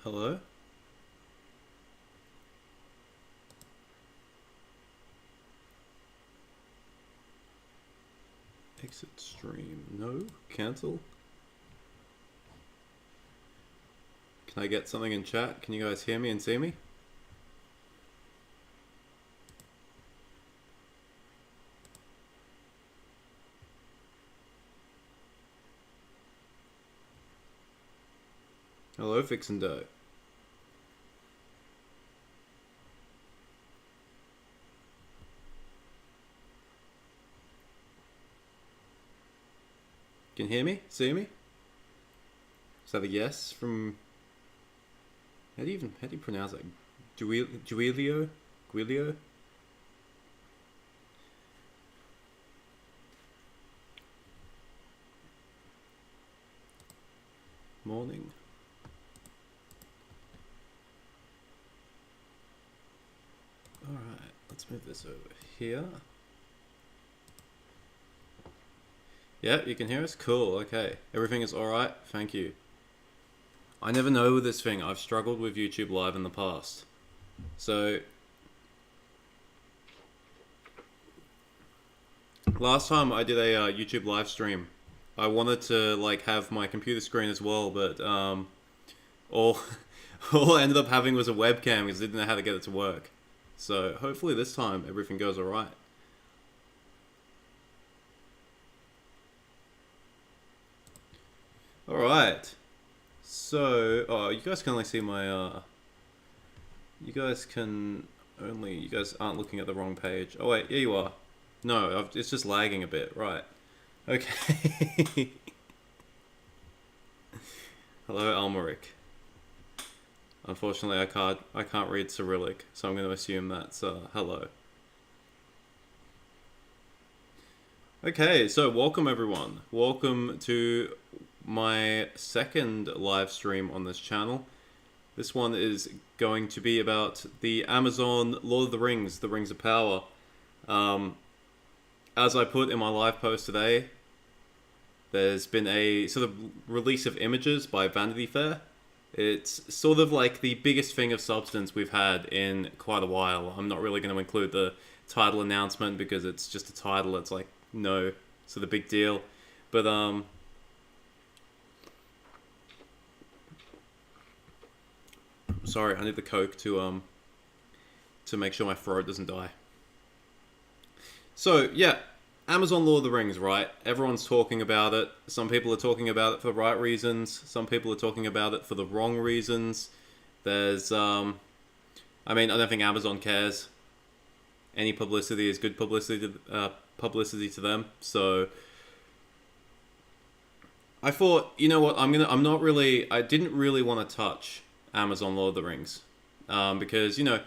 Hello? Exit stream. No? Cancel? Can I get something in chat? Can you guys hear me and see me? Hello, Fix and Dough. Can you hear me? See me? Is that a yes from... How do you pronounce that? Giulio? Guilio? Morning. Alright, let's move this over here. Yeah, you can hear us? Cool, okay. Everything is alright? Thank you. I never know with this thing. I've struggled with YouTube Live in the past. So, last time I did a YouTube live stream, I wanted to like have my computer screen as well, but all all I ended up having was a webcam because I didn't know how to get it to work. So hopefully this time everything goes alright. Alright. So, oh, you guys can only see my, you guys aren't looking at the wrong page. Oh wait, yeah you are. No, it's just lagging a bit, right. Okay. Hello, Almeric. Unfortunately, I can't read Cyrillic, so I'm going to assume that's hello. Okay, so welcome everyone. Welcome to my second live stream on this channel. This one is going to be about the Amazon Lord of the Rings of Power. As I put in my live post today, there's been a sort of release of images by Vanity Fair. It's sort of like the biggest thing of substance we've had in quite a while. I'm not really going to include the title announcement because it's just a title. It's like no sort of big deal. But sorry, I need the Coke to make sure my throat doesn't die. So yeah, Amazon Lord of the Rings, right? Everyone's talking about it. Some people are talking about it for the right reasons. Some people are talking about it for the wrong reasons. There's, I mean, I don't think Amazon cares. Any publicity is good publicity to them. So I thought, you know what? I didn't really want to touch Amazon Lord of the Rings, because you know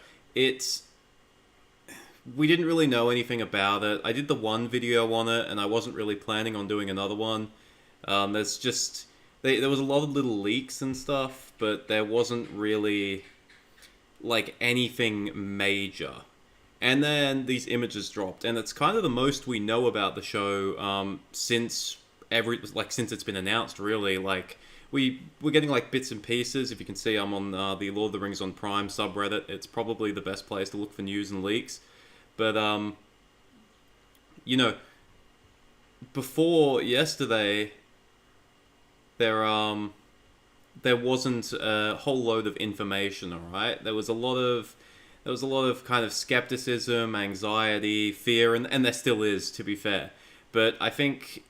we didn't really know anything about it. I did the one video on it, and I wasn't really planning on doing another one. There was a lot of little leaks and stuff, but there wasn't really like anything major. And then these images dropped, and it's kind of the most we know about the show since it's been announced. Really, like we're getting like bits and pieces. If you can see, I'm on the Lord of the Rings on Prime subreddit. It's probably the best place to look for news and leaks. But, you know, before yesterday, there wasn't a whole load of information, alright? There was a lot of kind of skepticism, anxiety, fear, and there still is, to be fair. But I think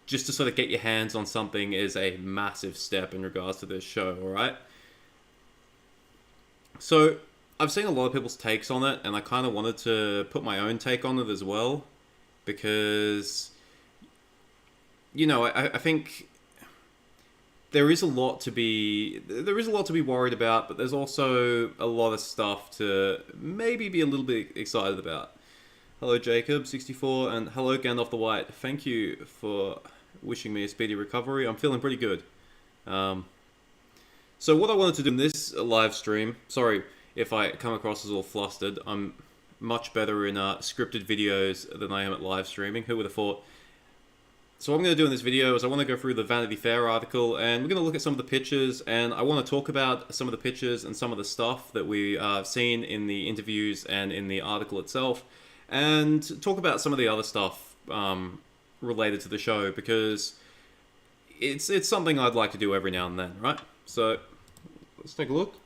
just to sort of get your hands on something is a massive step in regards to this show, alright? So I've seen a lot of people's takes on it, and I kind of wanted to put my own take on it as well, because, you know, I think there is a lot to be worried about, but there's also a lot of stuff to maybe be a little bit excited about. Hello Jacob64, and hello Gandalf the White. Thank you for wishing me a speedy recovery. I'm feeling pretty good. So what I wanted to do in this live stream, sorry if I come across as all flustered, I'm much better in scripted videos than I am at live streaming. Who would have thought? So what I'm going to do in this video is I want to go through the Vanity Fair article, and we're going to look at some of the pictures, and I want to talk about some of the pictures and some of the stuff that we have seen in the interviews and in the article itself, and talk about some of the other stuff related to the show, because it's something I'd like to do every now and then, right? So let's take a look.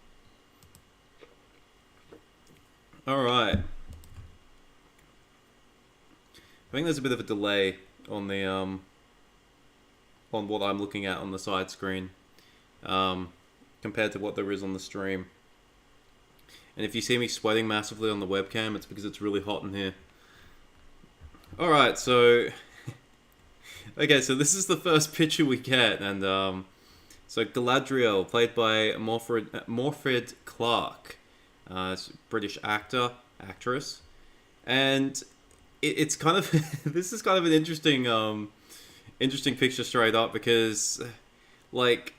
Alright. I think there's a bit of a delay on the on what I'm looking at on the side screen compared to what there is on the stream. And if you see me sweating massively on the webcam, it's because it's really hot in here. Alright, so okay, so this is the first picture we get, and so Galadriel, played by Morfydd Clark, British actress, and it's kind of this is kind of an interesting picture straight up, because like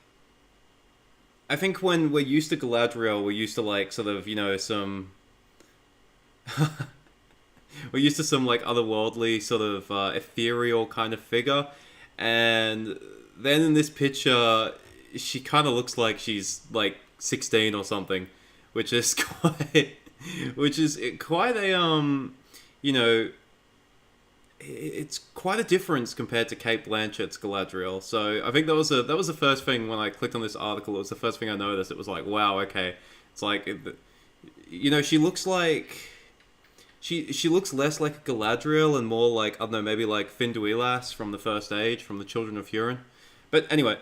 I think when we're used to Galadriel, we're used to like sort of, you know, some we're used to some like otherworldly sort of ethereal kind of figure, and then in this picture she kind of looks like she's like 16 or something, which is quite a you know, it's quite a difference compared to Cate Blanchett's Galadriel. So I think that was the first thing when I clicked on this article. It was the first thing I noticed. It was like, wow, okay, it's like, you know, she looks like she looks less like Galadriel and more like, I don't know, maybe like Finduilas from the First Age, from the Children of Hurin. But anyway,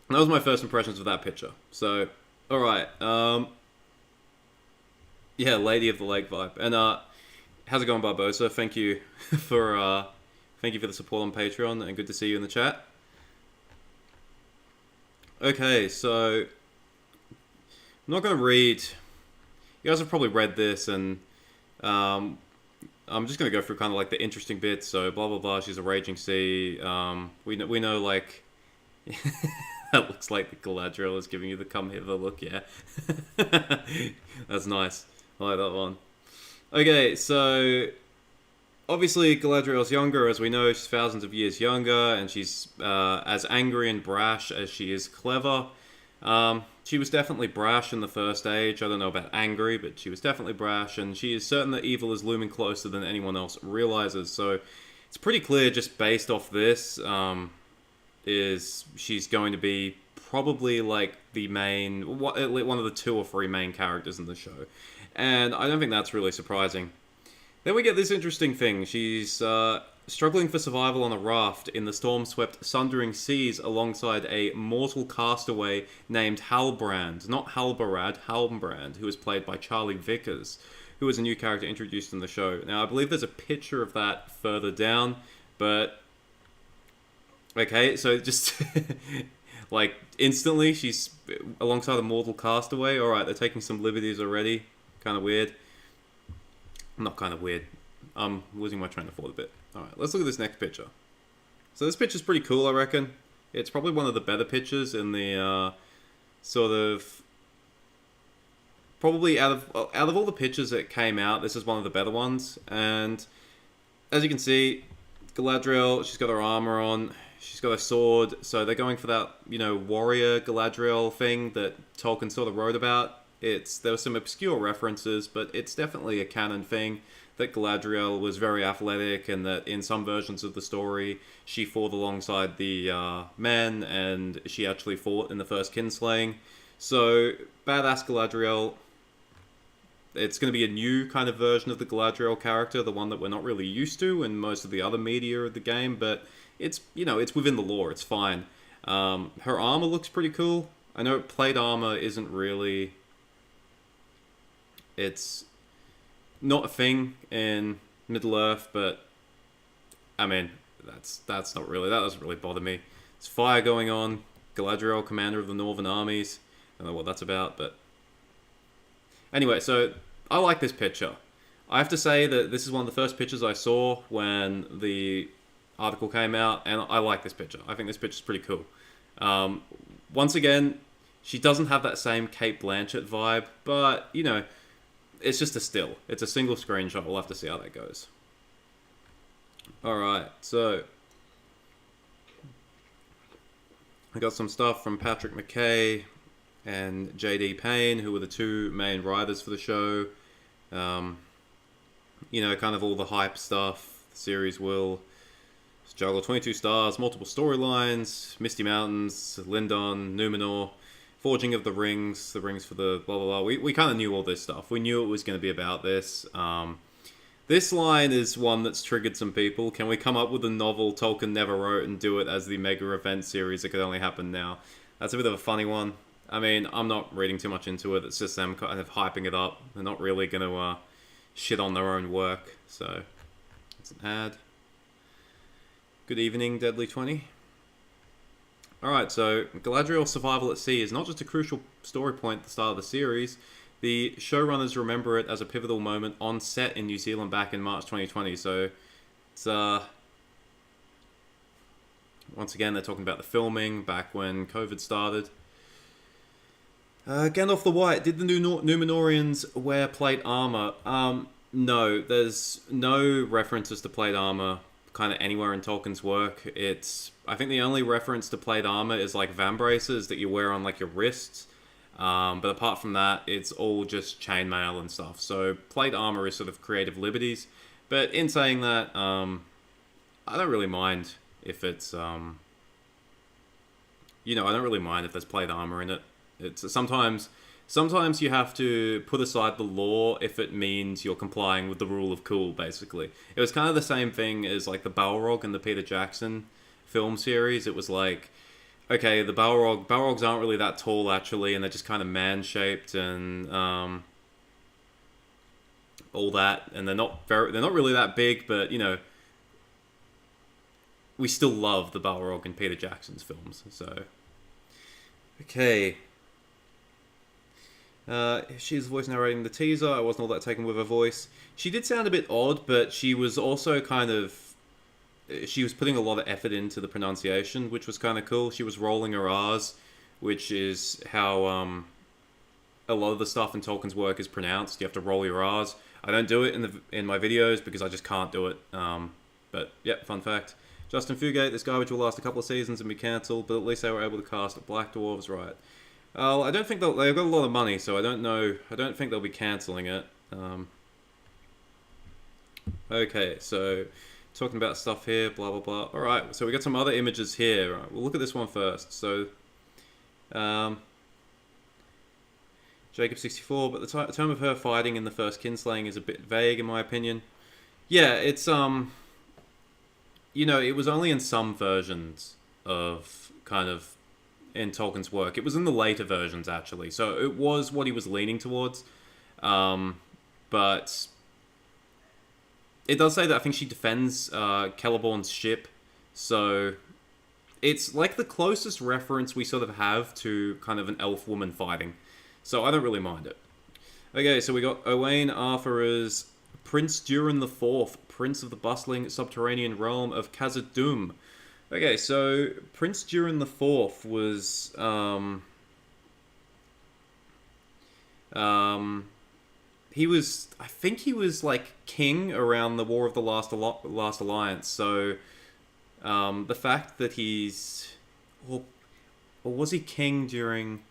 that was my first impressions of that picture. So all right, yeah, Lady of the Lake vibe. And how's it going, Barbosa? Thank you for the support on Patreon, and good to see you in the chat. Okay, so I'm not going to read. You guys have probably read this, and I'm just going to go through kind of like the interesting bits. So blah blah blah. She's a raging sea. We know like that looks like the Galadriel is giving you the come hither look. Yeah, that's nice. I like that one. Okay, so obviously Galadriel's younger, as we know. She's thousands of years younger, and she's as angry and brash as she is clever. She was definitely brash in the First Age. I don't know about angry, but she was definitely brash, and she is certain that evil is looming closer than anyone else realizes. So it's pretty clear, just based off this, is she's going to be probably like the main, one of the 2 or 3 main characters in the show. And I don't think that's really surprising. Then we get this interesting thing. She's struggling for survival on a raft in the storm-swept, sundering seas alongside a mortal castaway named Hal Brand. Not Halbarad, Hal Brand, who is played by Charlie Vickers, who is a new character introduced in the show. Now, I believe there's a picture of that further down, but okay, so just like instantly she's alongside a mortal castaway. Alright, they're taking some liberties already. Kind of weird. Not kind of weird. I'm losing my train of thought a bit. Alright, let's look at this next picture. So this picture's pretty cool, I reckon. It's probably one of the better pictures in the sort of... Probably out of all the pictures that came out, this is one of the better ones. And as you can see, Galadriel, she's got her armor on. She's got a sword. So they're going for that, you know, warrior Galadriel thing that Tolkien sort of wrote about. There were some obscure references, but it's definitely a canon thing that Galadriel was very athletic, and that in some versions of the story she fought alongside the men, and she actually fought in the first kinslaying. So badass Galadriel. It's going to be a new kind of version of the Galadriel character, the one that we're not really used to in most of the other media of the game, but it's, you know, it's within the lore. It's fine. Her armor looks pretty cool. I know plate armor isn't really... It's not a thing in Middle-earth, but I mean, that's not really, that doesn't really bother me. There's fire going on. Galadriel, commander of the Northern Armies. I don't know what that's about, but anyway, so I like this picture. I have to say that this is one of the first pictures I saw when the article came out, and I like this picture. I think this picture's pretty cool. Once again, she doesn't have that same Cate Blanchett vibe, but, you know, it's just a still. It's a single screenshot. We'll have to see how that goes. Alright, so I got some stuff from Patrick McKay and J.D. Payne, who were the two main writers for the show. Kind of all the hype stuff. The series will juggle 22 stars, multiple storylines, Misty Mountains, Lindon, Numenor, Forging of the Rings for the blah blah blah. We kind of knew all this stuff. We knew it was going to be about this. This line is one that's triggered some people. Can we come up with a novel Tolkien never wrote and do it as the mega event series that could only happen now? That's a bit of a funny one. I mean, I'm not reading too much into it. It's just them kind of hyping it up. They're not really going to shit on their own work. So, it's an ad. Good evening, Deadly 20. Alright, so Galadriel Survival at Sea is not just a crucial story point at the start of the series. The showrunners remember it as a pivotal moment on set in New Zealand back in March 2020. So, it's once again, they're talking about the filming back when COVID started. Gandalf the White, did the Numenorians wear plate armor? No, there's no references to plate armor kind of anywhere in Tolkien's work. I think the only reference to plate armor is like vambraces that you wear on like your wrists. But apart from that, it's all just chainmail and stuff. So plate armor is sort of creative liberties. But in saying that, I don't really mind if it's, I don't really mind if there's plate armor in it. It's sometimes you have to put aside the law if it means you're complying with the rule of cool, basically. It was kind of the same thing as like the Balrog in the Peter Jackson film series. It was like, okay, the Balrogs aren't really that tall actually, and they're just kind of man-shaped and all that, and they're not really that big, but we still love the Balrog in Peter Jackson's films. So, okay. She's the voice narrating the teaser. I wasn't all that taken with her voice. She did sound a bit odd, but she was also she was putting a lot of effort into the pronunciation, which was kind of cool. She was rolling her R's, which is how a lot of the stuff in Tolkien's work is pronounced. You have to roll your R's. I don't do it in my videos because I just can't do it. But yeah, fun fact. Justin Fugate, this garbage will last a couple of seasons and be cancelled, but at least they were able to cast Black Dwarves right. I don't think they've got a lot of money, so I don't know. I don't think they'll be cancelling it. Okay, so talking about stuff here, blah blah blah. All right, so we got some other images here. Right, we'll look at this one first. So, Jacob64, but the term of her fighting in the first kinslaying is a bit vague, in my opinion. Yeah, it's it was only in some versions of kind of in Tolkien's work. It was in the later versions, actually. So it was what he was leaning towards. But it does say that I think she defends Celeborn's ship. So it's like the closest reference we sort of have to kind of an elf woman fighting. So I don't really mind it. Okay, so we got Owain Arthur as Prince Durin IV, Prince of the bustling subterranean realm of Khazad-dûm. Okay, so Prince Durin IV was I think he was like king around the War of the Last Alliance. So the fact that he's or was he king during?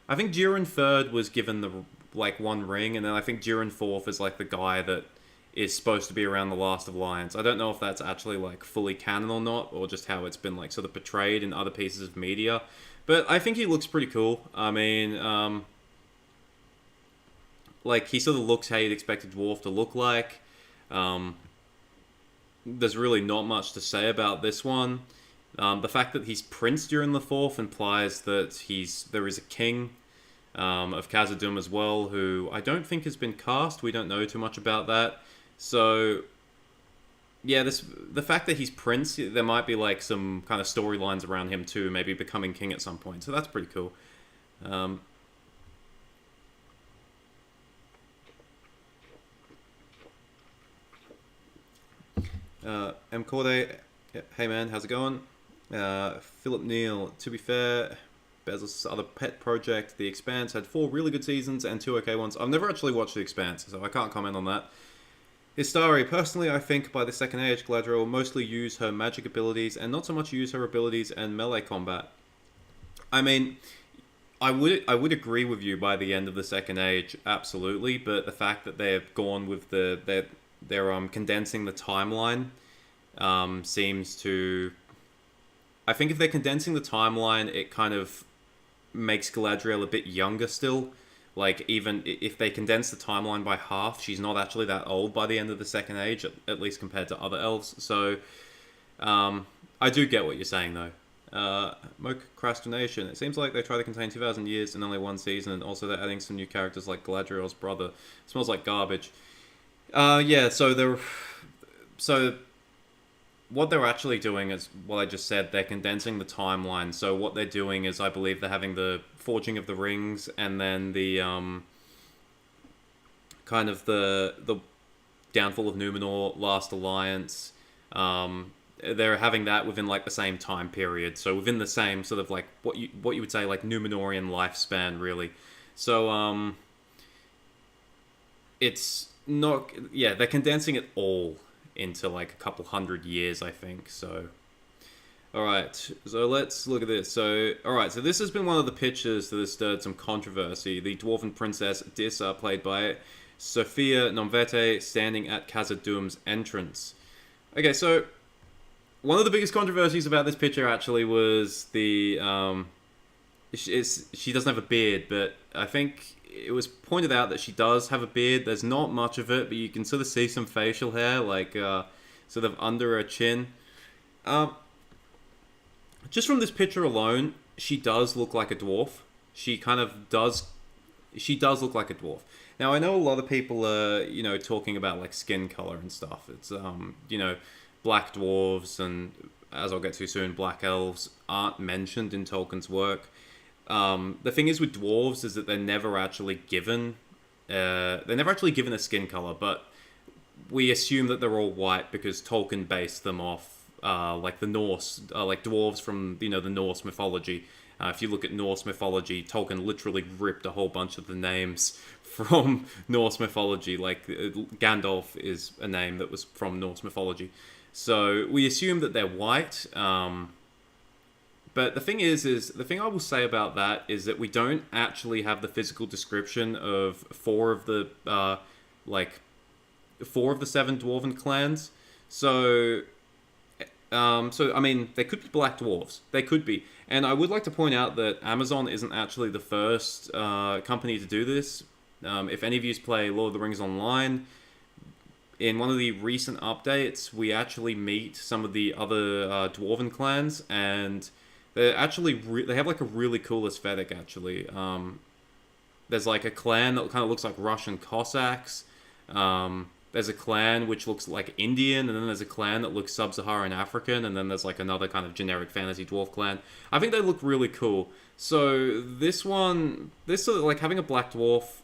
I think Durin III was given the one ring, and then I think Durin IV is like the guy that is supposed to be around the Last Alliance. I don't know if that's actually like fully canon or not, or just how it's been like sort of portrayed in other pieces of media. But I think he looks pretty cool. I mean, he sort of looks how you'd expect a dwarf to look like. There's really not much to say about this one. The fact that he's Prince Durin IV implies that there is a king of Khazad-dûm as well, who I don't think has been cast. We don't know too much about that. So, yeah, the fact that he's Prince, there might be like some kind of storylines around him too, maybe becoming king at some point. So that's pretty cool. M. Corday, hey man, how's it going? Philip Neal, to be fair, Bezos' other pet project, The Expanse, had 4 really good seasons and 2 okay ones. I've never actually watched The Expanse, so I can't comment on that. Histari, personally, I think by the Second Age, Galadriel will mostly use her magic abilities and not so much use her abilities and melee combat. I mean, I would agree with you by the end of the Second Age, absolutely. But the fact that they've gone with they're condensing the timeline seems to. I think if they're condensing the timeline, it kind of makes Galadriel a bit younger still. Like, even if they condense the timeline by half, she's not actually that old by the end of the Second Age, at least compared to other elves. So, I do get what you're saying, though. Procrastination. It seems like they try to contain 2,000 years in only one season, and also they're adding some new characters like Galadriel's brother. It smells like garbage. Yeah, so what they're actually doing is what I just said. They're condensing the timeline. So what they're doing is, I believe, they're having the forging of the rings, and then the kind of the downfall of Numenor, Last Alliance. They're having that within like the same time period, so within the same sort of like what you would say like Numenorian lifespan, really. So it's not, yeah, they're condensing it all into like a couple hundred years, I think. So alright, so let's look at this. So alright, so this has been one of the pictures that has stirred some controversy. The dwarven princess Dissa, played by Sophia Nomvete, standing at Khazad-dûm's entrance. Okay, so one of the biggest controversies about this picture actually was the she doesn't have a beard, but I think it was pointed out that she does have a beard. There's not much of it, but you can sort of see some facial hair, like sort of under her chin. Just from this picture alone, she does look like a dwarf. She kind of does. She does look like a dwarf. Now, I know a lot of people are, talking about like skin color and stuff. It's black dwarves, and as I'll get to soon, black elves aren't mentioned in Tolkien's work. The thing is with dwarves is that they're never actually given a skin color, but we assume that they're all white because Tolkien based them off like the Norse, like dwarves from the Norse mythology. If you look at Norse mythology, Tolkien literally ripped a whole bunch of the names from Norse mythology. Like Gandalf is a name that was from Norse mythology. So we assume that they're white. But the thing the thing I will say about that is that we don't actually have the physical description of four of the seven dwarven clans. So I mean, they could be black dwarves. They could be. And I would like to point out that Amazon isn't actually the first company to do this. If any of you play Lord of the Rings Online, in one of the recent updates, we actually meet some of the other dwarven clans, and they're actually they have like a really cool aesthetic. Actually, there's like a clan that kind of looks like Russian Cossacks. There's a clan which looks like Indian, and then there's a clan that looks sub-Saharan African, and then there's like another kind of generic fantasy dwarf clan. I think they look really cool. So this sort of like having a black dwarf,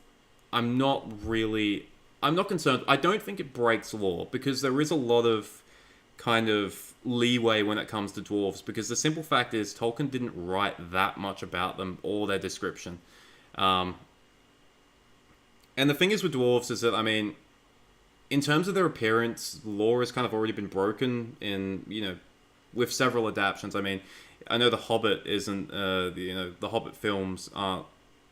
I'm not concerned. I don't think it breaks lore, because there is a lot of kind of leeway when it comes to dwarves, because the simple fact is Tolkien didn't write that much about them or their description. And the thing is with dwarves is that, I mean, in terms of their appearance, lore has kind of already been broken in, with several adaptations. I mean, I know The Hobbit isn't, the Hobbit films aren't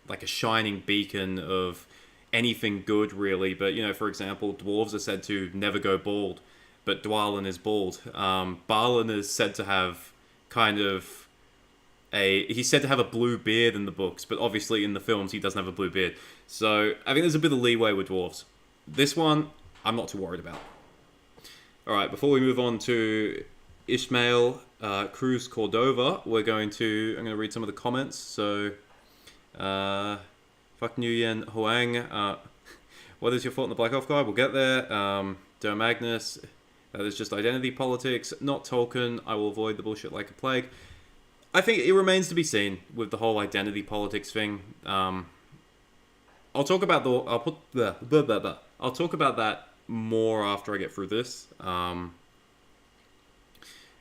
like a shining beacon of anything good, really. But, for example, dwarves are said to never go bald, but Dwalin is bald. Balin is said to have he's said to have a blue beard in the books, but obviously in the films he doesn't have a blue beard. So I think there's a bit of leeway with dwarves. This one, I'm not too worried about. Alright, before we move on to Ishmael Cruz Cordova, I'm going to read some of the comments. So, fuck Nguyen Huang. What is your thought on the Black Elf guy? We'll get there. Der Magnus, that is just identity politics, not Tolkien. I will avoid the bullshit like a plague. I think it remains to be seen with the whole identity politics thing. I'll talk about I'll talk about that more after I get through this. My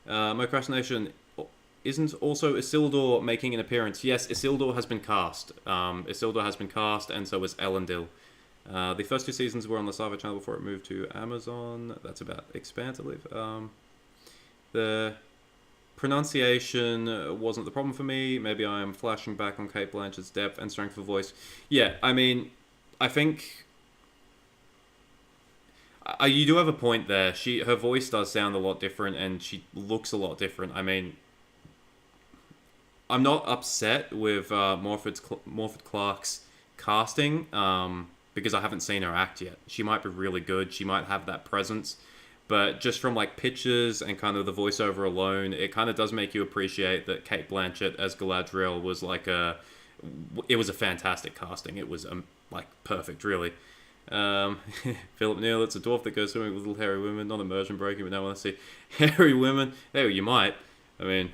procrastination, isn't also Isildur making an appearance? Yes, Isildur has been cast. Isildur has been cast, and so is Elendil. The first two seasons were on the Sava channel before it moved to Amazon. That's about Expanse, I believe. The pronunciation wasn't the problem for me. Maybe I am flashing back on Kate Blanchett's depth and strength of voice. Yeah, I mean, I think you do have a point there. Her voice does sound a lot different, and she looks a lot different. I mean, I'm not upset with Morfydd Clark's casting because I haven't seen her act yet. She might be really good. She might have that presence. But just from like pictures and kind of the voiceover alone, it kind of does make you appreciate that Kate Blanchett as Galadriel was it was a fantastic casting. It was like perfect, really. Philip Neal, it's a dwarf that goes swimming with little hairy women, not immersion breaking, but now when I see hairy women, hey, you might. I mean,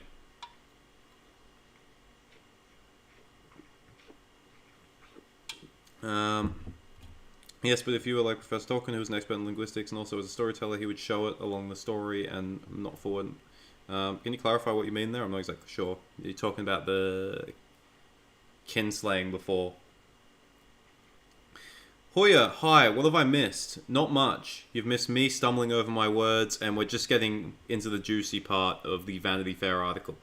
yes, but if you were like Professor Tolkien, who was an expert in linguistics and also as a storyteller, he would show it along the story and not forward. Can you clarify what you mean there? I'm not exactly sure. You're talking about the kinslaying before. Hoya, hi, what have I missed? Not much. You've missed me stumbling over my words, and we're just getting into the juicy part of the Vanity Fair article.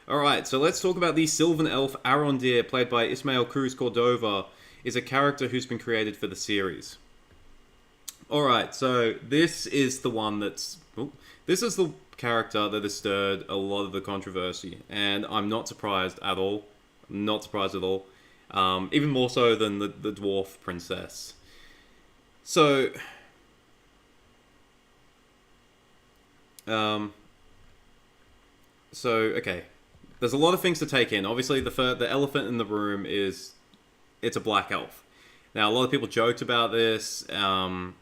Alright, so let's talk about the Sylvan Elf Arondir, played by Ismael Cruz Cordova, is a character who's been created for the series. Alright, so this is the one that's... this is the character that has stirred a lot of the controversy, and I'm not surprised at all. Not surprised at all. Even more so than the dwarf princess. So... okay. There's a lot of things to take in. Obviously, the elephant in the room is... it's a black elf. Now, a lot of people joked about this in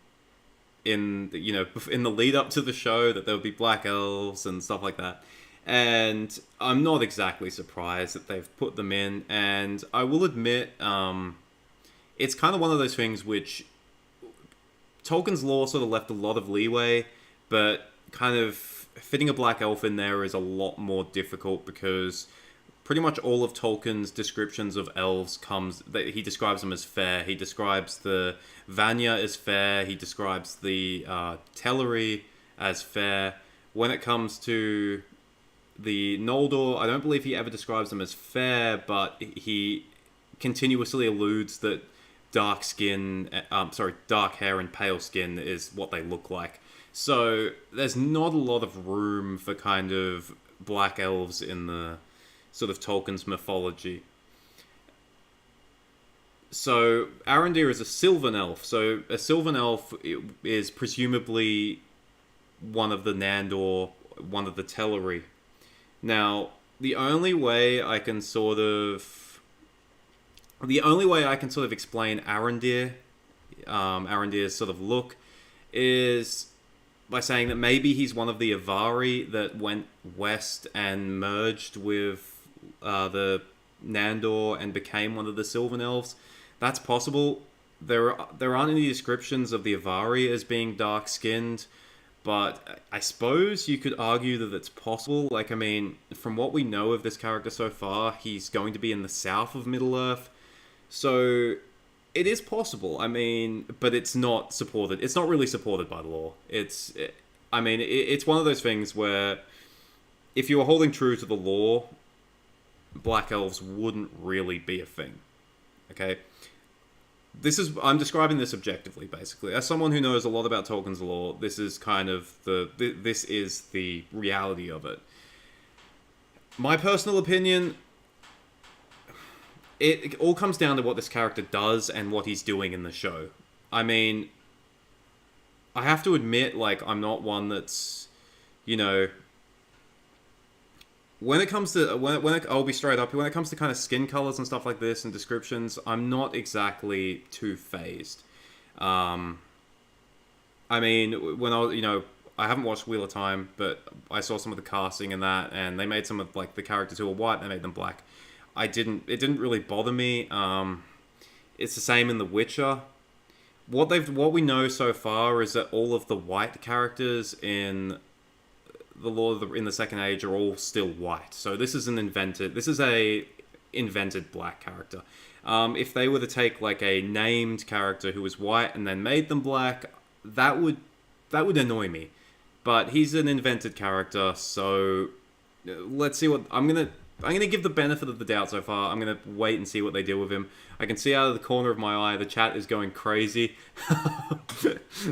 the lead up to the show, that there would be black elves and stuff like that. And I'm not exactly surprised that they've put them in. And I will admit, it's kind of one of those things which Tolkien's lore sort of left a lot of leeway, but kind of fitting a black elf in there is a lot more difficult because pretty much all of Tolkien's descriptions of elves he describes them as fair. He describes the Vanya as fair. He describes the Teleri as fair. When it comes to the Noldor, I don't believe he ever describes them as fair, but he continuously alludes that dark hair and pale skin is what they look like. So there's not a lot of room for kind of black elves in the sort of Tolkien's mythology. So Arondir is a Sylvan Elf. So a Sylvan Elf is presumably one of the Nandor, one of the Teleri. Now, the only way I can sort of explain Arondir's sort of look, is by saying that maybe he's one of the Avari that went west and merged with the Nandor and became one of the Sylvan Elves. That's possible. There aren't any descriptions of the Avari as being dark-skinned, but I suppose you could argue that it's possible. Like, I mean, from what we know of this character so far, he's going to be in the south of Middle-earth, so it is possible. I mean, but it's not supported. It's not really supported by the lore. It's one of those things where if you were holding true to the lore, black elves wouldn't really be a thing. Okay? I'm describing this objectively, basically. As someone who knows a lot about Tolkien's lore, this is kind of this is the reality of it. My personal opinion, it all comes down to what this character does and what he's doing in the show. I mean, I have to admit, like, I'm not one that's, when it comes to I'll be straight up. When it comes to kind of skin colors and stuff like this and descriptions, I'm not exactly too phased. I mean, when I haven't watched Wheel of Time, but I saw some of the casting in that, and they made some of like the characters who were white, they made them black. It didn't really bother me. It's the same in The Witcher. What we know so far is that all of the white characters in the lore in the Second Age are all still white. So this is a invented black character. If they were to take like a named character who was white and then made them black, that would annoy me. But he's an invented character, so let's see what I'm gonna give the benefit of the doubt so far. I'm gonna wait and see what they do with him. I can see out of the corner of my eye the chat is going crazy.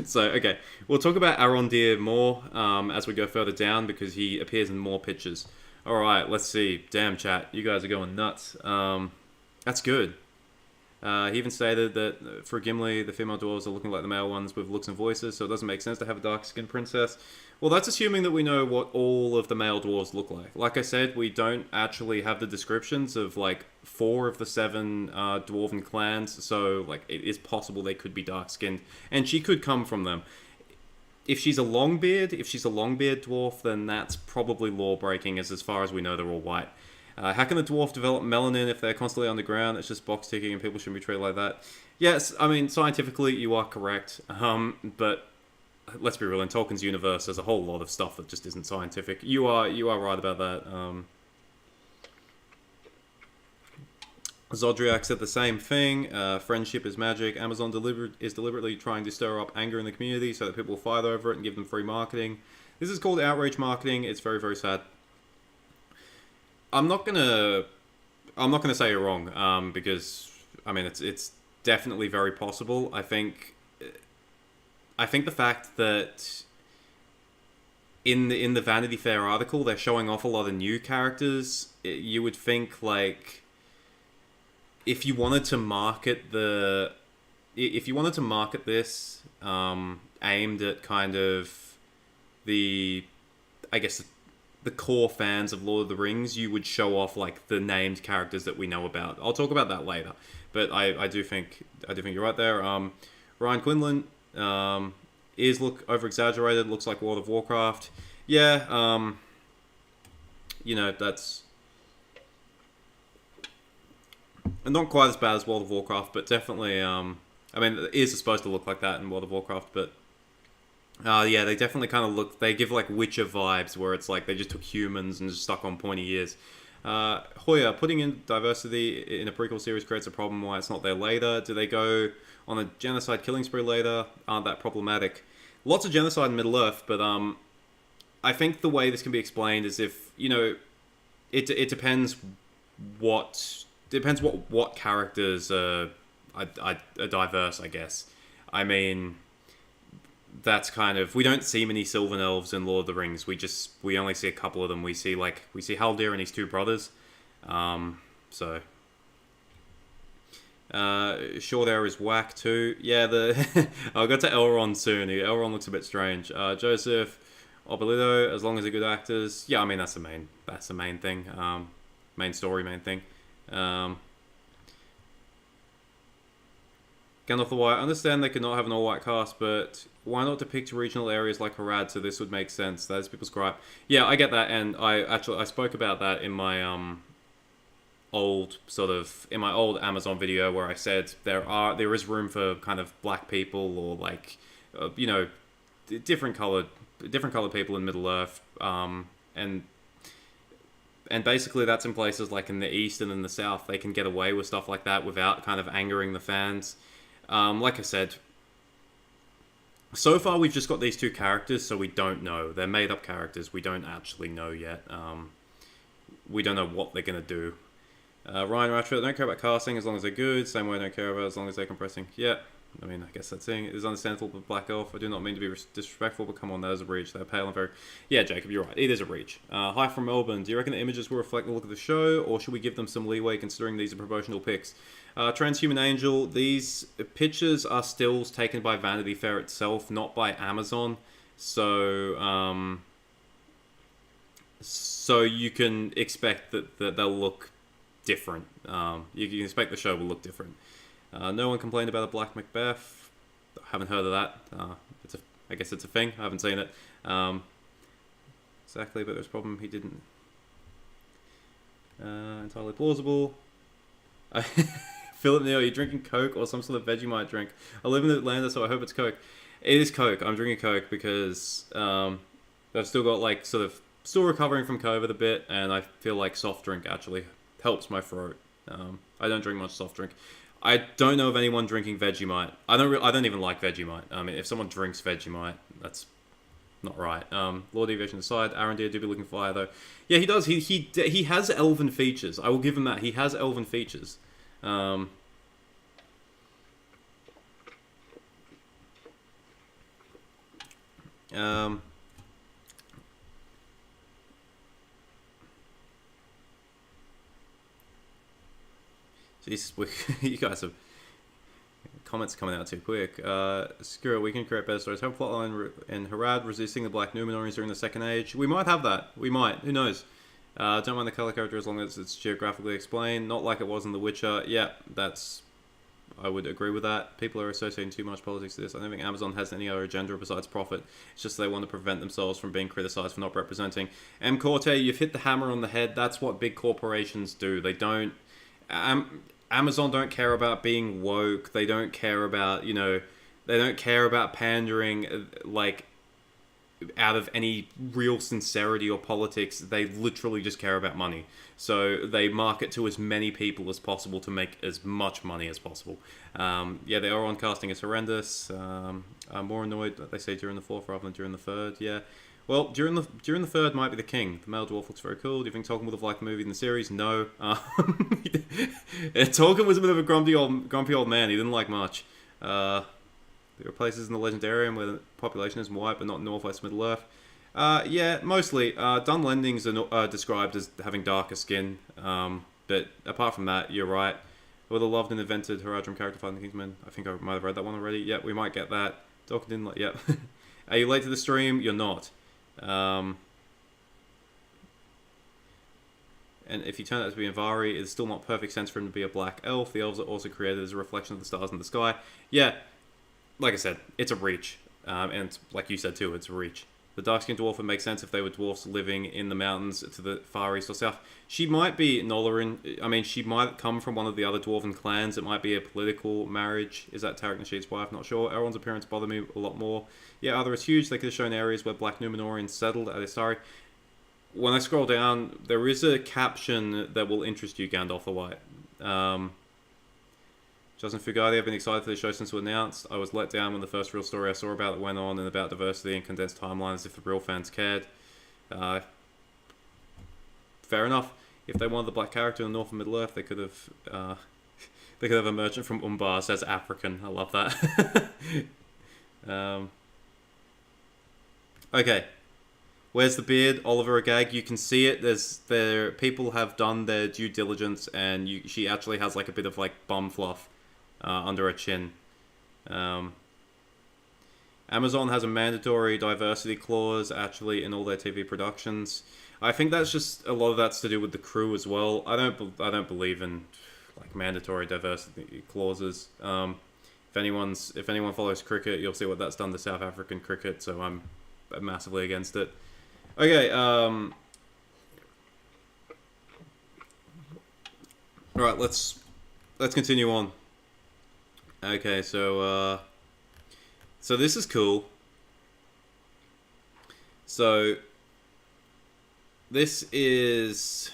So okay, we'll talk about Arondir more as we go further down because he appears in more pictures. All right, let's see. Damn chat, you guys are going nuts. That's good. He even stated that for Gimli, the female dwarves are looking like the male ones with looks and voices, so it doesn't make sense to have a dark-skinned princess. Well, that's assuming that we know what all of the male dwarves look like. Like I said, we don't actually have the descriptions of, like, 4 of the 7 dwarven clans, so, like, it is possible they could be dark-skinned, and she could come from them. If she's a Longbeard dwarf, then that's probably law-breaking, as far as we know they're all white. How can a dwarf develop melanin if they're constantly underground? It's just box ticking and people shouldn't be treated like that. Yes, I mean, scientifically, you are correct. But let's be real, in Tolkien's universe, there's a whole lot of stuff that just isn't scientific. You are right about that. Zodriak said the same thing. Friendship is magic. Amazon is deliberately trying to stir up anger in the community so that people will fight over it and give them free marketing. This is called outrage marketing. It's very, very sad. I'm not gonna say you're wrong, because I mean it's definitely very possible. I think the fact that in the Vanity Fair article they're showing off a lot of new characters, you would think, like, if you wanted to market this aimed at kind of the, I guess, the core fans of Lord of the Rings, you would show off, like, the named characters that we know about. I'll talk about that later, but I do think you're right there. Ryan Quinlan, ears look over exaggerated, looks like World of Warcraft. Yeah, you know, that's not quite as bad as World of Warcraft, but definitely, I mean, the ears are supposed to look like that in World of Warcraft, but yeah, they definitely kind of look, they give, like, Witcher vibes, where it's like they just took humans and just stuck on pointy ears. Hoya, putting in diversity in a prequel series creates a problem why it's not there later. Do they go on a genocide killing spree later? Aren't that problematic? Lots of genocide in Middle-earth, but I think the way this can be explained is if, you know, it depends what characters are diverse, I guess. I mean, that's kind of, we don't see many Sylvan Elves in Lord of the Rings. We only see a couple of them. We see Haldir and his 2 brothers. So Short Air is whack too. Yeah, I'll go to Elrond soon. Elrond looks a bit strange. Joseph Obolido, as long as they're good actors. Yeah, I mean, that's the main thing. Main story, main thing. Gandalf the White, I understand they could not have an all-white cast, but why not depict regional areas like Harad, so this would make sense? That is people's gripe. Yeah, I get that, and I spoke about that in my old Amazon video, where I said there is room for kind of black people, or, like, you know, different colored people in Middle-earth, and basically that's in places like in the East and in the South. They can get away with stuff like that without kind of angering the fans. Like I said, so far we've just got these 2 characters, so we don't know. They're made-up characters. We don't actually know yet. We don't know what they're going to do. Ryan Ratchford, don't care about casting as long as they're good. Same way I don't care about as long as they're compressing. Yeah, I mean, I guess that's saying it is understandable with Black Elf. I do not mean to be disrespectful, but come on, that is a reach. They're pale and very... Yeah, Jacob, you're right. It is a reach. Hi from Melbourne. Do you reckon the images will reflect the look of the show, or should we give them some leeway considering these are promotional pics? Transhuman Angel, these pictures are stills taken by Vanity Fair itself, not by Amazon. So you can expect that they'll look different. You can expect the show will look different. No one complained about a Black Macbeth. I haven't heard of that. I guess it's a thing. I haven't seen it. Exactly, but there's a problem. He didn't. Entirely plausible. Philip Neal, are you drinking Coke or some sort of Vegemite drink? I live in Atlanta, so I hope it's Coke. It is Coke. I'm drinking Coke because I've still got, like, still recovering from COVID a bit, and I feel like soft drink actually helps my throat. I don't drink much soft drink. I don't know of anyone drinking Vegemite. I don't even like Vegemite. I mean, if someone drinks Vegemite, that's not right. Lord Deviation aside, Arondir do be looking for fire though. Yeah, he does. He has elven features. I will give him that. He has elven features. Um, Jesus, you guys have comments coming out too quick. Screw it, we can create better stories. Have a plotline in Harad resisting the Black Númenóreans during the Second Age. We might have that. We might. Who knows? Don't mind the color character as long as it's geographically explained. Not like it was in The Witcher. Yeah, that's... I would agree with that. People are associating too much politics to this. I don't think Amazon has any other agenda besides profit. It's just they want to prevent themselves from being criticized for not representing. M. Corte, you've hit the hammer on the head. That's what big corporations do. They don't... Amazon don't care about being woke. They don't care about, you know... They don't care about pandering, like, out of any real sincerity or politics. They literally just care about money. So they market to as many people as possible to make as much money as possible. Yeah, they are on casting is horrendous. I'm more annoyed that they say during the fourth rather than during the third. Yeah. Well, during the third might be the king. The male dwarf looks very cool. Do you think Tolkien would have liked the movie in the series? No. Tolkien was a bit of a grumpy old man. He didn't like much. There are places in the Legendarium where the population is white, but not Northwest Middle Earth. Yeah, mostly. Dunlendings are described as having darker skin. But apart from that, you're right. With a loved and invented Haradrim character fighting the Kingsman. I think I might have read that one already. Yep, we might get that. Tolkien didn't like... Yep. Are you late to the stream? You're not. And if you turn out to be Invari, it's still not perfect sense for him to be a black elf. The elves are also created as a reflection of the stars in the sky. Yeah, like I said, it's a reach. And like you said too, it's a reach. The dark-skinned dwarf would make sense if they were dwarfs living in the mountains to the far east or south. She might be Nolarin. I mean, she might come from one of the other dwarven clans. It might be a political marriage. Is that Tarek Nasheed's wife? Not sure. Elrond's appearance bothered me a lot more. Yeah, Arthur is huge. They could have shown areas where Black Númenóreans settled at Istari. When I scroll down, there is a caption that will interest you, Gandalf the White. Justin Fugati, I've been excited for the show since it was announced. I was let down when the first real story I saw about it went on and about diversity and condensed timelines as if the real fans cared. Fair enough. If they wanted the black character in the North and Middle Earth, they could have a merchant from Umbar says African. I love that. Okay. Where's the beard? Oliver Agag. You can see it. People have done their due diligence, and she actually has like a bit of like bum fluff under her chin. Amazon has a mandatory diversity clause actually in all their TV productions. I think that's just a lot of that's to do with the crew as well. I don't believe in like mandatory diversity clauses. If anyone follows cricket, you'll see what that's done to South African cricket. So I'm massively against it. Okay. All right. Let's continue on. Okay. So this is cool. So this is...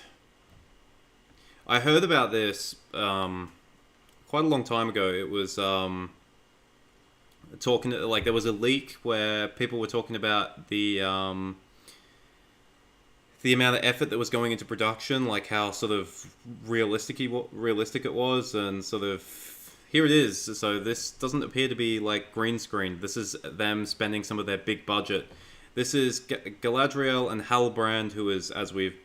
I heard about this quite a long time ago. It was talking, like, there was a leak where people were talking about the amount of effort that was going into production, like how sort of realistic it was, and sort of here it is. So this doesn't appear to be like green screen. This is them spending some of their big budget. This is Galadriel and Hal Brand, who is, as we've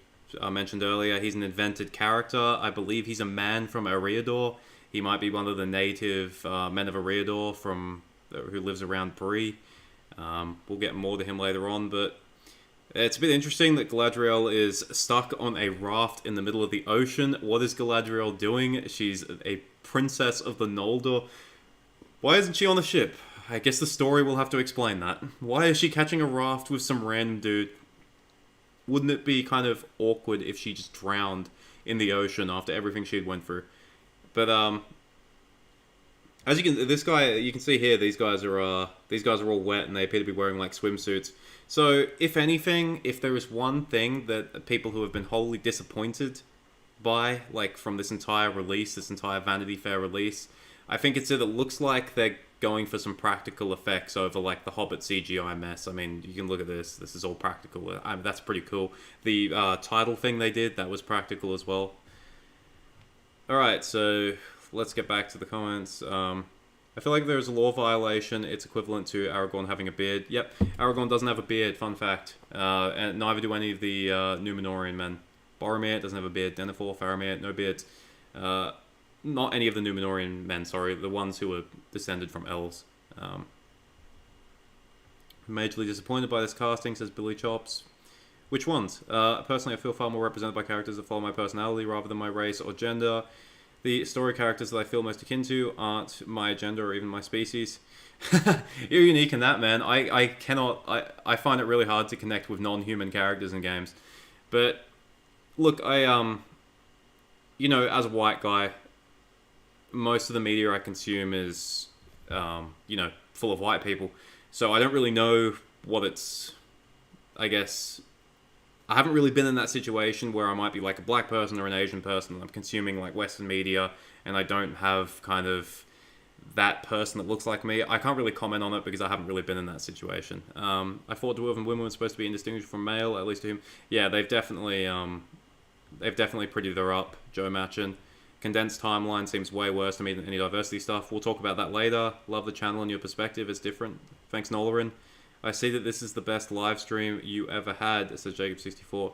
mentioned earlier, he's an invented character. I believe he's a man from Eriador. He might be one of the native men of Eriador who lives around Bree. We'll get more to him later on, but it's a bit interesting that Galadriel is stuck on a raft in the middle of the ocean. What is Galadriel doing? She's a princess of the Noldor. Why isn't she on the ship? I guess the story will have to explain that. Why is she catching a raft with some random dude? Wouldn't it be kind of awkward if she just drowned in the ocean after everything she'd went through? But as you can see here, these guys are all wet and they appear to be wearing like swimsuits. So if anything, if there is one thing that people who have been wholly disappointed by, like from this entire release, this entire Vanity Fair release, I think it's that it looks like they're going for some practical effects over like the Hobbit CGI mess. I mean, you can look at this. This is all practical. I mean, that's pretty cool. The title thing they did, that was practical as well. Alright, so let's get back to the comments. I feel like there's a law violation. It's equivalent to Aragorn having a beard. Yep, Aragorn doesn't have a beard, fun fact. And neither do any of the Númenorian men. Boromir doesn't have a beard. Denethor, Faramir, no beard. Not any of the Númenorian men, sorry. The ones who were descended from elves. Majorly disappointed by this casting, says Billy Chops. Which ones? Personally, I feel far more represented by characters that follow my personality rather than my race or gender. The story characters that I feel most akin to aren't my gender or even my species. You're unique in that, man. I find it really hard to connect with non-human characters in games. But, look, you know, as a white guy, most of the media I consume is, you know, full of white people. So I don't really know what it's, I guess... I haven't really been in that situation where I might be like a black person or an Asian person and I'm consuming like Western media and I don't have kind of that person that looks like me. I can't really comment on it because I haven't really been in that situation. I thought dwarven women were supposed to be indistinguishable from male, at least to him. Yeah, they've definitely prettied her up, Joe Machin. Condensed timeline seems way worse to me than any diversity stuff. We'll talk about that later. Love the channel and your perspective is different. Thanks, Nolarin. I see that this is the best live stream you ever had, says Jacob64.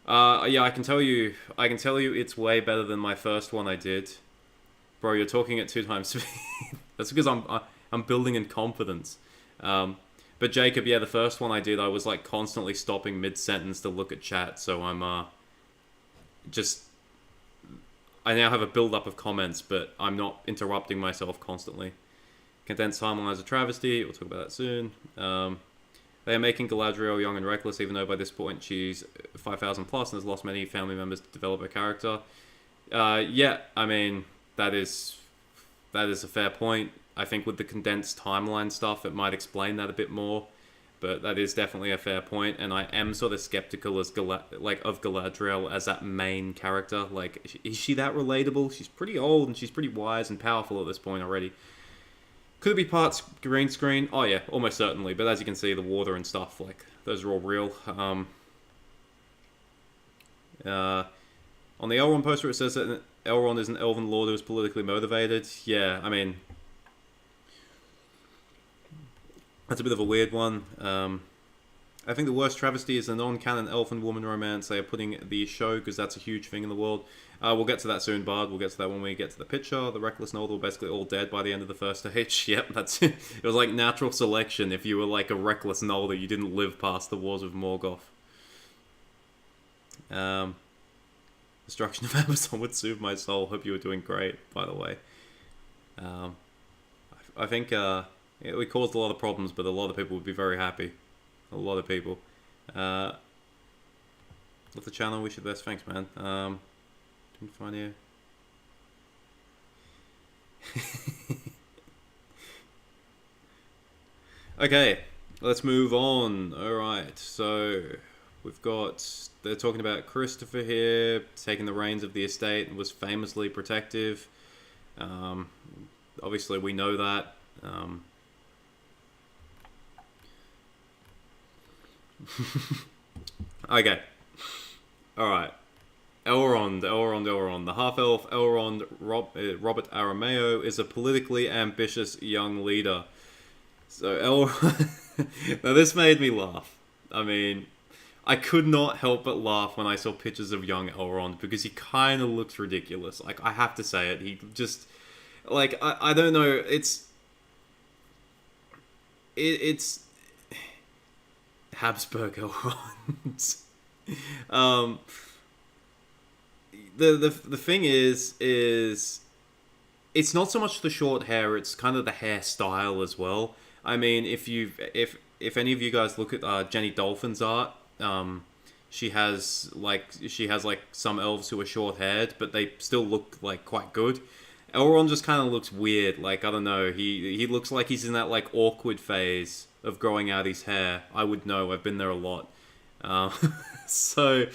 Yeah, I can tell you it's way better than my first one I did. Bro, you're talking at 2 times speed. That's because I'm building in confidence. But Jacob, yeah, the first one I did, I was like constantly stopping mid-sentence to look at chat, so I'm I now have a build-up of comments, but I'm not interrupting myself constantly. Condensed timeline is a travesty. We'll talk about that soon. They are making Galadriel young and reckless, even though by this point she's 5,000 plus and has lost many family members to develop her character. Yeah, I mean, that is a fair point. I think with the condensed timeline stuff, it might explain that a bit more. But that is definitely a fair point, and I am sort of skeptical as of Galadriel as that main character. Like, is she that relatable? She's pretty old and she's pretty wise and powerful at this point already. Could it be parts green screen? Oh yeah, almost certainly. But as you can see, the water and stuff, like, those are all real. On the Elrond poster, it says that Elrond is an elven lord who is politically motivated. Yeah, I mean, that's a bit of a weird one. I think the worst travesty is the non-canon elf and woman romance they are putting the show, because that's a huge thing in the world. We'll get to that soon, Bard. We'll get to that when we get to the picture. The Reckless Noldor were basically all dead by the end of the first stage. Yep, that's it. It was like natural selection. If you were like a Reckless Noldor, you didn't live past the Wars of Morgoth. Destruction of Amazon would soothe my soul. Hope you were doing great, by the way. I think we caused a lot of problems, but a lot of people would be very happy. A lot of people. Love the channel. Wish you the best. Thanks, man. Didn't find you. Okay, let's move on. Alright, so we've got... They're talking about Christopher here, taking the reins of the estate and was famously protective. Obviously, we know that. Okay. Alright. Elrond. The half-elf Elrond, Robert Arameo, is a politically ambitious young leader. So Elrond... Now this made me laugh. I mean, I could not help but laugh when I saw pictures of young Elrond, because he kind of looks ridiculous. Like, I have to say it. He just... Like, I don't know, it's... Habsburg Elrond. The thing is it's not so much the short hair, it's kind of the hairstyle as well. I mean, if any of you guys look at Jenny Dolphin's art, she has like some elves who are short haired, but they still look like quite good. Elrond just kind of looks weird. Like, I don't know, he looks like he's in that like awkward phase of growing out his hair. I would know, I've been there a lot. So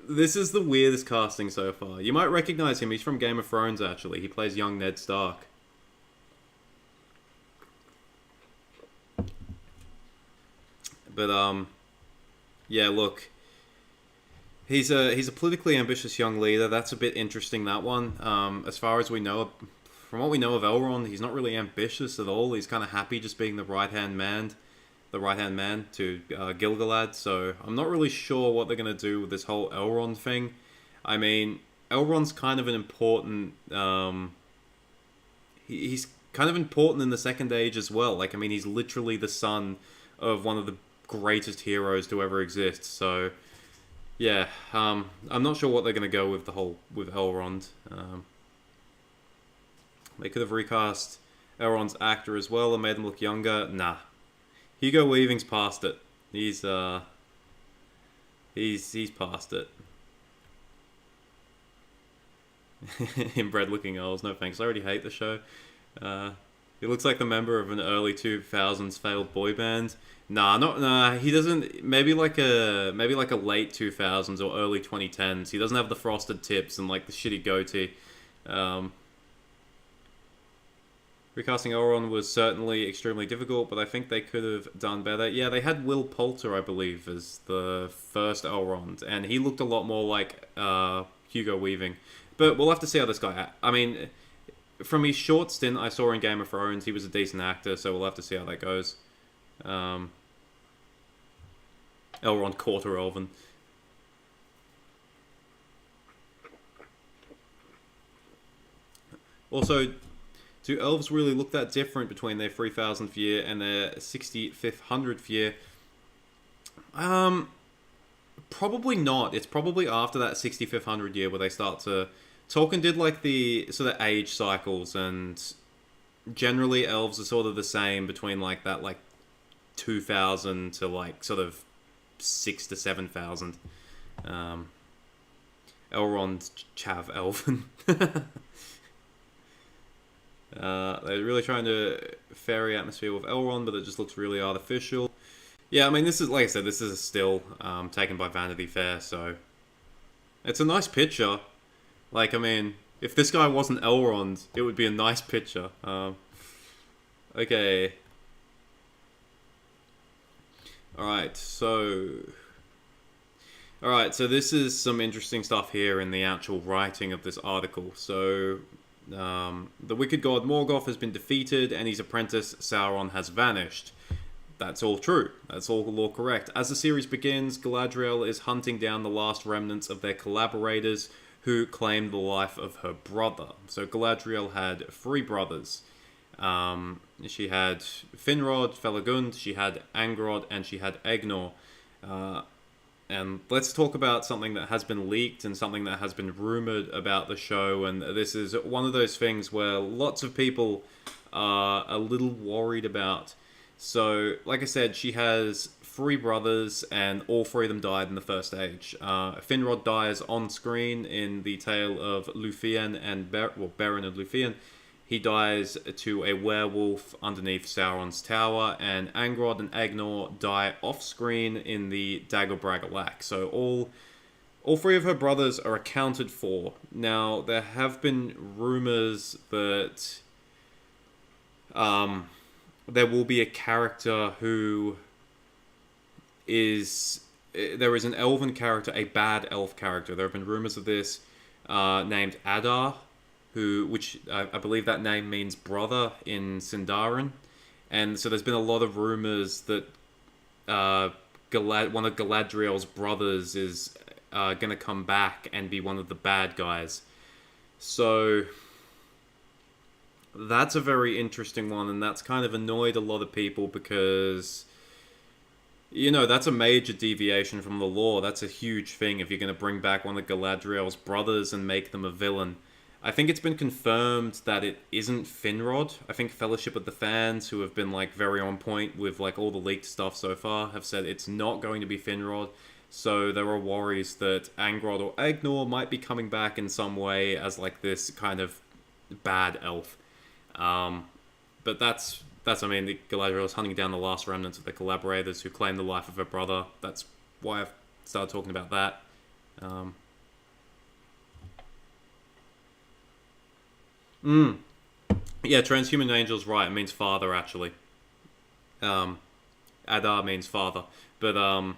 this is the weirdest casting so far. You might recognize him. He's from Game of Thrones, actually. He plays young Ned Stark. But yeah, look, he's a politically ambitious young leader. That's a bit interesting. That one. As far as we know, from what we know of Elrond, he's not really ambitious at all. He's kind of happy just being the right hand man to Gilgalad. So I'm not really sure what they're gonna do with this whole Elrond thing. I mean, Elrond's kind of an important. He's kind of important in the Second Age as well. Like, I mean, he's literally the son of one of the greatest heroes to ever exist. So, yeah, I'm not sure what they're gonna go with with Elrond. They could have recast Elrond's actor as well and made him look younger. Nah, Hugo Weaving's past it. He's past it. Inbred looking elves, no thanks. I already hate the show. He looks like the member of an early 2000s failed boy band. Nah, he doesn't. Maybe like a late 2000s or early 2010s. He doesn't have the frosted tips and like the shitty goatee. Recasting Elrond was certainly extremely difficult, but I think they could have done better. Yeah, they had Will Poulter, I believe, as the first Elrond, and he looked a lot more like Hugo Weaving. But we'll have to see how this guy... I mean, from his short stint I saw in Game of Thrones, he was a decent actor, so we'll have to see how that goes. Elrond Quarter Elven. Also, do elves really look that different between their 3000th year and their 6500th year? Probably not. It's probably after that 6500 year where they start to... Tolkien did like the sort of age cycles, and generally elves are sort of the same between like that 2000 to like sort of 6 to 7000. Elrond Chav Elven. They're really trying to fairy atmosphere with Elrond, but it just looks really artificial. Yeah, I mean, this is, like I said, this is a still taken by Vanity Fair, so it's a nice picture. Like, I mean, if this guy wasn't Elrond, it would be a nice picture. Okay. Alright, so this is some interesting stuff here in the actual writing of this article. So, the wicked god Morgoth has been defeated, and his apprentice Sauron has vanished. That's all true. That's all correct. As the series begins, Galadriel is hunting down the last remnants of their collaborators who claimed the life of her brother. So Galadriel had 3 brothers. She had Finrod, Felagund, she had Angrod, and she had Egnor. And let's talk about something that has been leaked and something that has been rumored about the show. And this is one of those things where lots of people are a little worried about. So, like I said, she has 3 brothers, and all 3 of them died in the First Age. Finrod dies on screen in the tale of Lúthien and Beren of Lúthien. He dies to a werewolf underneath Sauron's tower, and Angrod and Egnor die off screen in the Dagor Bragollach. So all 3 of her brothers are accounted for. Now, there have been rumors that there will be a character who is... There is an elven character, a bad elf character. There have been rumors of this, named Adar, which I believe that name means brother in Sindarin. And so there's been a lot of rumors that one of Galadriel's brothers is going to come back and be one of the bad guys. So that's a very interesting one, and that's kind of annoyed a lot of people because, you know, that's a major deviation from the lore. That's a huge thing if you're going to bring back one of Galadriel's brothers and make them a villain. I think it's been confirmed that it isn't Finrod. I think Fellowship of the Fans, who have been like very on point with like all the leaked stuff so far, have said it's not going to be Finrod. So there are worries that Angrod or Egnor might be coming back in some way as like this kind of bad elf. But that's I mean, Galadriel is hunting down the last remnants of the collaborators who claim the life of her brother. That's why I've started talking about that. Yeah, transhuman angel's right. It means father, actually. Adar means father. But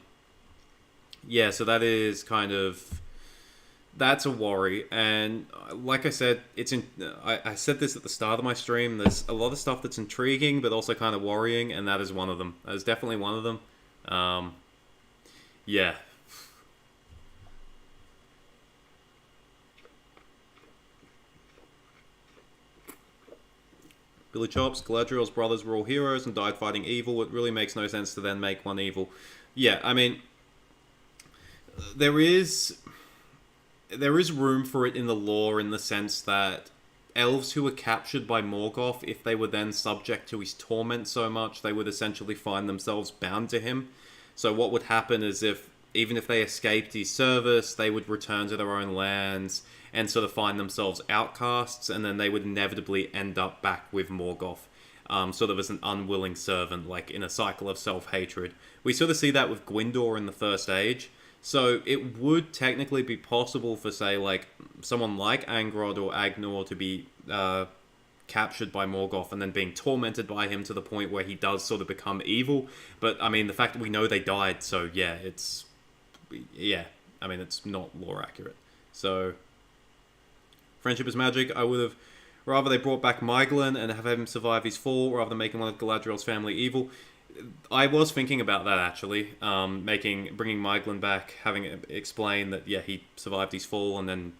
yeah, so that is kind of that's a worry. And like I said, it's in. I said this at the start of my stream. There's a lot of stuff that's intriguing, but also kind of worrying, and that is one of them. That is definitely one of them. Yeah. Billy Chops, Galadriel's brothers were all heroes and died fighting evil. It really makes no sense to then make one evil. Yeah, I mean, there is room for it in the lore in the sense that elves who were captured by Morgoth, if they were then subject to his torment so much, they would essentially find themselves bound to him. So what would happen is even if they escaped his service, they would return to their own lands and sort of find themselves outcasts, and then they would inevitably end up back with Morgoth, sort of as an unwilling servant, like in a cycle of self-hatred. We sort of see that with Gwyndor in the First Age. So it would technically be possible for, say, like someone like Angrod or Agnor to be captured by Morgoth and then being tormented by him to the point where he does sort of become evil. But I mean, the fact that we know they died, so yeah, I mean, it's not lore accurate. So friendship is magic. I would have rather they brought back Maiglin and have him survive his fall rather than making one of Galadriel's family evil. I was thinking about that actually, bringing Maiglin back, having it explain that yeah he survived his fall and then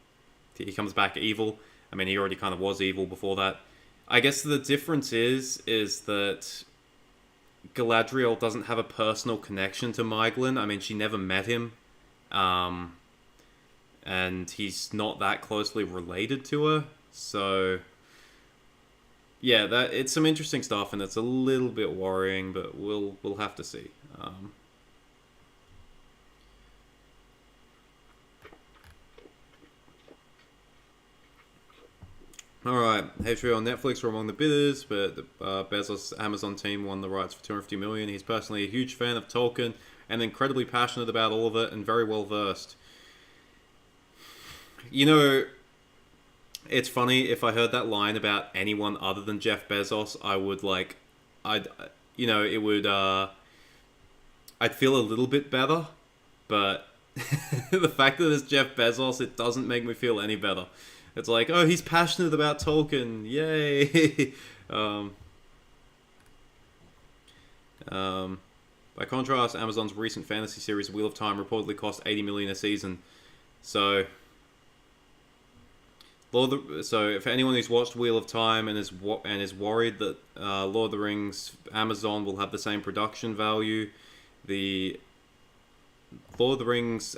he comes back evil. I mean he already kind of was evil before that. I guess the difference is that Galadriel doesn't have a personal connection to Maiglin. I mean she never met him, and he's not that closely related to her. So yeah, that it's some interesting stuff, and it's a little bit worrying, but we'll have to see. Alright, HBO on Netflix were among the bidders, but the Bezos Amazon team won the rights for $250 million. He's personally a huge fan of Tolkien and incredibly passionate about all of it and very well versed. You know, it's funny, if I heard that line about anyone other than Jeff Bezos, I would I'd feel a little bit better, but the fact that it's Jeff Bezos, it doesn't make me feel any better. It's like, oh, he's passionate about Tolkien, yay! By contrast, Amazon's recent fantasy series Wheel of Time reportedly cost $80 million a season. So if anyone who's watched Wheel of Time and is worried that Lord of the Rings Amazon will have the same production value, the Lord of the Rings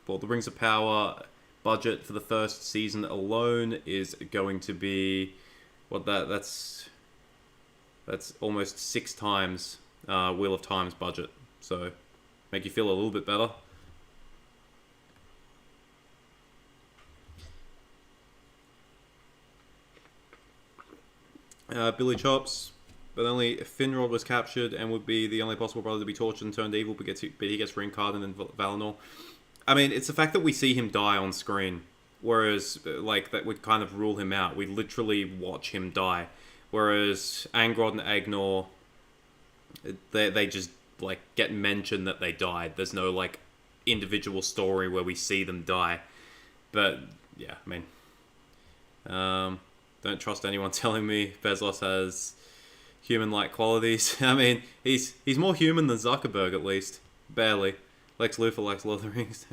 of Power budget for the first season alone is going to be that's almost 6 times Wheel of Time's budget. So make you feel a little bit better. Billy Chops, but only Finrod was captured and would be the only possible brother to be tortured and turned evil, but he gets reincarnated in Valinor. I mean, it's the fact that we see him die on screen, whereas, like, that would kind of rule him out. We literally watch him die. Whereas Angrod and Agnor, they just, like, get mentioned that they died. There's no, like, individual story where we see them die. But, yeah, I mean, don't trust anyone telling me Bezos has human-like qualities. I mean, he's more human than Zuckerberg, at least. Barely. Lex Luthor likes Lord of the Rings.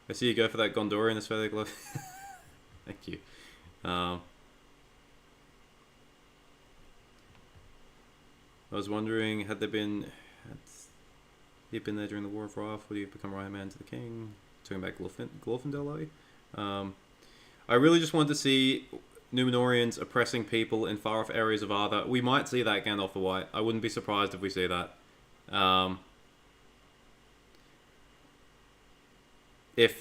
I see you go for that Gondorian aesthetic. Thank you. I was wondering, had he been there during the War of Wrath, would he become right man to the king? Talking about Glorfindel, are you? I really just wanted to see Númenóreans oppressing people in far-off areas of Arda. We might see that Gandalf the White. I wouldn't be surprised if we see that. If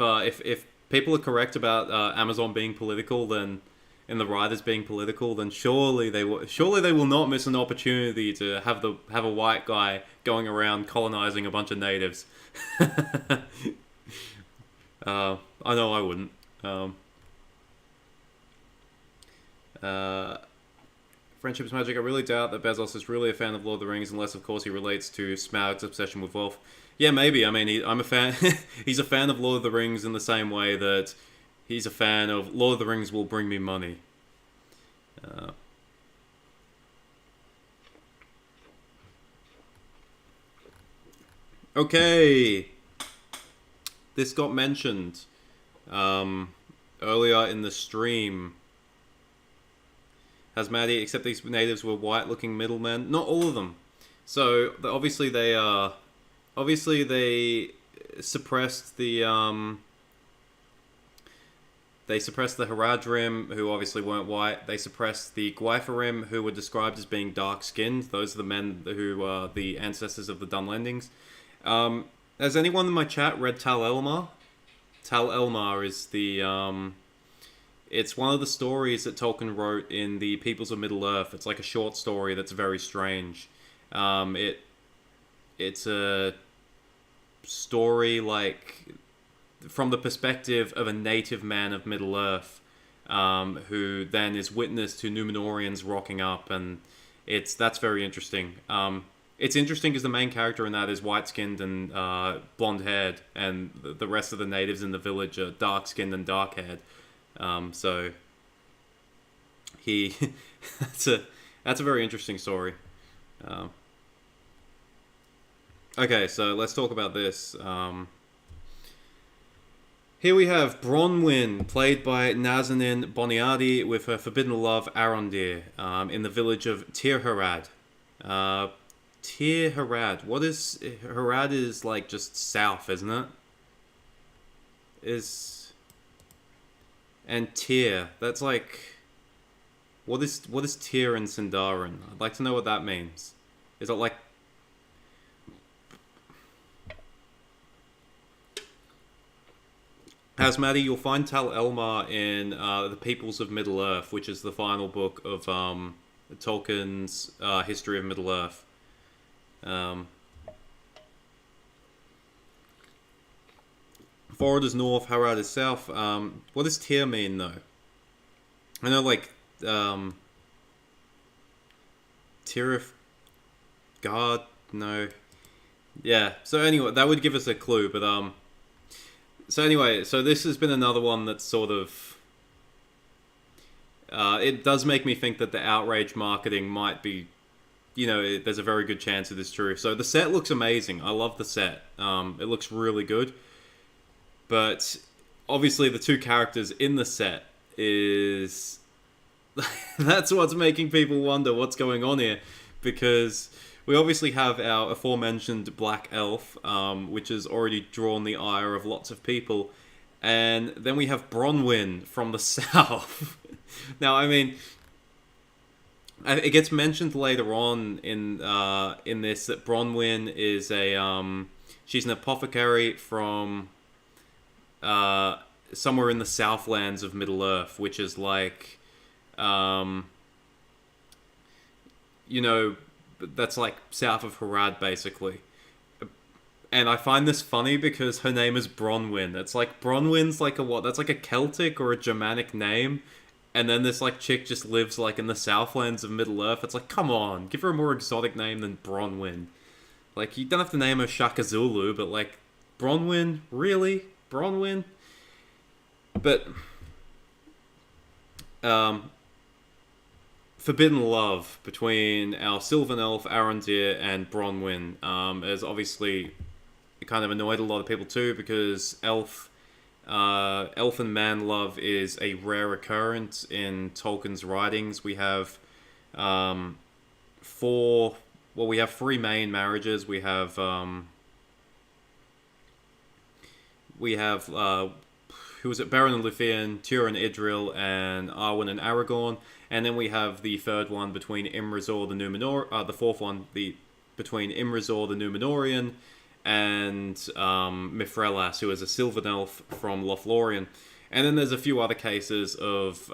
people are correct about Amazon being political, then and the writers being political, then surely they will not miss an opportunity to have a white guy going around colonizing a bunch of natives. I know I wouldn't. Friendship is magic. I really doubt that Bezos is really a fan of Lord of the Rings, unless, of course, he relates to Smaug's obsession with wealth. Yeah, maybe. I mean, I'm a fan. He's a fan of Lord of the Rings in the same way that he's a fan of Lord of the Rings will bring me money. Okay. This got mentioned earlier in the stream. Has Maddie, except these natives were white-looking middlemen. Not all of them. So obviously they suppressed the Haradrim, who obviously weren't white. They suppressed the Gwytherim, who were described as being dark-skinned. Those are the men who are the ancestors of the Dunlendings. Has anyone in my chat read Tal Elmar? Tal Elmar is the it's one of the stories that Tolkien wrote in the Peoples of Middle-earth. It's like a short story that's very strange. It's a story like from the perspective of a native man of Middle-earth, who then is witness to Númenóreans rocking up, and that's very interesting. It's interesting because the main character in that is white-skinned and blonde-haired, and the rest of the natives in the village are dark-skinned and dark-haired. So he that's a very interesting story. Okay, so let's talk about this. Here we have Bronwyn, played by Nazanin Boniadi, with her forbidden love Arondir, in the village of Tir Harad. Tir Harad. What is... Harad is like just south, isn't it? And Tyr, that's like... What is Tyr in Sindarin? I'd like to know what that means. Is it like... As Maddie, you'll find Tal Elmar in The Peoples of Middle-earth, which is the final book of Tolkien's History of Middle-earth. Forward is north, Harad is south. What does Tyr mean, though? I know, like, Tirith God? No. Yeah, so anyway, that would give us a clue, but, so anyway, so this has been another one that's sort of... it does make me think that the outrage marketing might be... You know, there's a very good chance it is true. So the set looks amazing. I love the set. It looks really good. But obviously the two characters in the set is... That's what's making people wonder what's going on here. Because we obviously have our aforementioned Black Elf, which has already drawn the ire of lots of people. And then we have Bronwyn from the south. Now, I mean... It gets mentioned later on in this that Bronwyn is she's an apothecary from somewhere in the Southlands of Middle-earth, which is like, you know, that's like south of Harad, basically. And I find this funny because her name is Bronwyn. It's like, Bronwyn's like a what? That's like a Celtic or a Germanic name. And then this, like, chick just lives, like, in the Southlands of Middle-earth. It's like, come on, give her a more exotic name than Bronwyn. Like, you don't have to name her Shaka Zulu, but, like, Bronwyn? Really? Bronwyn? But, forbidden love between our Sylvan Elf, Arondir, and Bronwyn has obviously kind of annoyed a lot of people, too, because Elf and man love is a rare occurrence in Tolkien's writings. We have three main marriages. We have who was it? Beren and Luthien, Turin and Idril, and Arwen and Aragorn. And then we have the third one between Imrasor the Numenor. The fourth one between Imrasor the Númenórean and Mithrelas, who is a Sylvan Elf from Lothlorien. And then there's a few other cases of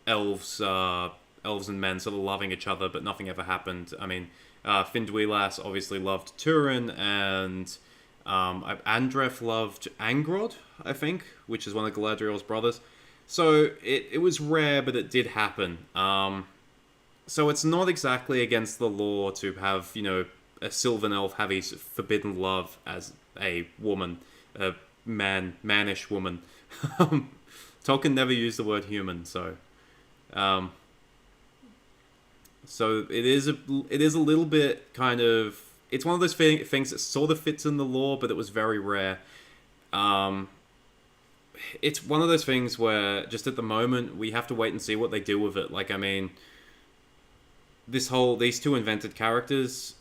elves and men sort of loving each other, but nothing ever happened. I mean, Finduilas obviously loved Turin, and Andref loved Angrod, I think, which is one of Galadriel's brothers. So it was rare, but it did happen. So it's not exactly against the law to have, a Sylvan Elf have his forbidden love as a woman, a mannish woman. Tolkien never used the word human, so um, it is a little bit kind of, it's one of those things that sort of fits in the lore, but it was very rare. Um, it's one of those things where just at the moment we have to wait and see what they do with it. Like, I mean, these two invented characters,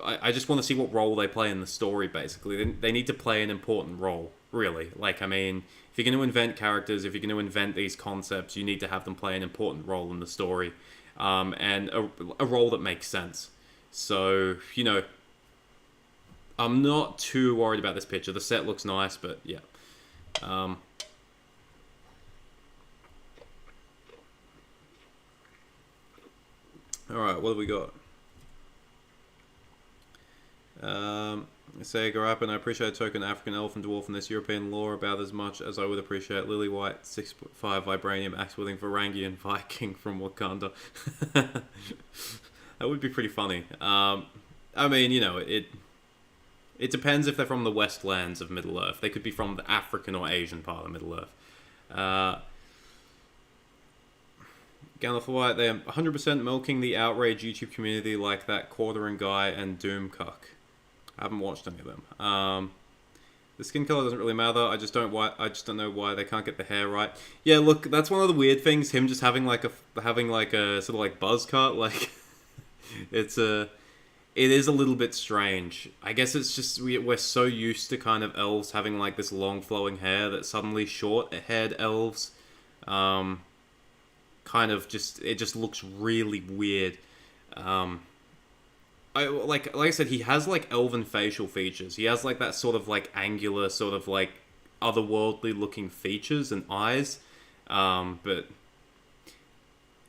I just want to see what role they play in the story. Basically, they need to play an important role, really. Like, I mean, if you're going to invent characters, if you're going to invent these concepts, you need to have them play an important role in the story, and a role that makes sense. So, I'm not too worried about this picture. The set looks nice, but yeah. Um, all right, what have we got? Say Garapin, I appreciate token African elf and dwarf in this European lore about as much as I would appreciate Lily White 6'5" vibranium axe wielding Varangian Viking from Wakanda. That would be pretty funny. I mean, it depends if they're from the Westlands of Middle Earth. They could be from the African or Asian part of Middle Earth. Gandalf the White, they are 100% milking the outrage YouTube community like that Quartering guy and Doomcuck. I haven't watched any of them. The skin color doesn't really matter. I just don't know why they can't get the hair right. Yeah, look, that's one of the weird things. Him just having like a sort of like buzz cut. Like, it is a little bit strange. I guess it's just we're so used to kind of elves having like this long flowing hair that suddenly short-haired elves, kind of it just looks really weird. Like I said, he has like elven facial features. He has like that sort of like angular, sort of like otherworldly looking features and eyes. But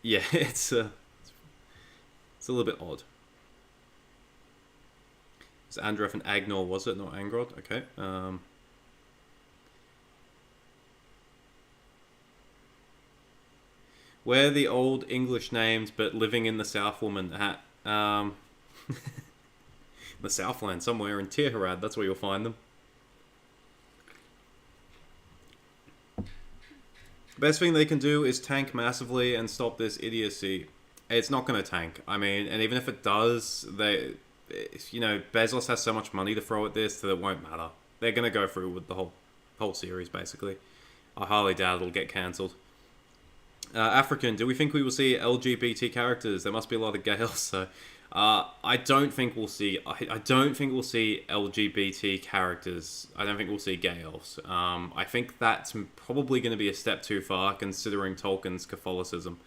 yeah, it's a little bit odd. It's Andref and Agnor, was it? Not Angrod? Okay. Where the old English names, but living in the Southwoman at the Southland, somewhere in Tirharad. That's where you'll find them. Best thing they can do is tank massively and stop this idiocy. It's not going to tank. I mean, and even if it does, Bezos has so much money to throw at this that it won't matter. They're going to go through with the whole series, basically. I highly doubt it'll get cancelled. African, do we think we will see LGBT characters? There must be a lot of gay elves, so I don't think we'll see. I don't think we'll see LGBT characters. I don't think we'll see gay elves. I think that's probably going to be a step too far, considering Tolkien's Catholicism.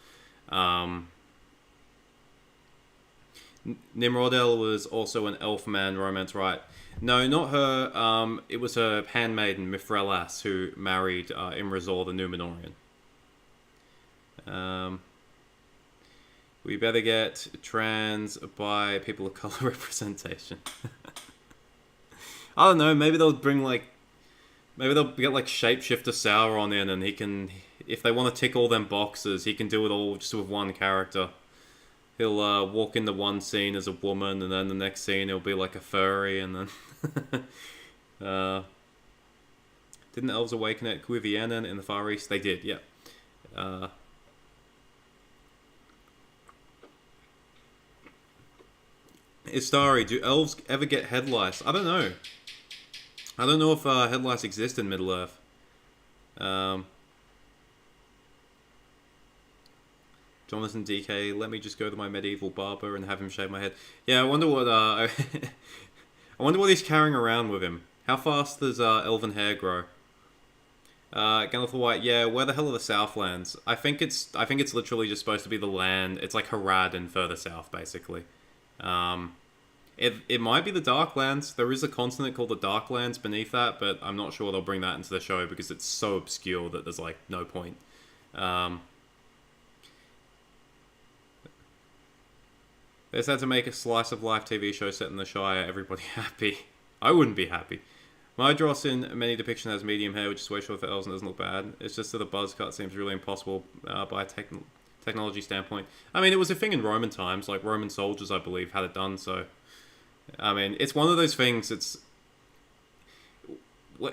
Nimrodel was also an elf-man romance, right? No, not her. It was her handmaiden, Mithrelas, who married Imrazor the Númenórean. We better get trans by people of color representation. I don't know, maybe they'll get like Shapeshifter Sauron in, and he can, if they want to tick all them boxes, he can do it all just with one character. He'll walk into one scene as a woman, and then the next scene he'll be like a furry, and then... Didn't Elves awaken at Cuivianen in the Far East? They did, yeah. Istari, do elves ever get head lice? I don't know. I don't know if head lice exist in Middle-earth. Jonathan DK, let me just go to my medieval barber and have him shave my head. Yeah, I wonder what I wonder what he's carrying around with him. How fast does elven hair grow? Gandalf the White, yeah, where the hell are the Southlands? I think it's literally just supposed to be the land. It's like Harad and further south, basically. It might be the Darklands. There is a continent called the Darklands beneath that, but I'm not sure they'll bring that into the show because it's so obscure that there's like no point. They just had to make a slice of life TV show set in the Shire. Everybody happy. I wouldn't be happy. Mydros in many depiction has medium hair, which is way short for elves and doesn't look bad. It's just that the buzz cut seems really impossible by technical technology standpoint. I mean, it was a thing in Roman times. Like Roman soldiers, I believe, had it done. So, I mean, it's one of those things. It's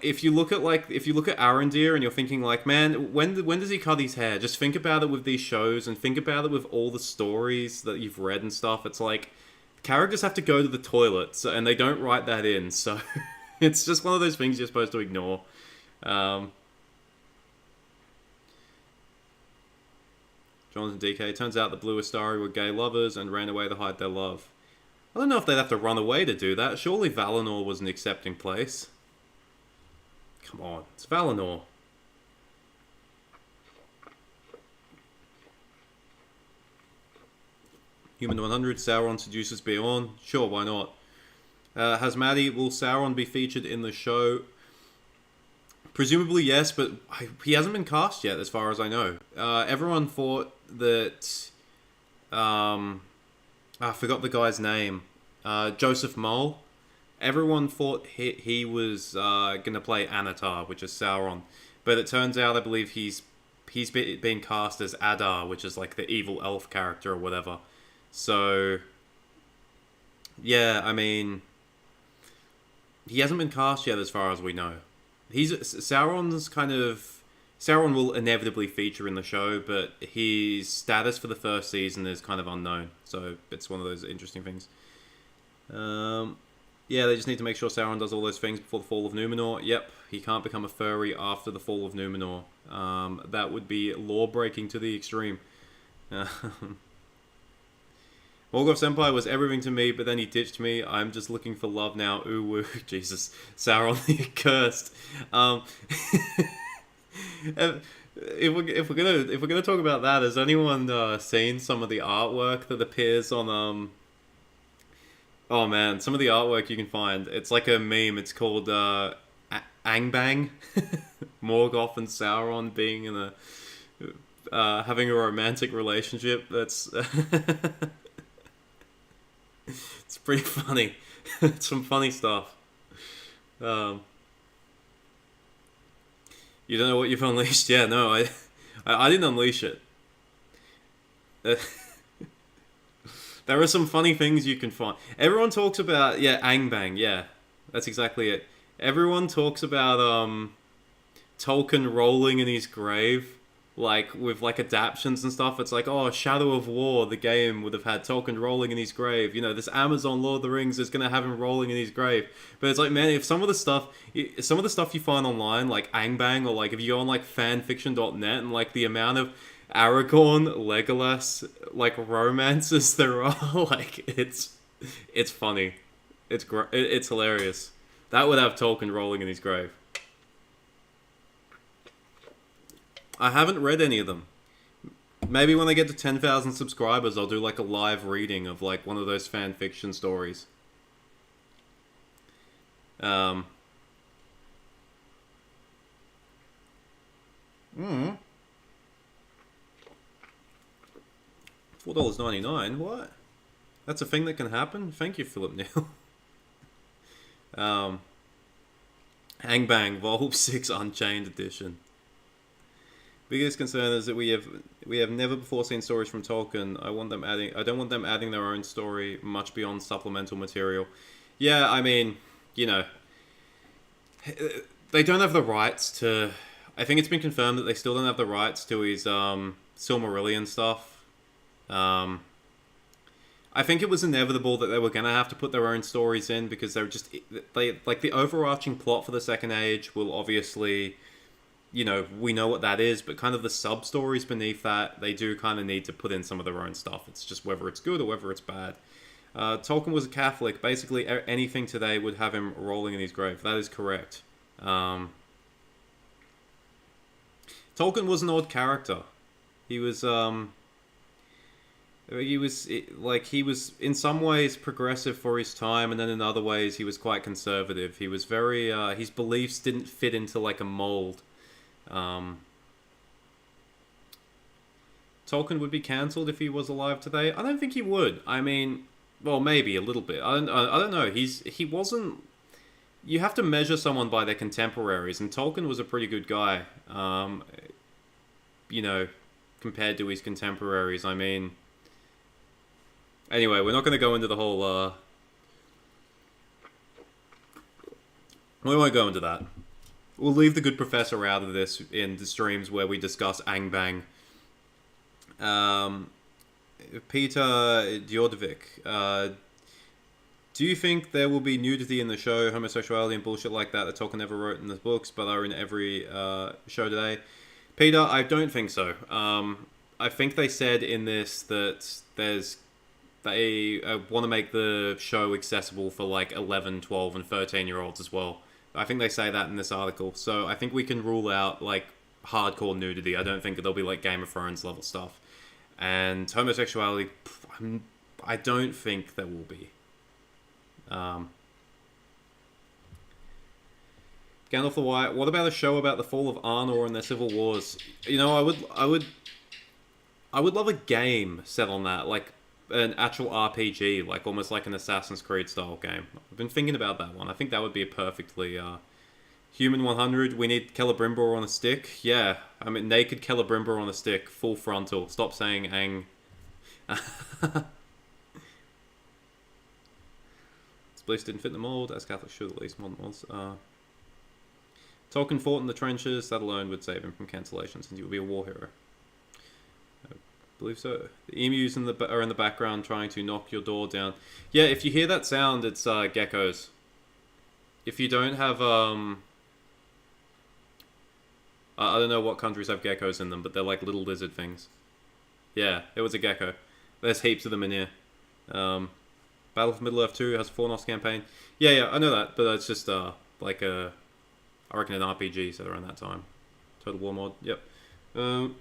if you look at Arondir and you're thinking like, man, when does he cut his hair? Just think about it with these shows and think about it with all the stories that you've read and stuff. It's like characters have to go to the toilet, and they don't write that in. So it's just one of those things you're supposed to ignore. Jonathan DK, turns out the Blue Astari were gay lovers and ran away to hide their love. I don't know if they'd have to run away to do that. Surely Valinor was an accepting place. Come on, it's Valinor. Human 100, Sauron seduces Bjorn. Sure, why not? Hasmati, will Sauron be featured in the show? Presumably yes, but he hasn't been cast yet, as far as I know. Everyone thought that... I forgot the guy's name. Joseph Mole. Everyone thought he was going to play Anatar, which is Sauron. But it turns out, I believe he's been cast as Adar, which is like the evil elf character or whatever. So... yeah, I mean... he hasn't been cast yet, as far as we know. Sauron will inevitably feature in the show, but his status for the first season is kind of unknown. So it's one of those interesting things. Yeah, they just need to make sure Sauron does all those things before the fall of Numenor. Yep, he can't become a furry after the fall of Numenor. That would be law-breaking to the extreme. Morgoth's Empire was everything to me, but then he ditched me. I'm just looking for love now. Ooh, woo. Jesus. Sauron the Accursed. If we're gonna talk about that, has anyone seen some of the artwork that appears on oh man, some of the artwork you can find. It's like a meme. It's called Angbang. Morgoth and Sauron being in a having a romantic relationship. That's it's pretty funny. It's some funny stuff. You don't know what you've unleashed? Yeah, no, I didn't unleash it. There are some funny things you can find. Everyone talks about, yeah, Angbang, yeah. That's exactly it. Everyone talks about Tolkien rolling in his grave, like, with, like, adaptions and stuff. It's like, oh, Shadow of War, the game, would have had Tolkien rolling in his grave. You know, this Amazon Lord of the Rings is going to have him rolling in his grave. But it's like, man, if some of the stuff you find online, like Angbang, or, like, if you go on, like, fanfiction.net, and, like, the amount of Aragorn, Legolas, like, romances there are, like, it's funny. It's hilarious. That would have Tolkien rolling in his grave. I haven't read any of them. Maybe when I get to 10,000 subscribers, I'll do, like, a live reading of, like, one of those fan fiction stories. 4.99. What? That's a thing that can happen? Thank you, Philip Neal. Angbang, Vol 6 Unchained Edition. Biggest concern is that we have never before seen stories from Tolkien. I don't want them adding their own story much beyond supplemental material. Yeah, I mean, you know, they don't have the rights to... I think it's been confirmed that they still don't have the rights to his Silmarillion stuff. I think it was inevitable that they were going to have to put their own stories in, because they like, the overarching plot for the Second Age will obviously... You know, we know what that is, but kind of the sub-stories beneath that, they do kind of need to put in some of their own stuff. It's just whether it's good or whether it's bad. Tolkien was a Catholic. Basically, anything today would have him rolling in his grave. That is correct. Tolkien was an odd character. He was in some ways progressive for his time, and then in other ways he was quite conservative. He was very, his beliefs didn't fit into, like, a mold. Tolkien would be cancelled if he was alive today. I don't think he would. I mean, well, maybe a little bit. I don't know. He wasn't. You have to measure someone by their contemporaries, and Tolkien was a pretty good guy. You know, compared to his contemporaries. I mean, anyway, we're not going to go into the whole. We won't go into that. We'll leave the good professor out of this in the streams where we discuss Angbang. Peter Djordjevic, do you think there will be nudity in the show, homosexuality and bullshit like that Tolkien never wrote in the books, but are in every show today? Peter, I don't think so. I think they said in this that they want to make the show accessible for like 11, 12, and 13-year-olds as well. I think they say that in this article. So I think we can rule out like hardcore nudity. I don't think there'll be like Game of Thrones level stuff. And homosexuality, I don't think there will be. Gandalf the White. What about a show about the fall of Arnor and their civil wars? You know, I would love a game set on that, like an actual RPG, like almost like an Assassin's Creed style game. I've been thinking about that one. I think that would be a perfectly Human 100. We need Keller Brimble on a stick. Yeah, I mean naked Keller Brimble on a stick, full frontal. Stop saying ang. Beliefs didn't fit the mold, as Catholics should at least. Modern was. Tolkien fought in the trenches. That alone would save him from cancellations, and he would be a war hero. I believe so. The emus are in the background trying to knock your door down. Yeah, if you hear that sound, it's geckos. If you don't have I don't know what countries have geckos in them, but they're like little lizard things. Yeah, it was a gecko. There's heaps of them in here. Battle for Middle-earth 2 has a Fornos campaign. Yeah, I know that, but it's just like I reckon an RPG set around that time. Total War mod, yep. M.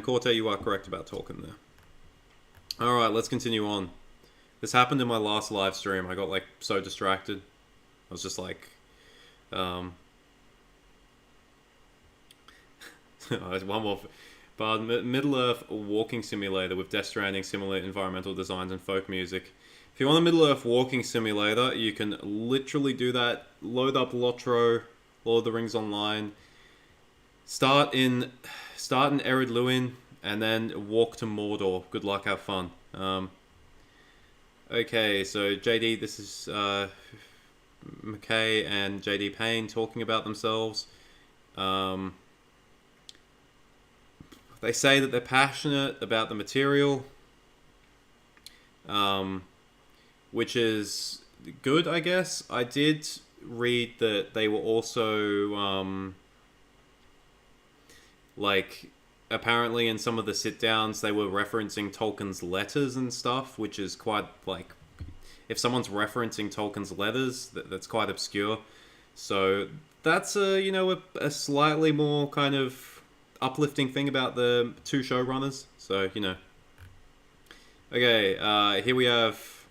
Corte, you are correct about Tolkien there. Alright, let's continue on. This happened in my last live stream. I got like so distracted. I was just like... one more... But Middle-earth walking simulator with Death Stranding similar environmental designs and folk music. If you want a Middle-earth walking simulator, you can literally do that. Load up Lotro, Lord of the Rings Online. Start in Ered Luin, and then walk to Mordor. Good luck, have fun. Okay, so JD, this is McKay and JD Payne talking about themselves. They say that they're passionate about the material, which is good, I guess. I did read that they were also, like, apparently in some of the sit-downs, they were referencing Tolkien's letters and stuff, which is quite, like, if someone's referencing Tolkien's letters, that's quite obscure. So that's a slightly more kind of uplifting thing about the two showrunners. So, you know. Okay, here we have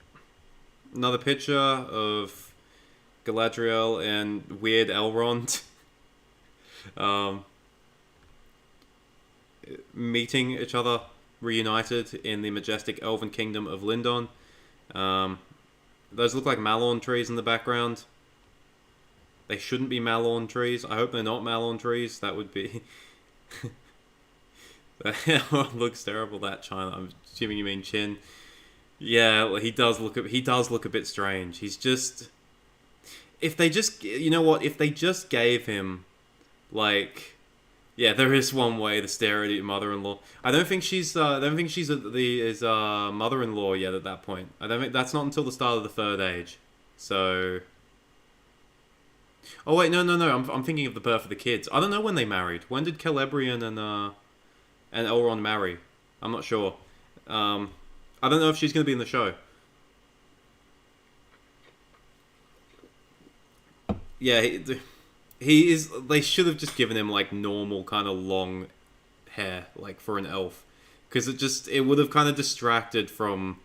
another picture of Galadriel and Weird Elrond meeting each other, reunited in the majestic elven kingdom of Lindon. Those look like Malorn trees in the background. They shouldn't be Malorn trees. I hope they're not Malorn trees. That would be... That looks terrible, that China. I'm assuming you mean Chin. Yeah, well, he does look a bit strange. He's just... If they just... You know what? If they just gave him, like... Yeah, there is one way to stare at your mother-in-law. I don't think she's his mother-in-law yet at that point. I don't think that's not until the start of the Third Age. So... Oh wait, no. I'm thinking of the birth of the kids. I don't know when they married. When did Celebrian and Elrond marry? I'm not sure. I don't know if she's going to be in the show. Yeah, he is. They should have just given him like normal kind of long hair, like for an elf, because it would have kind of distracted from.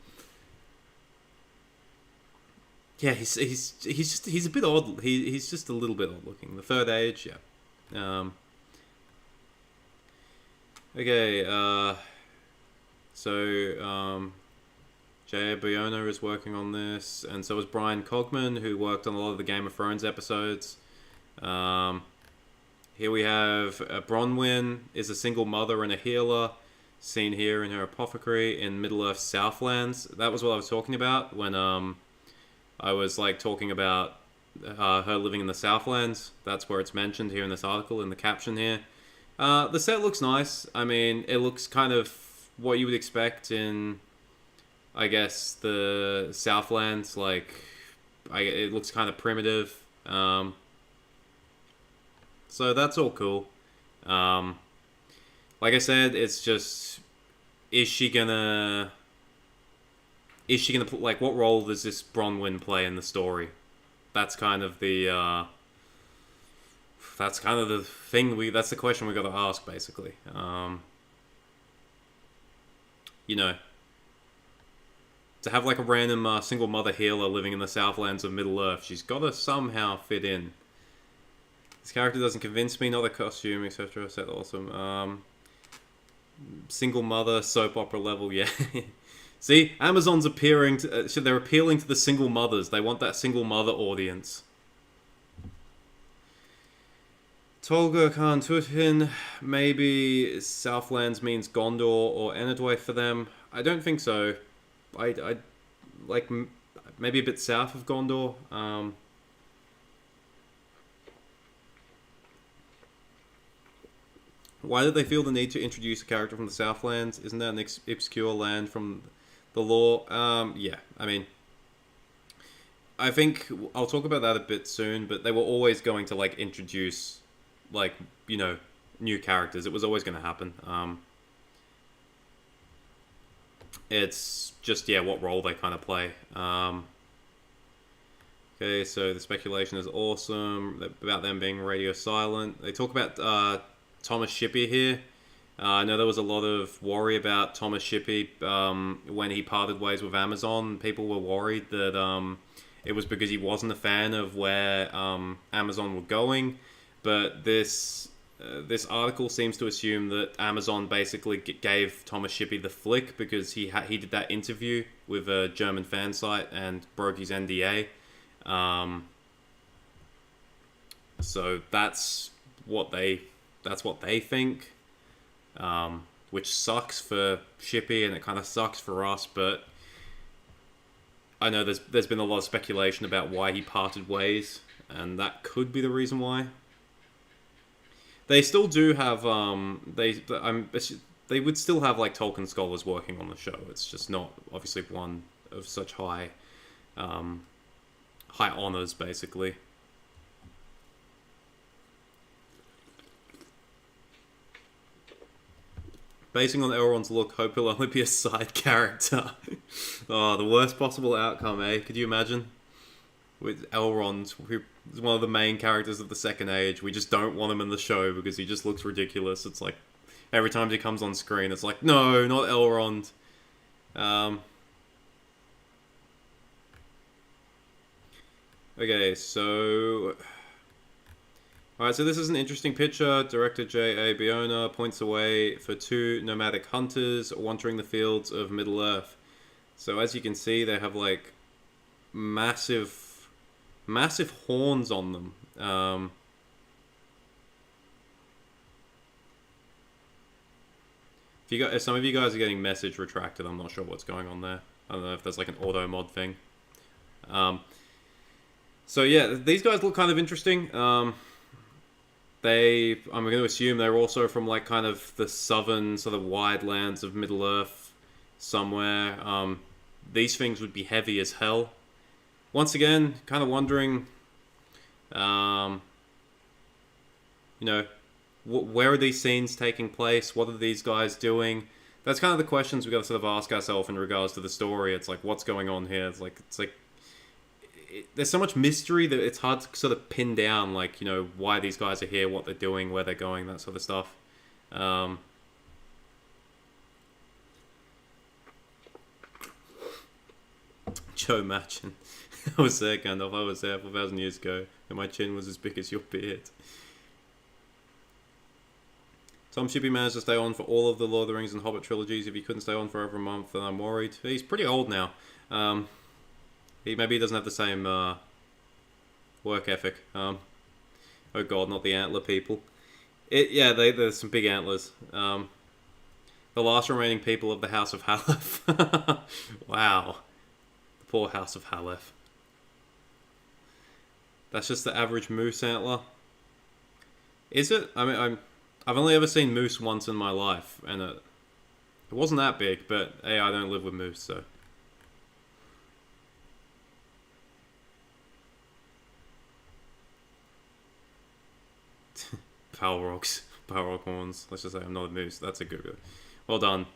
Yeah, he's a bit odd. He's just a little bit odd looking. The Third Age, yeah. Okay. J.A. Bayona is working on this, and so is Brian Cogman, who worked on a lot of the Game of Thrones episodes. Here we have Bronwyn is a single mother and a healer, seen here in her apothecary in Middle-earth Southlands. That was what I was talking about when I was like talking about her living in the Southlands. That's where it's mentioned here in this article in the caption here. The set looks nice. I mean, it looks kind of what you would expect in, I guess, the Southlands. Like, it looks kind of primitive. So that's all cool. Like I said, it's just, is she gonna like, what role does this Bronwyn play in the story? That's kind of the thing that's the question we got to ask, basically. You know, to have like a random single mother healer living in the Southlands of Middle Earth, she's got to somehow fit in. This character doesn't convince me, not the costume, etc. Set awesome. Single mother, soap opera level, yeah. See, Amazon's appealing to, they're appealing to the single mothers. They want that single mother audience. Tolga Khan Tuthin, maybe Southlands means Gondor or Enedwaith for them. I don't think so. I like maybe a bit south of Gondor. Why did they feel the need to introduce a character from the Southlands? Isn't that an obscure land from the lore? Yeah, I mean, I think I'll talk about that a bit soon, but they were always going to, like, introduce, like, you know, new characters. It was always going to happen. It's just, yeah, what role they kind of play. Okay, so the speculation is awesome about them being radio silent. They talk about Thomas Shippey here. I know there was a lot of worry about Thomas Shippey when he parted ways with Amazon. People were worried that it was because he wasn't a fan of where Amazon were going. But this article seems to assume that Amazon basically gave Thomas Shippey the flick because he did that interview with a German fan site and broke his NDA. So that's what they think, which sucks for Shippey and it kind of sucks for us. But I know there's been a lot of speculation about why he parted ways, and that could be the reason why. They still do have they would still have like Tolkien scholars working on the show. It's just not obviously one of such high honors, basically. Basing on Elrond's look, hope he'll only be a side character. Oh, the worst possible outcome, eh? Could you imagine? With Elrond, who is one of the main characters of the Second Age, we just don't want him in the show because he just looks ridiculous. It's like, every time he comes on screen, it's like, no, not Elrond. Okay, so... Alright, so this is an interesting picture. Director J.A. Biona points away for two nomadic hunters wandering the fields of Middle-earth. So as you can see, they have like massive horns on them. If some of you guys are getting message retracted, I'm not sure what's going on there. I don't know if there's like an auto mod thing. So yeah, these guys look kind of interesting. I'm going to assume they're also from like kind of the southern sort of wide lands of Middle-earth somewhere. These things would be heavy as hell. Once again, kind of wondering, you know, where are these scenes taking place? What are these guys doing? That's kind of the questions we've got to sort of ask ourselves in regards to the story. It's like, what's going on here? It's like there's so much mystery that it's hard to sort of pin down, like, you know, why these guys are here, what they're doing, where they're going, that sort of stuff. Joe Machin. I was there, Gandalf. I was there 4,000 years ago, and my chin was as big as your beard. Tom Shippey managed to stay on for all of the Lord of the Rings and Hobbit trilogies. If he couldn't stay on for over a month, then I'm worried. He's pretty old now. Maybe he doesn't have the same work ethic. Oh god, not the antler people. Yeah, there's some big antlers. The last remaining people of the House of Halef. Wow. The poor House of Halef. That's just the average moose antler. Is it? I mean, I've only ever seen moose once in my life, and it wasn't that big, but hey, I don't live with moose, so. Balrogs. Balrog horns. Let's just say I'm not a moose. That's a good one. Well done.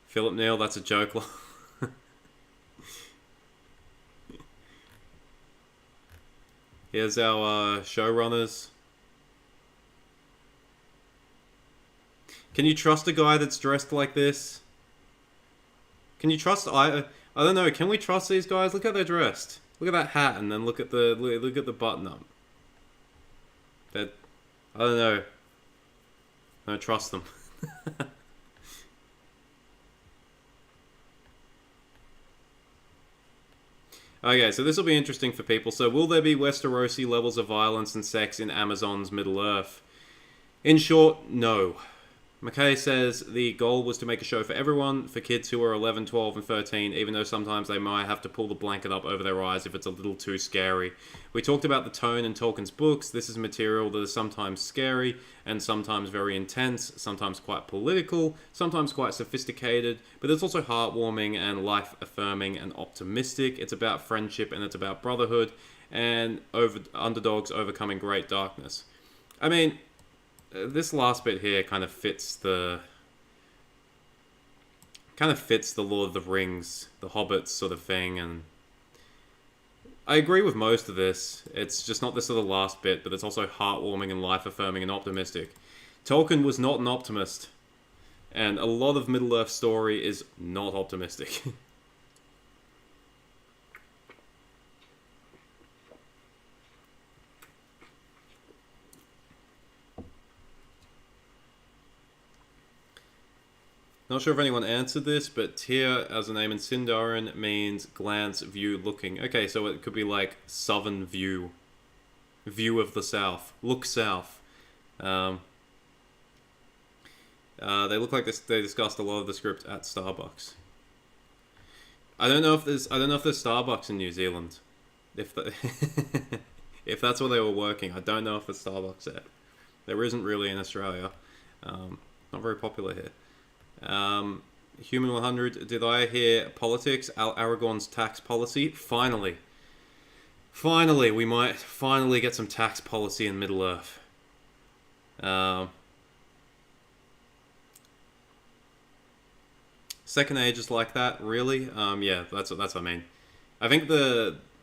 Philip Neal, that's a joke. Here's our showrunners. Can you trust a guy that's dressed like this? Can you trust... I don't know. Can we trust these guys? Look how they're dressed. Look at that hat, and then look at the button up. That... I don't know. I don't trust them. Okay, so this will be interesting for people. So will there be Westerosi levels of violence and sex in Amazon's Middle-earth? In short, no. McKay says the goal was to make a show for everyone, for kids who are 11, 12, and 13, even though sometimes they might have to pull the blanket up over their eyes if it's a little too scary. We talked about the tone in Tolkien's books. This is material that is sometimes scary, and sometimes very intense, sometimes quite political, sometimes quite sophisticated, but it's also heartwarming and life-affirming and optimistic. It's about friendship, and it's about brotherhood, and underdogs overcoming great darkness. I mean... this last bit here kind of fits the Lord of the Rings, the Hobbits sort of thing, and I agree with most of this. It's just not this sort of last bit, but it's also heartwarming and life-affirming and optimistic. Tolkien was not an optimist, and a lot of Middle-earth story is not optimistic. Not sure if anyone answered this, but Tyr, as a name in Sindarin, means glance, view, looking. Okay, so it could be like southern view. View of the south. Look south. They look like they discussed a lot of the script at Starbucks. I don't know if there's Starbucks in New Zealand. If that's where they were working, I don't know if there's Starbucks there. There isn't really in Australia. Not very popular here. Human 100, did I hear politics? Aragorn's tax policy? Finally, we might finally get some tax policy in Middle-earth. Second Age is like that, really? Yeah, that's what I mean. I think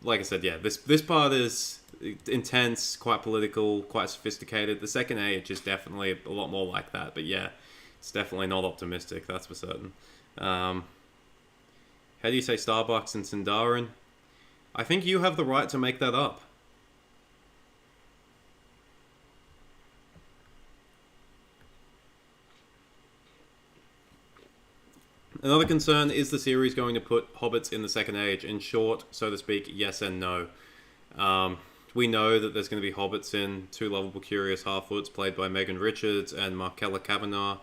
like I said, yeah, this part is intense, quite political, quite sophisticated. The Second Age is definitely a lot more like that, but yeah. It's definitely not optimistic, that's for certain. How do you say Starbucks in Sindarin? I think you have the right to make that up. Another concern, is the series going to put hobbits in the Second Age? In short, so to speak, yes and no. We know that there's going to be hobbits in Two Lovable Curious Half-Woods, played by Megan Richards and Markella Kavanagh,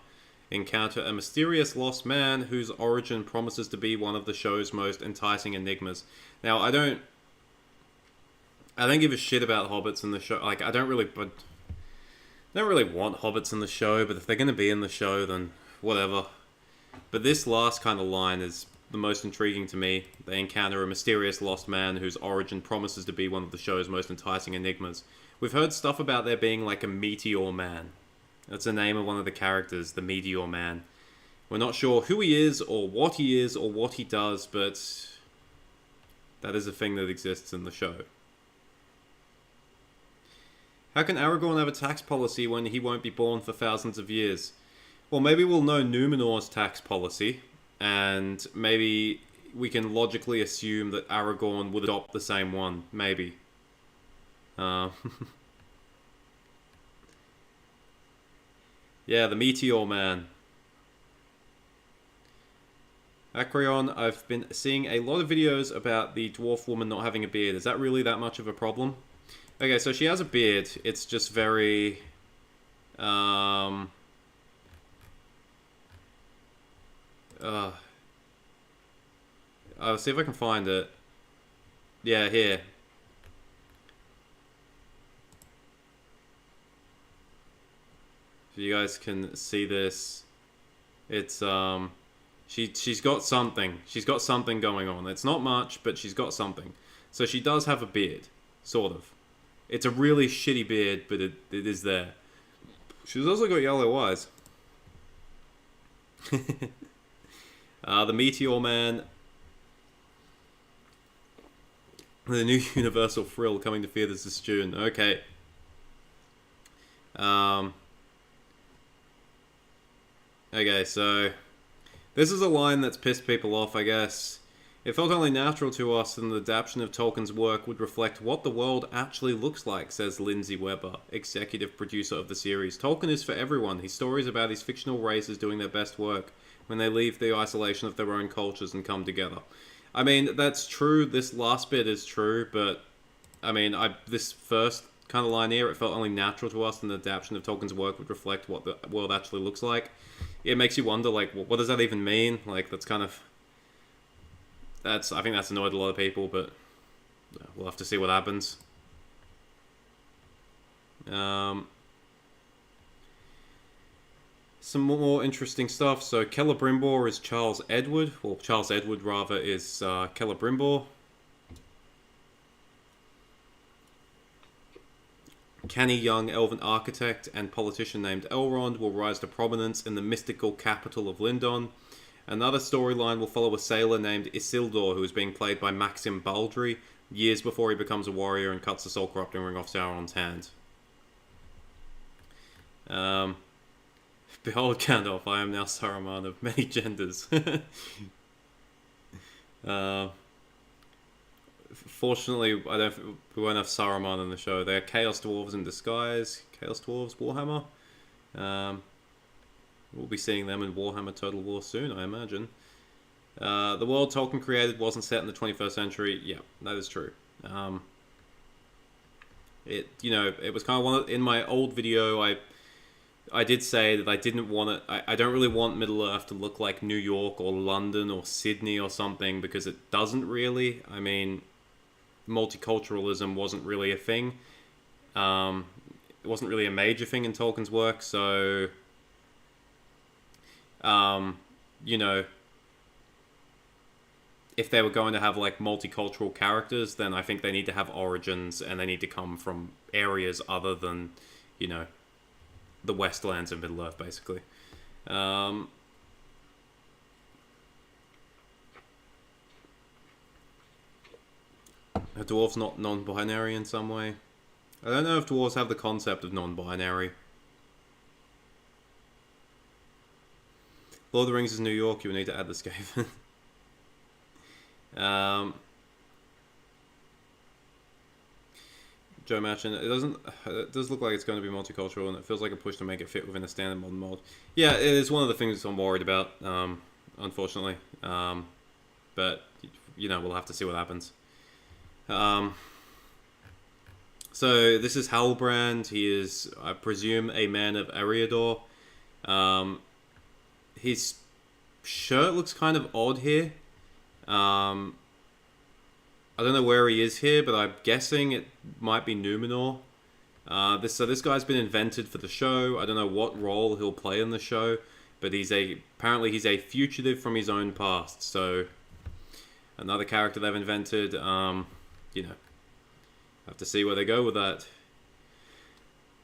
encounter a mysterious lost man whose origin promises to be one of the show's most enticing enigmas. Now, I don't give a shit about hobbits in the show. Like, I don't really want hobbits in the show, but if they're going to be in the show, then whatever. But this last kind of line is the most intriguing to me. They encounter a mysterious lost man whose origin promises to be one of the show's most enticing enigmas. We've heard stuff about there being like a meteor man. That's the name of one of the characters, the Meteor Man. We're not sure who he is or what he does, but that is a thing that exists in the show. How can Aragorn have a tax policy when he won't be born for thousands of years? Well, maybe we'll know Numenor's tax policy, and maybe we can logically assume that Aragorn would adopt the same one. Maybe. Yeah, the Meteor Man. Acreon, I've been seeing a lot of videos about the dwarf woman not having a beard. Is that really that much of a problem? Okay, so she has a beard. It's just very... Um, I'll see if I can find it. Yeah, here. If you guys can see this, it's she's got something. She's got something going on. It's not much, but she's got something. So she does have a beard, sort of. It's a really shitty beard, but it is there. She's also got yellow eyes. The Meteor Man. The new Universal Frill coming to theaters this June. Okay. Okay, so this is a line that's pissed people off, I guess. It felt only natural to us that an adaptation of Tolkien's work would reflect what the world actually looks like, says Lindsay Weber, executive producer of the series. Tolkien is for everyone. His stories about his fictional races doing their best work when they leave the isolation of their own cultures and come together. I mean, that's true. This last bit is true, but I mean, this first kind of line here, it felt only natural to us that an adaptation of Tolkien's work would reflect what the world actually looks like. It makes you wonder, like, what does that even mean? Like, that's kind of... I think that's annoyed a lot of people, but we'll have to see what happens. Some more interesting stuff. So, Keller Brimble is Charles Edward. Well, Charles Edward, rather, is Keller Brimble. Canny young elven architect and politician named Elrond will rise to prominence in the mystical capital of Lindon. Another storyline will follow a sailor named Isildur, who is being played by Maxim Baldry, years before he becomes a warrior and cuts the soul-corrupting ring off Sauron's hand. Behold, Gandalf, I am now Saruman of many genders. Fortunately, we won't have Saruman in the show. They're Chaos Dwarves in disguise. Chaos Dwarves, Warhammer. We'll be seeing them in Warhammer Total War soon, I imagine. The world Tolkien created wasn't set in the 21st century. Yeah, that is true. It was kind of one of, in my old video, I did say that I didn't want it. I don't really want Middle Earth to look like New York or London or Sydney or something, because it doesn't really. I mean, multiculturalism wasn't really a thing. It wasn't really a major thing in Tolkien's work, so if they were going to have like multicultural characters, then I think they need to have origins and they need to come from areas other than, the Westlands and Middle Earth, basically. Are dwarves not non-binary in some way? I don't know if dwarves have the concept of non-binary. Lord of the Rings is New York, you would need to add the Skaven. Joe Machin, it does look like it's going to be multicultural, and it feels like a push to make it fit within a standard modern mold. Yeah, it is one of the things I'm worried about, unfortunately. But, we'll have to see what happens. So, this is Hal Brand. He is, I presume, a man of Eriador. His shirt looks kind of odd here. I don't know where he is here, but I'm guessing it might be Numenor. This guy's been invented for the show. I don't know what role he'll play in the show, but apparently he's a fugitive from his own past. So another character they've invented. Have to see where they go with that.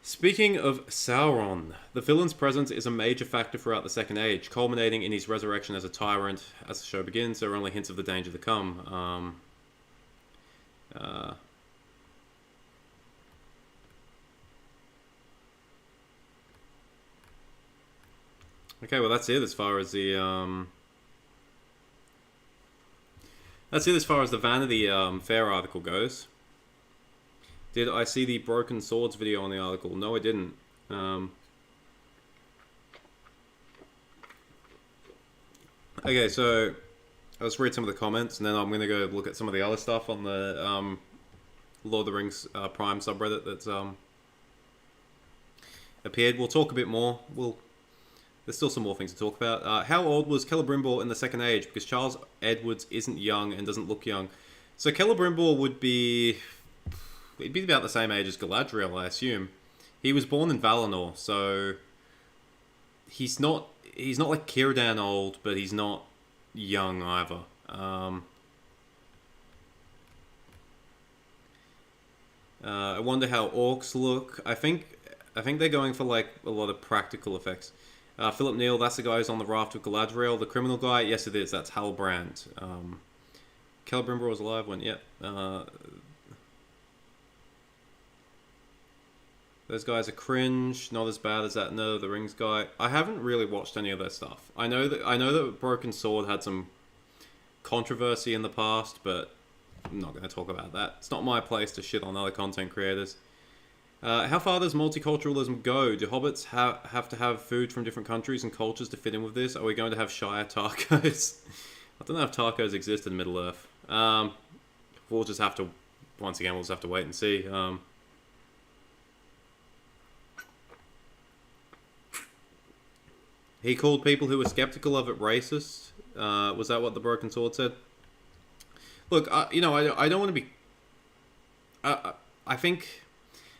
Speaking of Sauron, the villain's presence is a major factor throughout the Second Age, culminating in his resurrection as a tyrant. As the show begins, there are only hints of the danger to come. Okay, well that's it as far as the Vanity Fair article goes. Did I see the Broken Swords video on the article? No, I didn't. Okay, so let's read some of the comments, and then I'm going to go look at some of the other stuff on the Lord of the Rings Prime subreddit that's appeared. We'll talk a bit more. There's still some more things to talk about. How old was Keller Brimble in the Second Age? Because Charles Edwards isn't young and doesn't look young. So Keller Brimble would be... He'd be about the same age as Galadriel, I assume. He was born in Valinor, so... He's not like Círdan old, but he's not young either. I wonder how orcs look. I think they're going for like a lot of practical effects. Philip Neal, that's the guy who's on the raft with Galadriel. The criminal guy, yes it is, that's Hal Brand. Celebrimbor was alive when, yeah. Those guys are cringe, not as bad as that Nerd of the Rings guy. I haven't really watched any of their stuff. I know that Broken Sword had some controversy in the past, but I'm not going to talk about that. It's not my place to shit on other content creators. How far does multiculturalism go? Do hobbits have to have food from different countries and cultures to fit in with this? Are we going to have Shire tacos? I don't know if tacos exist in Middle-earth. We'll just have to... Once again, we'll just have to wait and see. He called people who were skeptical of it racist. Was that what the Broken Sword said? Look, I don't want to be... I think...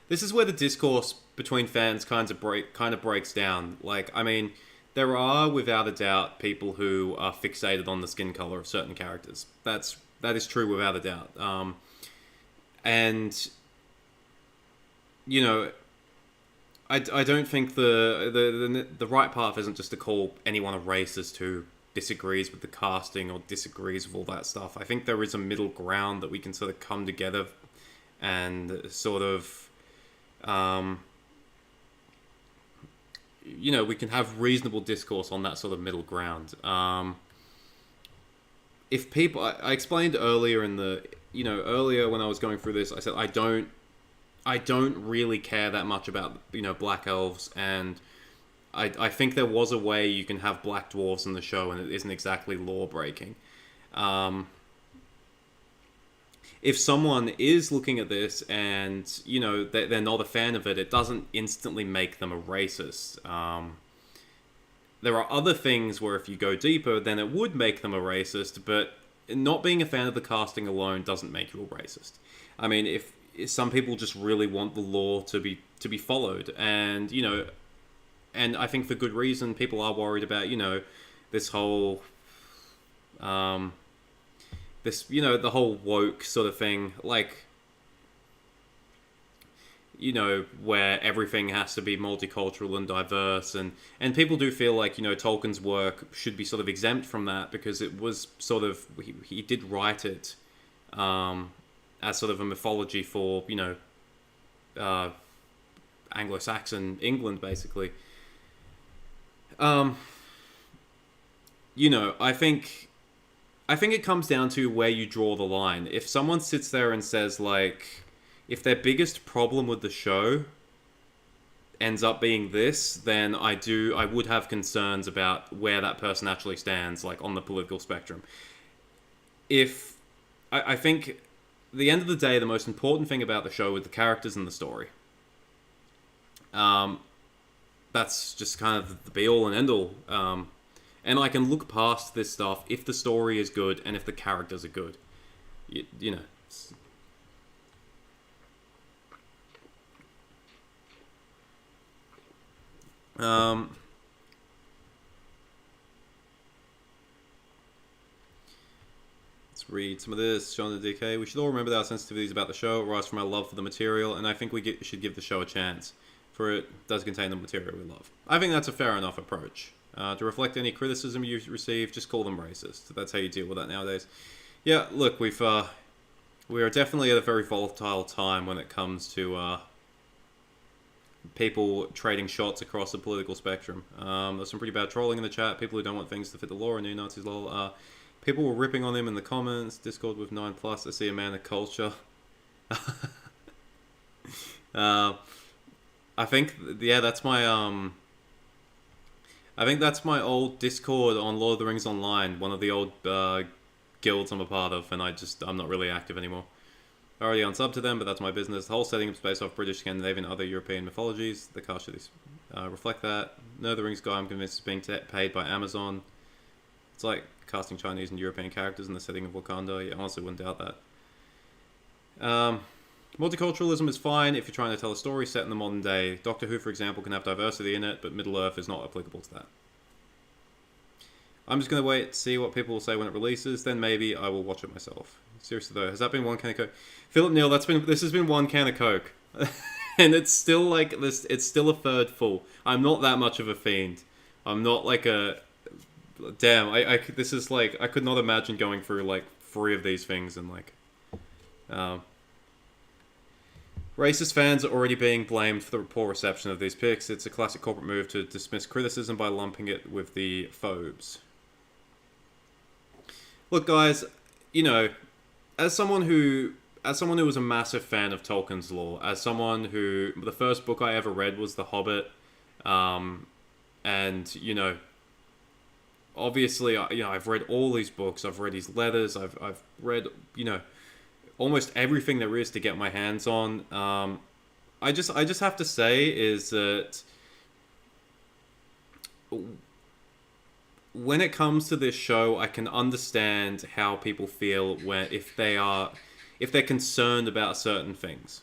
This is where the discourse between fans kind of breaks down. Like, I mean, there are, without a doubt, people who are fixated on the skin color of certain characters. That is true without a doubt. And, you know, I don't think the right path isn't just to call anyone a racist who disagrees with the casting or disagrees with all that stuff. I think there is a middle ground that we can sort of come together and sort of... you know, we can have reasonable discourse on that sort of middle ground. If people... I explained earlier earlier when I was going through this, I said I don't really care that much about, black elves, and I think there was a way you can have black dwarves in the show and it isn't exactly law-breaking. If someone is looking at this and, they're not a fan of it, it doesn't instantly make them a racist. There are other things where if you go deeper, then it would make them a racist, but not being a fan of the casting alone doesn't make you a racist. I mean, if some people just really want the law to be followed, and, and I think for good reason, people are worried about, this whole... the whole woke sort of thing, like, where everything has to be multicultural and diverse, and people do feel like, Tolkien's work should be sort of exempt from that, because it was sort of, he did write it as sort of a mythology for, Anglo-Saxon England, basically. I think it comes down to where you draw the line. If someone sits there and says, like, if their biggest problem with the show ends up being this, then I would have concerns about where that person actually stands, like, on the political spectrum. I think, at the end of the day, the most important thing about the show is the characters and the story. That's just kind of the be-all and end-all. And I can look past this stuff if the story is good and if the characters are good. You know. Let's read some of this. Sean the DK. We should all remember that our sensitivities about the show arise from our love for the material, and I think we should give the show a chance, for it does contain the material we love. I think that's a fair enough approach. To reflect any criticism you receive, just call them racist. That's how you deal with that nowadays. Yeah, look, we are definitely at a very volatile time when it comes to people trading shots across the political spectrum. There's some pretty bad trolling in the chat. People who don't want things to fit the law are neo-Nazis, lol. People were ripping on him in the comments. Discord with 9+. I see a man of culture. I think, yeah, that's my... I think that's my old Discord on Lord of the Rings Online, one of the old guilds I'm a part of, and I'm not really active anymore. Already unsubbed to them, but that's my business. The whole setting is based off British, Scandinavian, and other European mythologies. The cast should reflect that. No, the Rings guy, I'm convinced, is being paid by Amazon. It's like casting Chinese and European characters in the setting of Wakanda. Yeah, I honestly wouldn't doubt that. Multiculturalism is fine if you're trying to tell a story set in the modern day. Doctor Who, for example, can have diversity in it, but Middle-earth is not applicable to that. I'm just going to wait to see what people will say when it releases, then maybe I will watch it myself. Seriously though, has that been one can of Coke? Philip Neal, this has been one can of Coke. And it's still like this, it's still a third full. I'm not that much of a fiend. I'm not like a... Damn, this is like, I could not imagine going through like 3 of these things and like... Racist fans are already being blamed for the poor reception of these picks. It's a classic corporate move to dismiss criticism by lumping it with the phobes. Look, guys, you know, as someone who was a massive fan of Tolkien's lore, as someone who the first book I ever read was The Hobbit, and you know, obviously, I've read all these books, I've read his letters, I've read, you know, almost everything there is to get my hands on. I just have to say is that when it comes to this show, I can understand how people feel if they're concerned about certain things,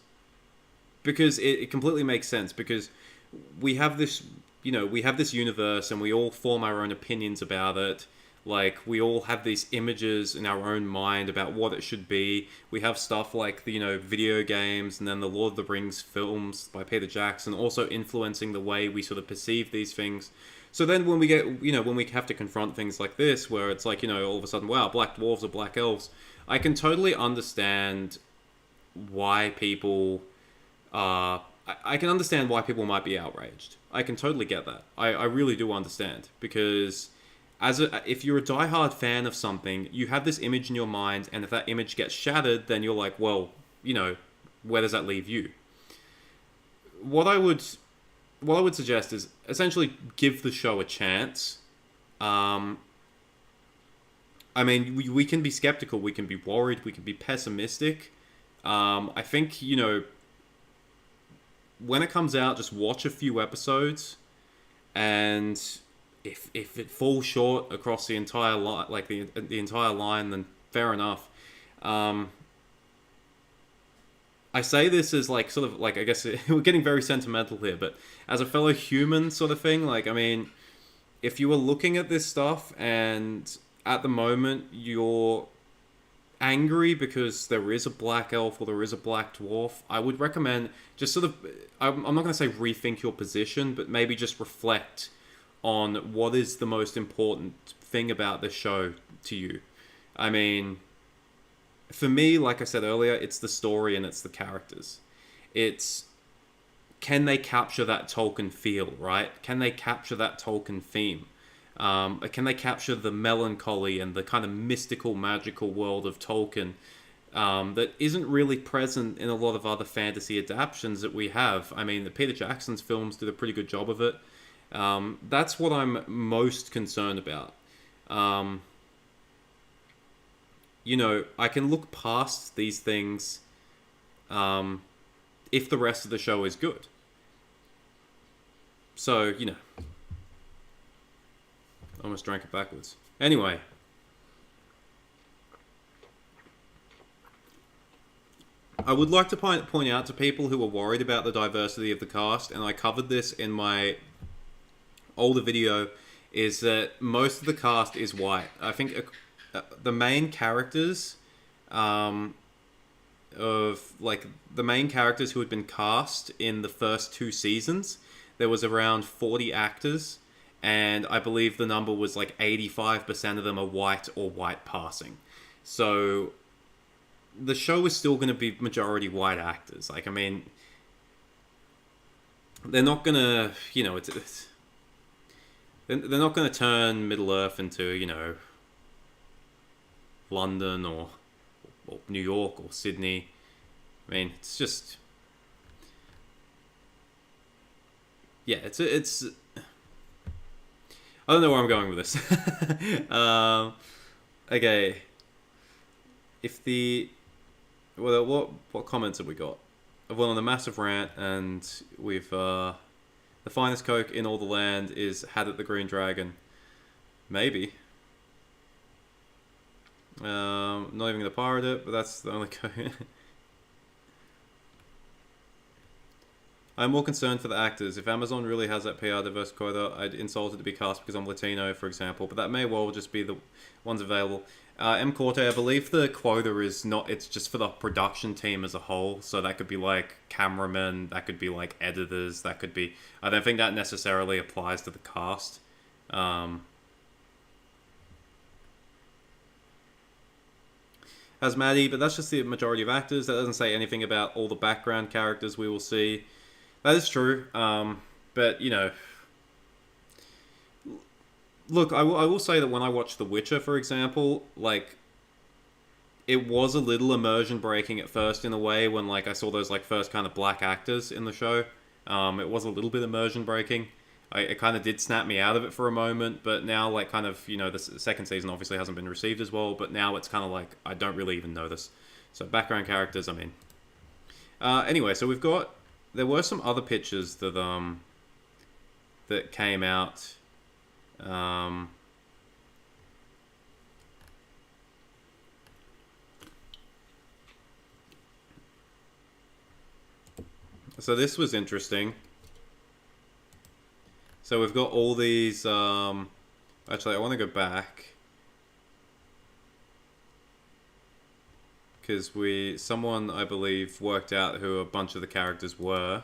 because it completely makes sense, because we have this, you know, we have this universe and we all form our own opinions about it. Like, we all have these images in our own mind about what it should be. We have stuff like the, you know, video games, and then the Lord of the Rings films by Peter Jackson also influencing the way we sort of perceive these things. So then when we get, you know, when we have to confront things like this, where it's like, you know, all of a sudden, wow, black dwarves are black elves, I can totally understand why people I can understand why people might be outraged. I can totally get that. I really do understand, because if you're a diehard fan of something, you have this image in your mind, and if that image gets shattered, then you're like, well, you know, where does that leave you? What I would suggest is essentially give the show a chance. I mean, we can be skeptical, we can be worried, we can be pessimistic. I think, you know, when it comes out, just watch a few episodes, and if it falls short across the entire line, like the entire line, then fair enough. I say this as like sort of like, I guess we're getting very sentimental here, but as a fellow human sort of thing, like, I mean, if you were looking at this stuff and at the moment you're angry because there is a black elf or there is a black dwarf, I would recommend just sort of, I'm not going to say rethink your position, but maybe just reflect on what is the most important thing about this show to you. I mean, for me, like I said earlier, it's the story and it's the characters. It's, can they capture that Tolkien feel, right? Can they capture that Tolkien theme? Can they capture the melancholy and the kind of mystical, magical world of Tolkien that isn't really present in a lot of other fantasy adaptations that we have? I mean, the Peter Jackson's films did a pretty good job of it. That's what I'm most concerned about. You know, I can look past these things if the rest of the show is good. So, you know, almost drank it backwards. Anyway, I would like to point out to people who are worried about the diversity of the cast, and I covered this in my older video, is that most of the cast is white. I think the main characters the main characters who had been cast in the first 2 seasons, there was around 40 actors, and I believe the number was like 85% of them are white or white passing. So the show is still going to be majority white actors. Like, I mean, they're not going to, you know, they're not going to turn Middle-earth into, you know, London or New York or Sydney. I mean, it's just, yeah, it's I don't know where I'm going with this. Okay. Well, what comments have we got? I've went on a massive rant, and we've the finest Coke in all the land is Had It the Green Dragon. Maybe. Not even gonna pirate it, but that's the only Coke. I'm more concerned for the actors. If Amazon really has that PR diverse quota, I'd insult it to be cast because I'm Latino, for example. But that may well just be the ones available. M. Corte, I believe the quota is not... It's just for the production team as a whole. So that could be like cameramen, that could be like editors, that could be... I don't think that necessarily applies to the cast. As Maddie, but that's just the majority of actors. That doesn't say anything about all the background characters we will see. That is true, but, you know... Look, I will say that when I watched The Witcher, for example, like... It was a little immersion breaking at first in a way when, like, I saw those, like, first kind of black actors in the show. It was a little bit immersion breaking. It kind of did snap me out of it for a moment, but now, like, kind of, you know, the second season obviously hasn't been received as well, but now it's kind of like, I don't really even know this. So, background characters, I mean... Anyway, so we've got... There were some other pictures that that came out. So this was interesting. So we've got all these. Actually, I want to go back because someone I believe worked out who a bunch of the characters were.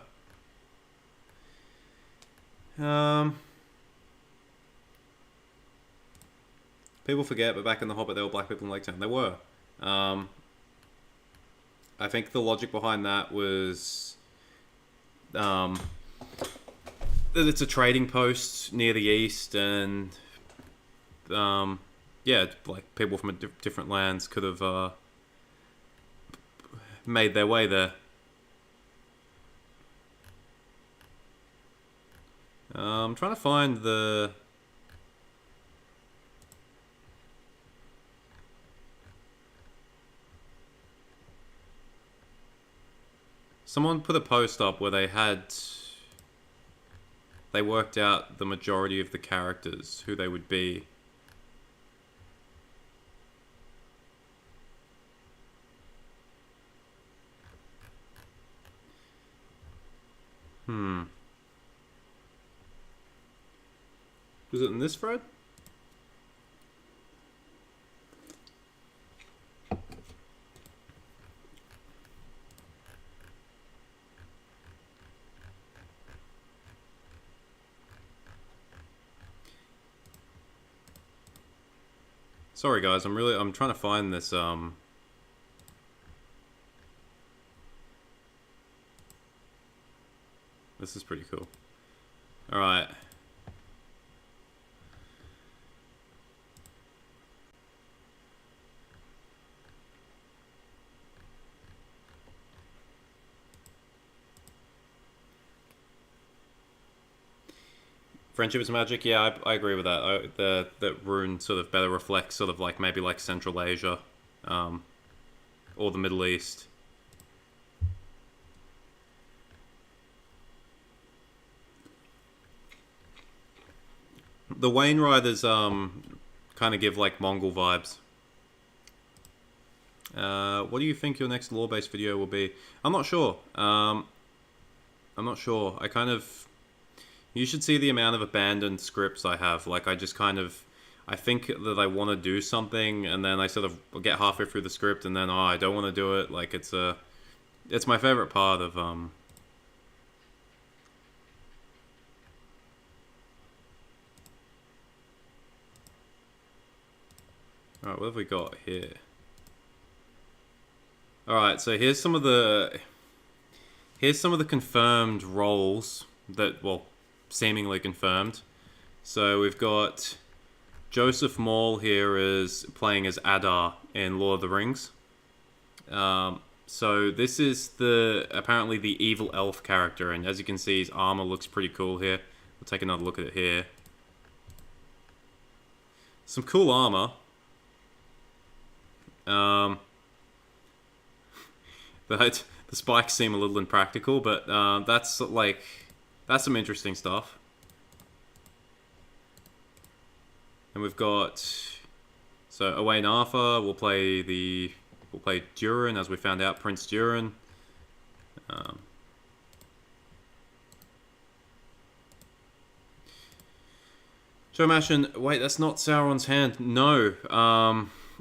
People forget, but back in The Hobbit, there were black people in Lake Town. There were. I think the logic behind that was that it's a trading post near the east, and yeah, like people from different lands could have made their way there. I'm trying to find the... Someone put a post up where they worked out the majority of the characters, who they would be. Was it in this thread? Sorry guys, I'm trying to find this This is pretty cool. Alright. Friendship is magic. Yeah, I agree with that. That rune sort of better reflects sort of like maybe like Central Asia, or the Middle East. The Wainwriters kind of give like Mongol vibes. What do you think your next lore-based video will be? I'm not sure. I'm not sure. You should see the amount of abandoned scripts I have. Like, I think that I want to do something, and then I sort of get halfway through the script, and then, I don't want to do it. Like, it's my favorite part of, Alright, what have we got here? Alright, so here's some of the confirmed roles that, well, seemingly confirmed. So we've got Joseph Maul here is playing as Adar in Lord of the Rings. So this is apparently the evil elf character, and as you can see, his armor looks pretty cool here. We'll take another look at it here. Some cool armor. But the spikes seem a little impractical, but that's some interesting stuff. And we've got Owain Arthur will play Durin, as we found out, Prince Durin. Shomashin, wait, that's not Sauron's hand. No,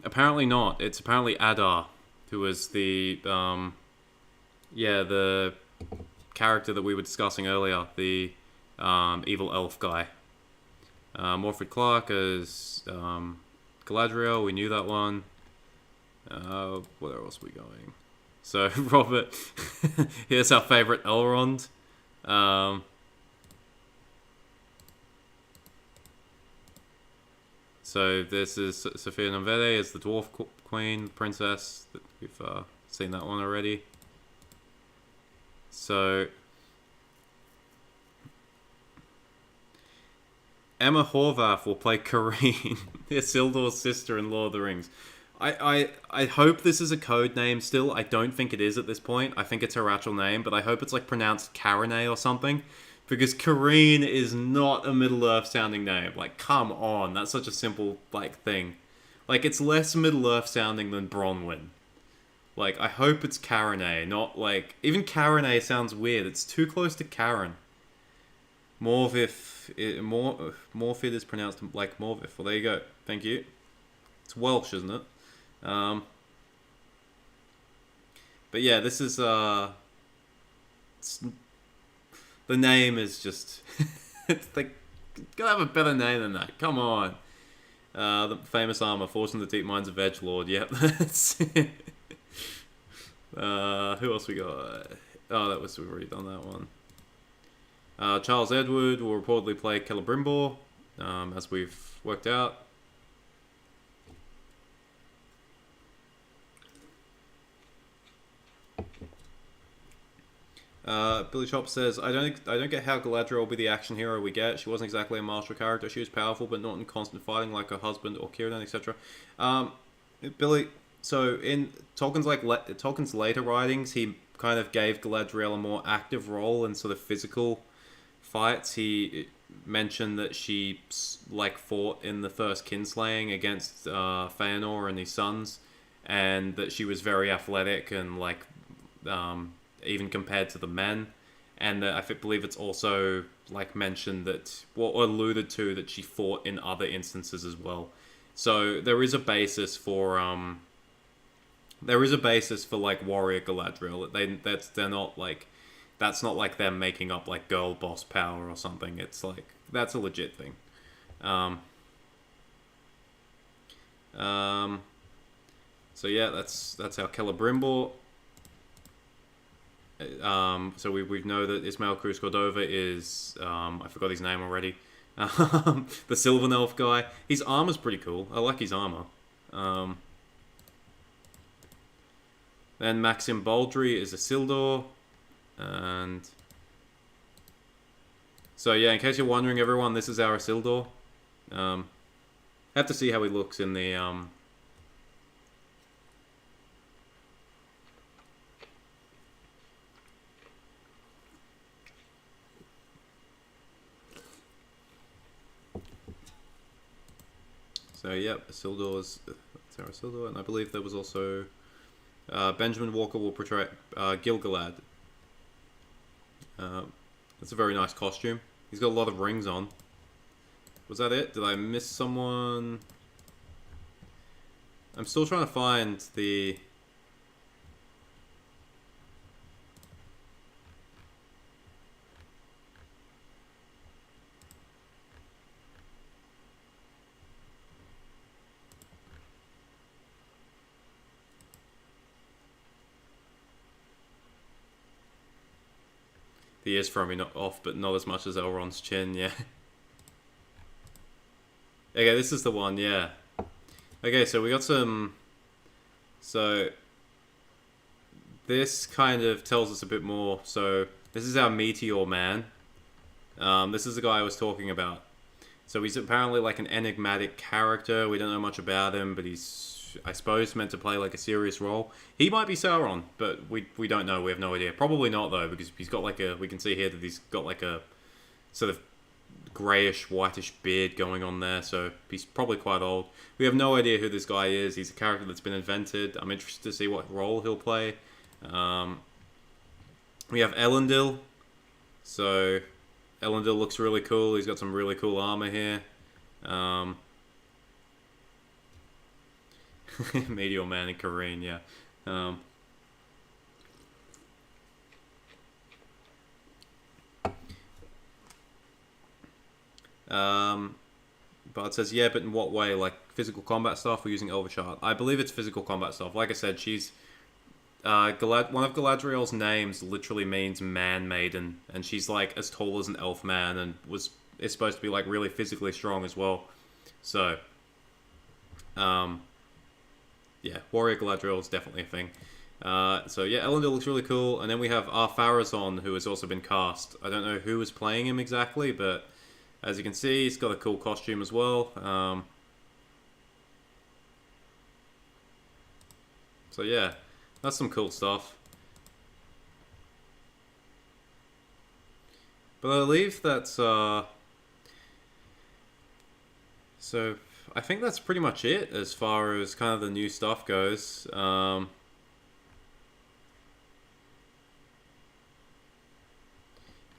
apparently not. It's apparently Adar, who was the character that we were discussing earlier, the evil elf guy. Morfred Clark as Galadriel, we knew that one. Where else are we going? So, Robert, here's our favourite Elrond. So this is Sophia Nomvede as the Dwarf Queen, Princess. We've seen that one already. So Emma Horvath will play Corrine, Isildur's sister in Lord of the Rings. I hope this is a code name still. I don't think it is at this point. I think it's her actual name, but I hope it's like pronounced Karenay or something. Because Corrine is not a Middle-earth sounding name. Like, come on. That's such a simple, thing. Like, it's less Middle-earth sounding than Bronwyn. Like, I hope it's Karenay, not, even Karenay sounds weird. It's too close to Karen. Morvith is pronounced like Morvith. Well, there you go. Thank you. It's Welsh, isn't it? But yeah, this is, the name is just... it's like... Gotta have a better name than that. Come on. The famous armor, Force in the Deep Mines of Edgelord. Yep, that's it. Who else we got? Oh, we've already done that one. Charles Edward will reportedly play Keller Brimble, as we've worked out. Billy Chop says, I don't get how Galadriel will be the action hero we get. She wasn't exactly a martial character. She was powerful, but not in constant fighting like her husband or Círdan, etc. Billy, so in Tolkien's later writings, he kind of gave Galadriel a more active role in sort of physical fights. He mentioned that she fought in the first kinslaying against Feanor and his sons, and that she was very athletic and even compared to the men, and that I believe it's also mentioned that, or alluded to, that she fought in other instances as well. So there is a basis for warrior Galadriel. That's not them making up girl boss power or something. It's that's a legit thing. So yeah, that's our Keller Brimble. So we know that Ismael Cruz Cordova is, I forgot his name already, the Sylvan Elf guy. His armor's pretty cool. I like his armor. Then Maxim Baldry is a Sildore. And so yeah, in case you're wondering, everyone, this is our Sildore. Have to see how he looks in the... So, yep, Isildur's Sarah Sildore, and I believe there was also Benjamin Walker will portray Gil-galad. That's a very nice costume. He's got a lot of rings on. Was that it? Did I miss someone? I'm still trying to find the... The ears throwing me off, but not as much as Elrond's chin, yeah. Okay, this is the one, yeah. Okay, so we got some... So, this kind of tells us a bit more. So, this is our Meteor Man. This is the guy I was talking about. So, he's apparently an enigmatic character. We don't know much about him, but he's I suppose, meant to play like a serious role. He might be Sauron, but we don't know. We have no idea. Probably not though, because he's got like a. We can see here that he's got like a sort of greyish, whitish beard going on there. So he's probably quite old. We have no idea who this guy is. He's a character that's been invented. I'm interested to see what role he'll play. We have Elendil. So Elendil looks really cool. He's got some really cool armor here. Meteor Man and Kareen, yeah. But it says, yeah, but in what way? Like physical combat stuff or using Elvish? I believe it's physical combat stuff. Like I said, she's one of Galadriel's names literally means man maiden, and she's like as tall as an elf man, and is supposed to be like really physically strong as well. So, yeah, Warrior Galadriel is definitely a thing. So yeah, Elendil looks really cool, and then we have Ar-Pharazôn, who has also been cast. I don't know who is playing him exactly, but as you can see, he's got a cool costume as well. So yeah, that's some cool stuff. But I believe that's so I think that's pretty much it as far as kind of the new stuff goes.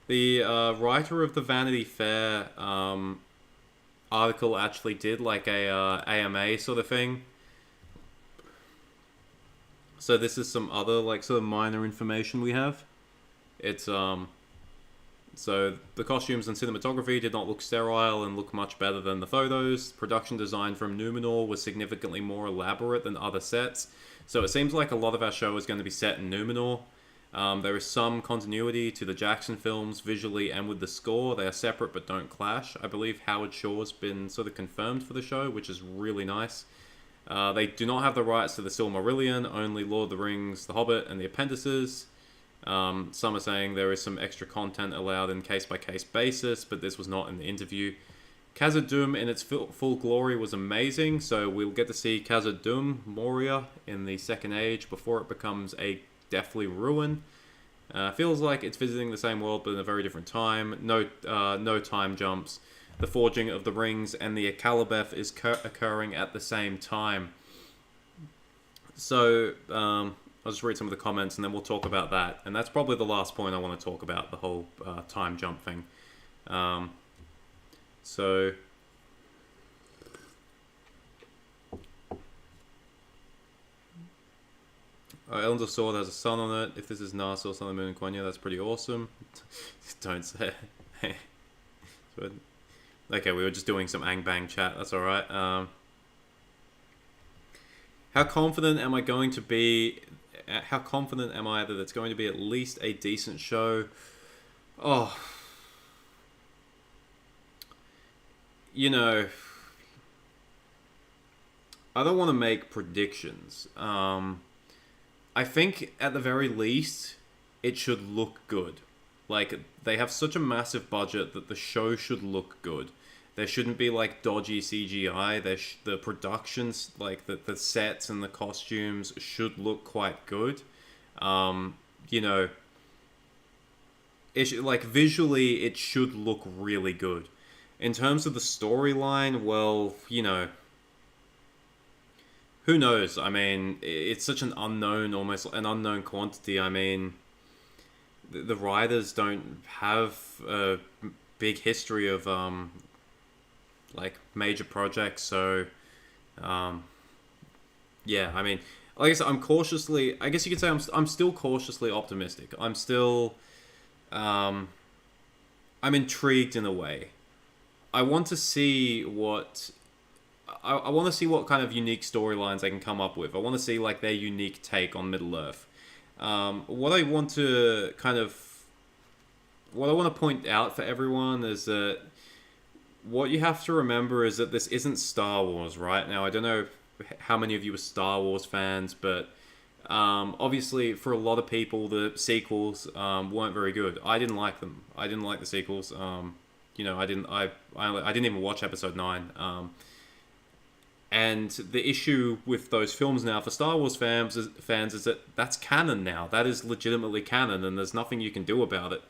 The writer of the Vanity Fair article actually did like a AMA sort of thing. So this is some other like sort of minor information we have. It's so the costumes and cinematography did not look sterile and look much better than the photos. Production design from Numenor was significantly more elaborate than other sets. So it seems like a lot of our show is going to be set in Numenor. There is some continuity to the Jackson films visually and with the score. They are separate but don't clash. I believe Howard Shore's been sort of confirmed for the show, which is really nice. They do not have the rights to the Silmarillion, only Lord of the Rings, The Hobbit, and the appendices. Some are saying there is some extra content allowed in case-by-case basis, but this was not in the interview. Khazad-dûm in its full glory was amazing, so we'll get to see Khazad-dûm, Moria, in the Second Age before it becomes a deathly ruin. Feels like it's visiting the same world, but in a very different time. No time jumps. The forging of the rings and the Akalabeth is occurring at the same time. So, I'll just read some of the comments and then we'll talk about that. And that's probably the last point I want to talk about, the whole time jump thing. So... Elendil's sword has a sun on it. If this is Narsil, Sun of the Moon, and Quenya, that's pretty awesome. Don't say it. Okay, we were just doing some Angbang chat. That's alright. How confident am I going to be... How confident am I that it's going to be at least a decent show? Oh. You know... I don't want to make predictions. I think, at the very least, it should look good. Like, they have such a massive budget that the show should look good. There shouldn't be, like, dodgy CGI. The productions, like, the sets and the costumes should look quite good. You know, like, visually, it should look really good. In terms of the storyline, well, you know... Who knows? I mean, it's such an unknown, almost an unknown quantity. I mean, the writers don't have a big history of, like, major projects, so, yeah, I mean, like I said, I guess you could say I'm still cautiously optimistic. I'm still, I'm intrigued in a way. I want to see what... I want to see what kind of unique storylines they can come up with. I want to see, like, their unique take on Middle-earth. What I want to point out for everyone is that what you have to remember is that this isn't Star Wars, right? Now, I don't know how many of you are Star Wars fans, but obviously, for a lot of people, the sequels weren't very good. I didn't like them. I didn't like the sequels. You know, I didn't even watch Episode 9. And the issue with those films now for Star Wars fans is that that's canon now. That is legitimately canon, and there's nothing you can do about it.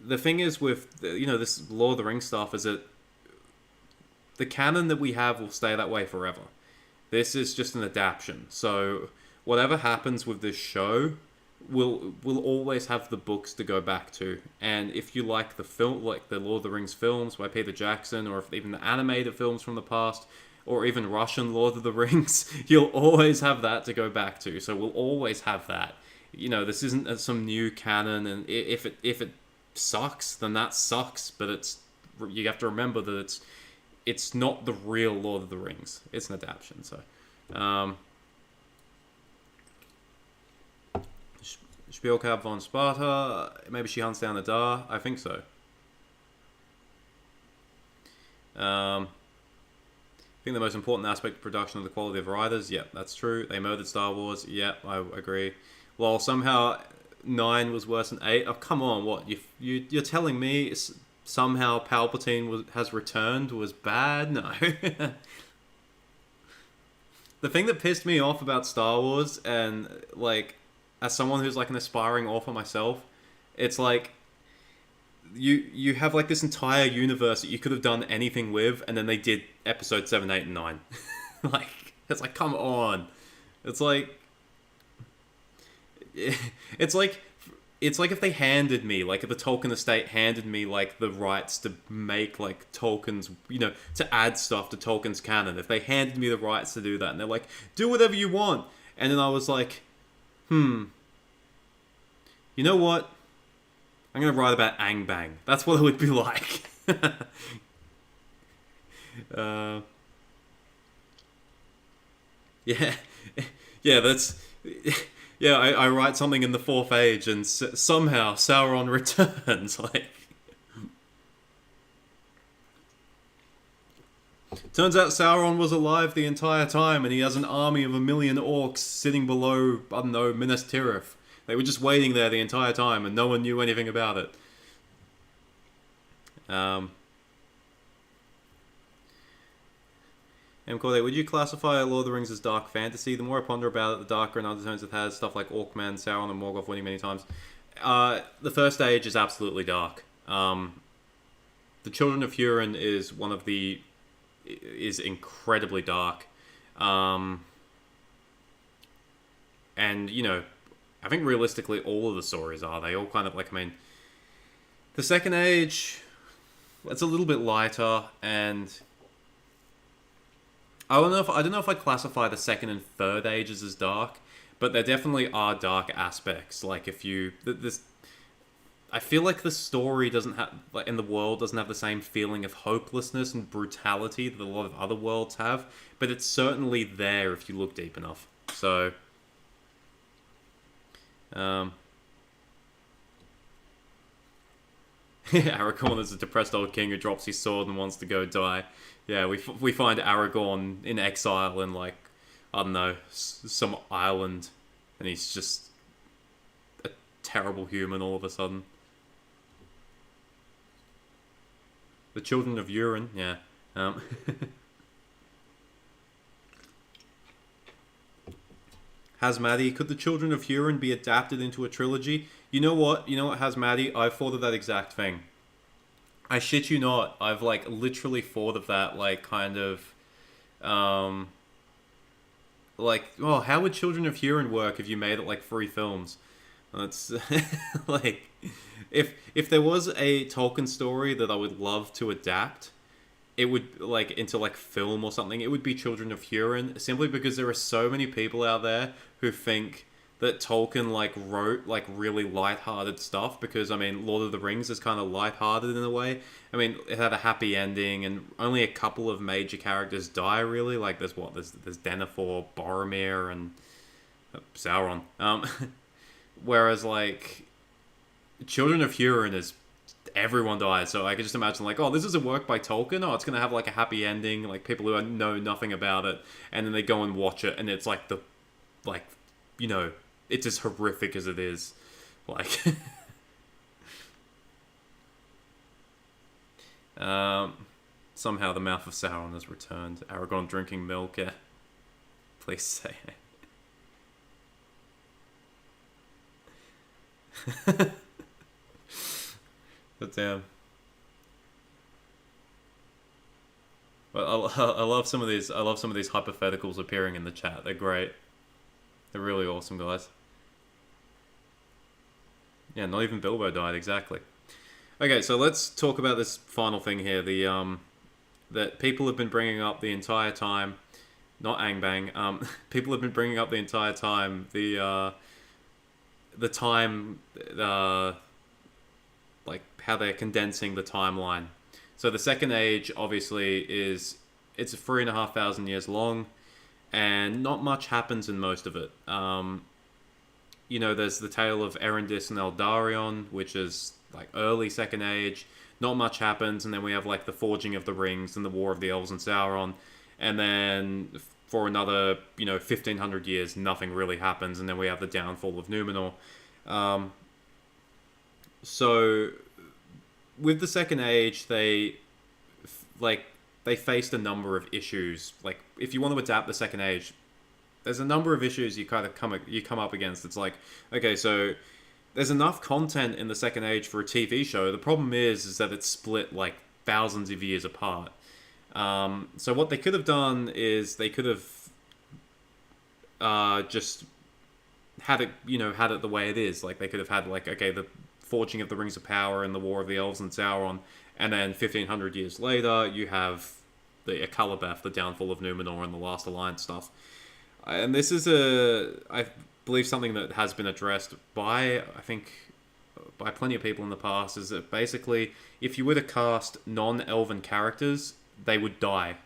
The thing is with this Lord of the Rings stuff is that the canon that we have will stay that way forever. This is just an adaptation. So whatever happens with this show, we'll always have the books to go back to. And if you like the film, like the Lord of the Rings films by Peter Jackson, or if even the animated films from the past, or even Russian Lord of the Rings, you'll always have that to go back to. So we'll always have that. This isn't some new canon, and if it sucks, then that sucks. But you have to remember that it's not the real Lord of the Rings. It's an adaptation. So. Spielcab von Sparta. Maybe she hunts down the Dar. I think so. I think the most important aspect of production is the quality of writers. Yep, that's true. They murdered Star Wars. Yep, I agree. Well, somehow 9 was worse than 8. Oh, come on. What? You're telling me somehow Palpatine has returned was bad? No. The thing that pissed me off about Star Wars, and like, as someone who's like an aspiring author myself, it's like you have like this entire universe that you could have done anything with, and then they did episode 7, 8, and 9. It's like, come on. It's like if they handed me, like, if the Tolkien estate handed me like the rights to make like Tolkien's, to add stuff to Tolkien's canon. If they handed me the rights to do that, and they're like, do whatever you want, and then I was like, you know what? I'm going to write about Angbang. That's what it would be like. Yeah. Yeah, that's... Yeah, I write something in the 4th Age, and somehow Sauron returns. Like... Turns out Sauron was alive the entire time, and he has an army of 1 million orcs sitting below, I don't know, Minas Tirith. They were just waiting there the entire time, and no one knew anything about it. Corday, would you classify Lord of the Rings as dark fantasy? The more I ponder about it, the darker and undertones it has, stuff like Orcman, Sauron, and Morgoth winning many times. The First Age is absolutely dark. The Children of Hurin is is incredibly dark. And, I think realistically all of the stories are. They all kind of the Second Age, it's a little bit lighter, and I don't know if I'd classify the Second and Third Ages as dark, but there definitely are dark aspects. Like I feel like the story doesn't have, in the world doesn't have the same feeling of hopelessness and brutality that a lot of other worlds have, but it's certainly there if you look deep enough. So, Aragorn is a depressed old king who drops his sword and wants to go die. Yeah, we find Aragorn in exile in, I don't know, some island, and he's just a terrible human all of a sudden. The Children of Hurin, yeah. Hazmadi, could the Children of Hurin be adapted into a trilogy? You know what, Hazmadi? I've thought of that exact thing. I shit you not. I've, literally thought of that, how would Children of Hurin work if you made it, 3 films? That's, if there was a Tolkien story that I would love to adapt, it would, into, film or something, it would be Children of Hurin, simply because there are so many people out there who think that Tolkien, wrote, really lighthearted stuff, because, Lord of the Rings is kind of lighthearted in a way. It had a happy ending, and only a couple of major characters die, really. There's Denethor, Boromir, and Sauron. Whereas, Children of Hurin is everyone dies, so I could just imagine, this is a work by Tolkien, it's going to have, a happy ending, people who know nothing about it, and then they go and watch it, and it's, it's as horrific as it is. Somehow the mouth of Sauron has returned. Aragorn drinking milk, yeah. Please say it. But damn. But I love some of these. I love some of these hypotheticals appearing in the chat. They're great. They're really awesome, guys. Yeah, not even Bilbo died, exactly. Okay, so let's talk about this final thing here. That people have been bringing up the entire time. Not Angbang. People have been bringing up the entire time the time, like how they're condensing the timeline. So the Second Age obviously it's 3,500 years long, and not much happens in most of it. You know, there's the tale of Erendis and Eldarion, which is like early Second Age. Not much happens, and then we have like the Forging of the Rings and the War of the Elves and Sauron, and then for another 1,500 years, nothing really happens, and then we have the downfall of Numenor. So with the Second Age, they faced a number of issues. Like, if you want to adapt the Second Age, there's a number of issues you kind of come up against. It's like, okay, so there's enough content in the Second Age for a TV show. The problem is that it's split like thousands of years apart. So what they could have done is they could have just had it the way it is. Like, they could have had like, okay, the Forging of the Rings of Power and the War of the Elves and Sauron, and then 1,500 years later you have the Akalabeth, the downfall of Numenor, and the Last Alliance stuff. And this is I believe something that has been addressed by plenty of people in the past, is that basically if you were to cast non-elven characters, they would die.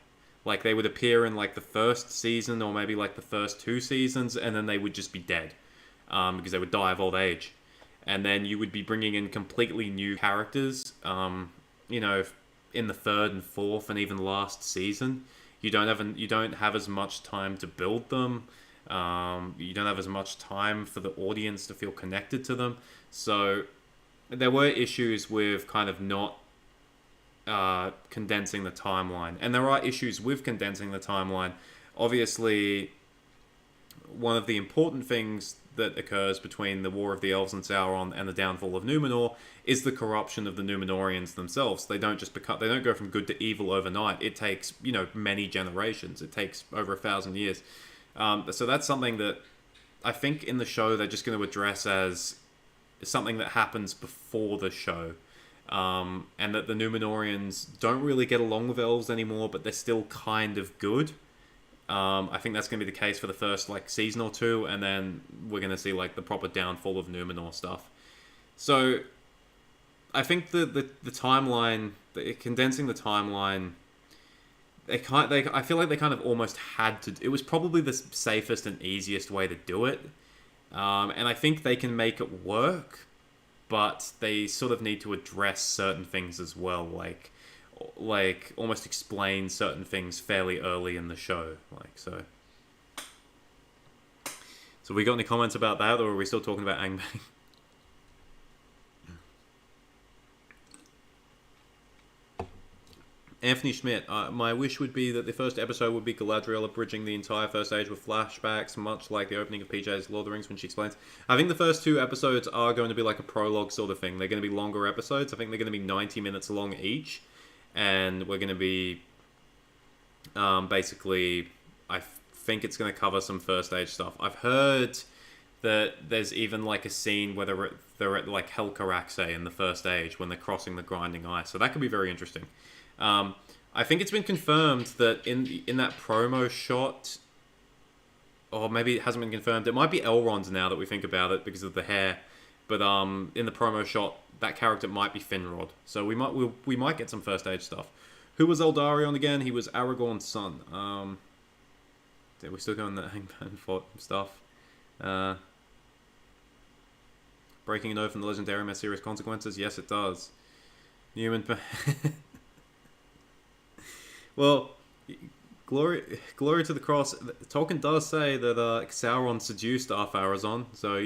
Like, they would appear in like the first season or maybe like the first 2 seasons, and then they would just be dead because they would die of old age. And then you would be bringing in completely new characters, in the 3rd and 4th and even last season. You don't have as much time to build them. You don't have as much time for the audience to feel connected to them. So there were issues with kind of not condensing the timeline. And there are issues with condensing the timeline. Obviously, one of the important things that occurs between the War of the Elves and Sauron and the downfall of Numenor is the corruption of the Númenóreans themselves. They don't go from good to evil overnight. It takes, many generations. It takes over 1,000 years. So that's something that I think in the show they're just going to address as something that happens before the show. And that the Númenóreans don't really get along with elves anymore, but they're still kind of good. I think that's going to be the case for the first season or 2, and then we're going to see the proper downfall of Numenor stuff. So I think the timeline, condensing the timeline, I feel like they kind of almost had to. It was probably the safest and easiest way to do it, and I think they can make it work, but they sort of need to address certain things as well, like almost explain certain things fairly early in the show, so. So we got any comments about that, or are we still talking about Angbang? Anthony Schmidt, my wish would be that the first episode would be Galadriel abridging the entire First Age with flashbacks, much like the opening of PJ's Lord of the Rings when she explains. I think the first 2 episodes are going to be like a prologue sort of thing. They're going to be longer episodes. I think they're going to be 90 minutes long each. And we're going to be, basically, I think it's going to cover some First Age stuff. I've heard that there's even a scene where they're at Helcaraxe in the First Age when they're crossing the Grinding Ice. So that could be very interesting. I think it's been confirmed that in that promo shot, or maybe it hasn't been confirmed, it might be Elrond now that we think about it because of the hair, but in the promo shot, that character might be Finrod. So we might get some First Age stuff. Who was Eldarion again? He was Aragorn's son. Yeah, we're still going the Hangman Fort stuff. Breaking an oath in the Legendarium has serious consequences? Yes, it does. Newman... Well, glory to the cross. Tolkien does say that Sauron seduced Ar-Pharazôn, so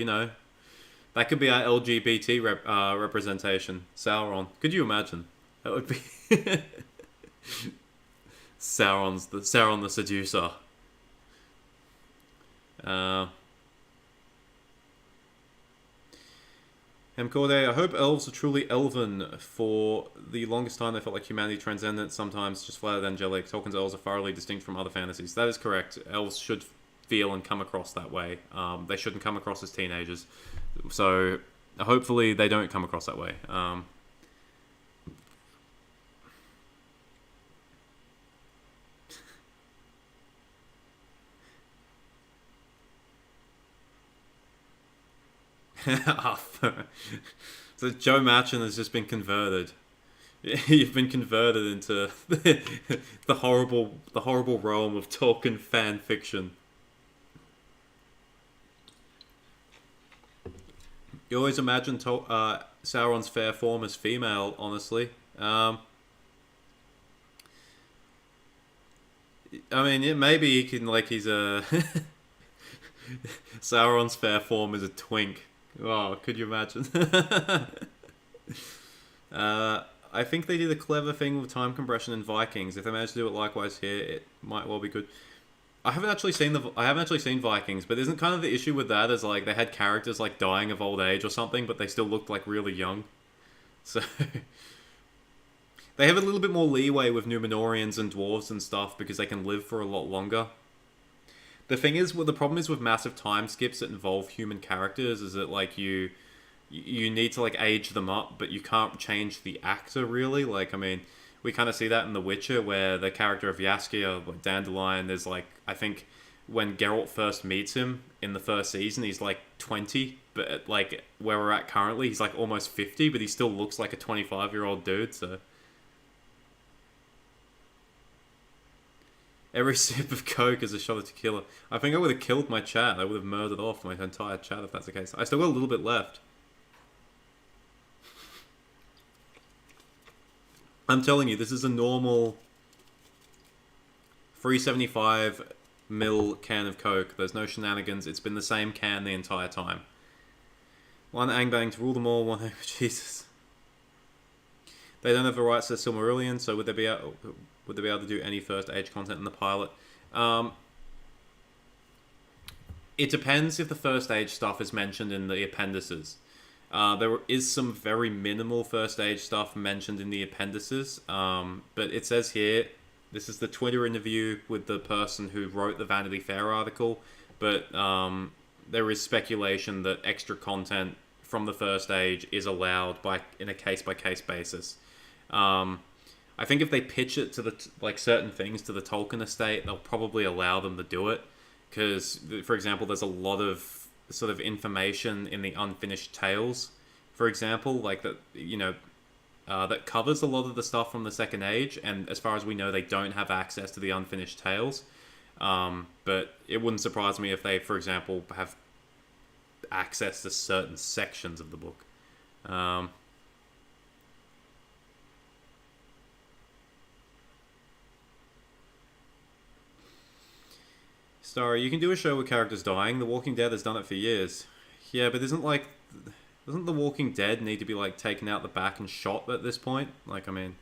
that could be our LGBT representation. Sauron. Could you imagine? That would be Sauron the Seducer. Uh, Hemcorde, I hope elves are truly elven. For the longest time, they felt like humanity transcendent, sometimes just flat angelic. Tolkien's elves are thoroughly distinct from other fantasies. That is correct. Elves should feel and come across that way. They shouldn't come across as teenagers. So, hopefully, they don't come across that way. So Joe Machin has just been converted. You've been converted into the horrible realm of Tolkien fan fiction. You always imagine Sauron's fair form as female, honestly. I mean, maybe he can, like, he's a... Sauron's fair form is a twink. Oh, could you imagine? I think they did a clever thing with time compression in Vikings. If they manage to do it likewise here, it might well be good. I haven't actually seen Vikings, but isn't kind of the issue with that is like they had characters like dying of old age or something, but they still looked like really young. So they have a little bit more leeway with Numenorians and dwarves and stuff because they can live for a lot longer. The thing is, the problem is with massive time skips that involve human characters is that like you need to like age them up, but you can't change the actor really. Like, I mean, we kind of see that in The Witcher, where the character of Jaskier, like Dandelion, is like, I think when Geralt first meets him in the first season, he's like 20, but at, like where we're at currently, he's like almost 50, but he still looks like a 25-year-old dude. So every sip of Coke is a shot of tequila. I think I would have killed my chat. I would have murdered off my entire chat if that's the case. I still got a little bit left. I'm telling you, this is a normal 375ml can of Coke. There's no shenanigans. It's been the same can the entire time. One Angbang to rule them all. One Jesus. They don't have the rights to Silmarillion, so would they be able to do any first age content in the pilot? It depends if the first age stuff is mentioned in the appendices. There is some very minimal first age stuff mentioned in the appendices, but it says here, this is the Twitter interview with the person who wrote the Vanity Fair article, but there is speculation that extra content from the first age is allowed in a case-by-case basis. I think if they pitch it to certain things to the Tolkien estate, they'll probably allow them to do it, because, for example, there's a lot of sort of information in the Unfinished Tales, for example, like that, that covers a lot of the stuff from the Second Age, and as far as we know, they don't have access to the Unfinished Tales. But it wouldn't surprise me if they, for example, have access to certain sections of the book. Starry, you can do a show with characters dying. The Walking Dead has done it for years. Yeah, but doesn't The Walking Dead need to be like taken out the back and shot at this point? Like, I mean,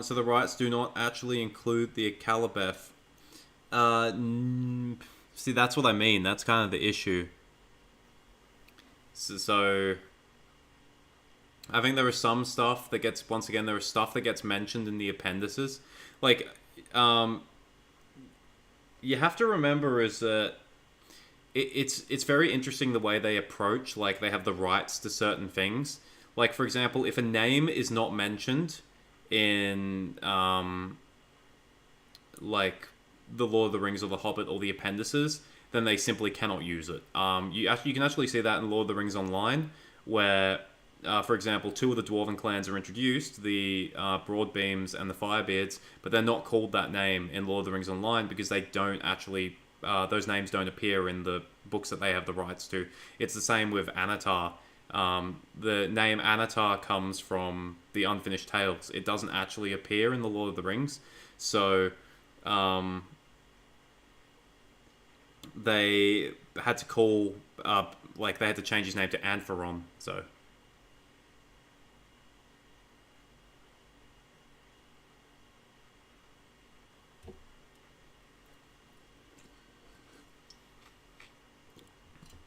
so the rights do not actually include the Calabeth. See, that's what I mean. That's kind of the issue. So I think there is some stuff that gets, once again, there is stuff that gets mentioned in the appendices. Like, you have to remember is that it's very interesting the way they approach, like, they have the rights to certain things. Like, for example, if a name is not mentioned in, like, The Lord of the Rings or The Hobbit or the appendices, then they simply cannot use it. You can actually see that in Lord of the Rings Online, where, for example, two of the Dwarven clans are introduced, the Broadbeams and the Firebeards, but they're not called that name in Lord of the Rings Online because they don't actually, those names don't appear in the books that they have the rights to. It's the same with Anatar. The name Anatar comes from the Unfinished Tales. It doesn't actually appear in the Lord of the Rings. So, they had to call like they had to change his name to Antheron. So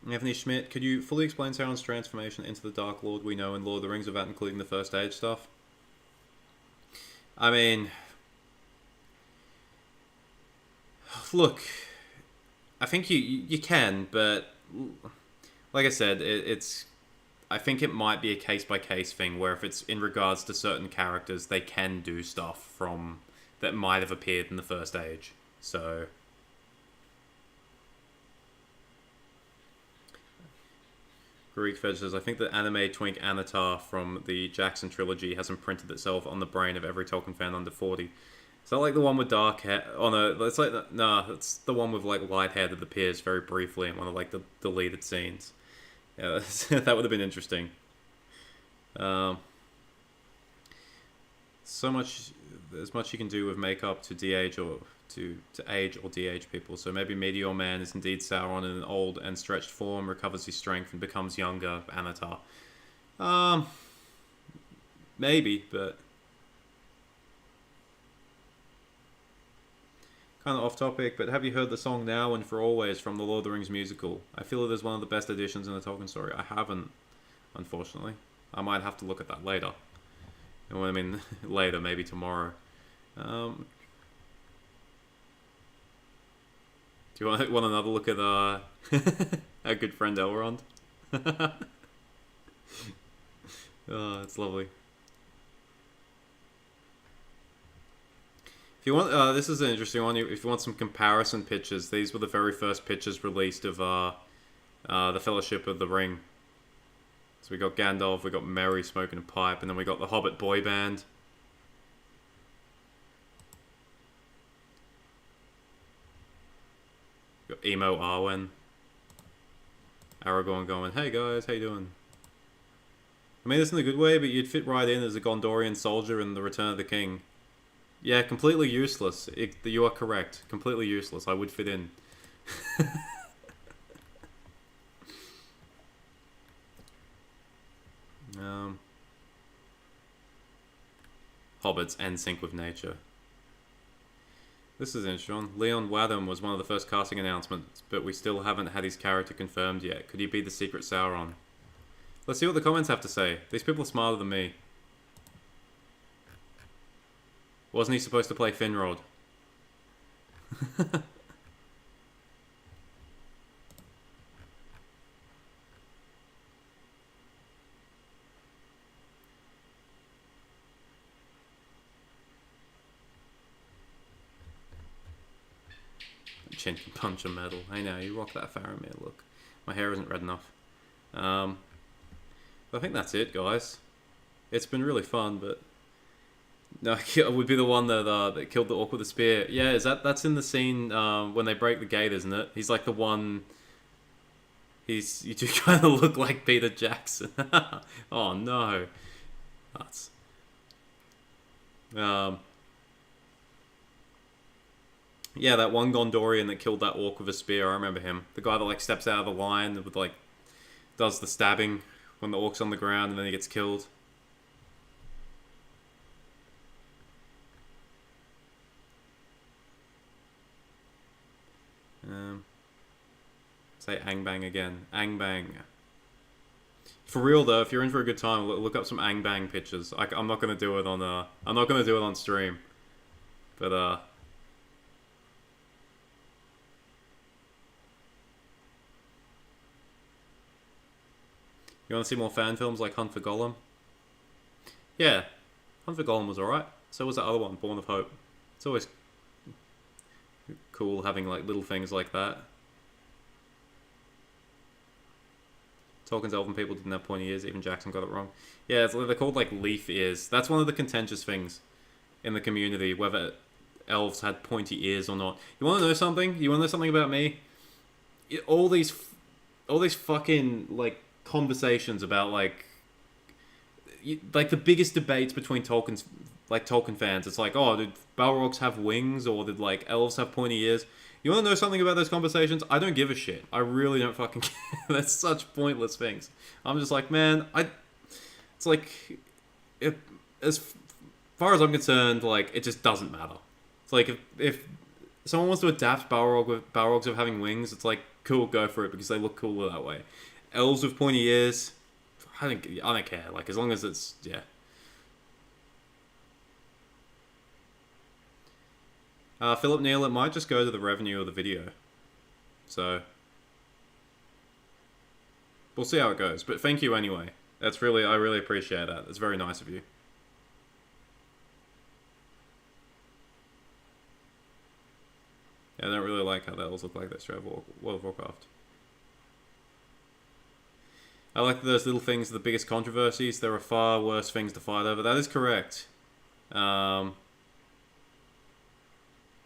Anthony Schmidt, could you fully explain Sauron's transformation into the Dark Lord we know in Lord of the Rings without including the First Age stuff? I mean, look, I think you can, but like I said, it's I think it might be a case by case thing where if it's in regards to certain characters, they can do stuff from that might have appeared in the First Age. So Greek Fed says, I think the anime twink Anatar from the Jackson trilogy has imprinted itself on the brain of every Tolkien fan under 40. Is that like the one with dark hair? Oh no, it's like nah, it's the one with like light hair that appears very briefly in one of like the deleted scenes. Yeah, that would have been interesting. So much, as much you can do with makeup to de-age or to age or de-age people. So maybe Meteor Man is indeed Sauron in an old and stretched form, recovers his strength and becomes younger Anatar. Maybe, but kind of off topic, but have you heard the song Now and For Always from the Lord of the Rings musical? I feel it is one of the best additions in the Tolkien story. I haven't, unfortunately. I might have to look at that later. And I mean, later, maybe tomorrow. Do you want another look at our good friend Elrond? Oh, it's lovely. If you want, this is an interesting one. If you want some comparison pictures, these were the very first pictures released of the Fellowship of the Ring. So we got Gandalf, we got Merry smoking a pipe, and then we got the Hobbit boy band. We got emo Arwen. Aragorn going, hey guys, how you doing? I mean, this in a good way, but you'd fit right in as a Gondorian soldier in The Return of the King. Yeah, completely useless. You are correct. Completely useless. I would fit in. Hobbits and sync with nature. This is interesting. Leon Wadham was one of the first casting announcements, but we still haven't had his character confirmed yet. Could he be the secret Sauron? Let's see what the comments have to say. These people are smarter than me. Wasn't he supposed to play Finrod? Chin can punch a metal. Hey now, you rock that Faramir look. My hair isn't red enough. I think that's it, guys. It's been really fun, but no, it would be the one that killed the orc with a spear. Yeah, that's in the scene when they break the gate, isn't it? He's like the one. You do kind of look like Peter Jackson. Oh no, that's. Yeah, that one Gondorian that killed that orc with a spear. I remember him. The guy that like steps out of the line with like does the stabbing when the orc's on the ground and then he gets killed. Say Angbang again. Angbang. For real though, if you're in for a good time, look up some Angbang pictures. I'm not gonna do it on I'm not gonna do it on stream, but You want to see more fan films like Hunt for Gollum? Yeah, Hunt for Gollum was alright. So was that other one, Born of Hope. It's always cool having like little things like that. Tolkien's elven people didn't have pointy ears, even Jackson got it wrong. Yeah, they're called like leaf ears. That's one of the contentious things in the community, whether elves had pointy ears or not. You want to know something? You want to know something about me? All these fucking like conversations about like the biggest debates between Tolkien's like Tolkien fans. It's like, oh, did Balrogs have wings, or did like elves have pointy ears? You want to know something about those conversations? I don't give a shit. I really don't fucking care. That's such pointless things. I'm just like, man, it's like, as far as I'm concerned, like, it just doesn't matter. It's like, if someone wants to adapt Balrogs of having wings, it's like, cool, go for it, because they look cooler that way. Elves with pointy ears, I don't care. Like, as long as it's, yeah. Philip Neal, it might just go to the revenue of the video. So, we'll see how it goes. But thank you anyway. I really appreciate that. It's very nice of you. Yeah, I don't really like how the elves look like this straight World of Warcraft. I like that those little things are the biggest controversies. There are far worse things to fight over. That is correct.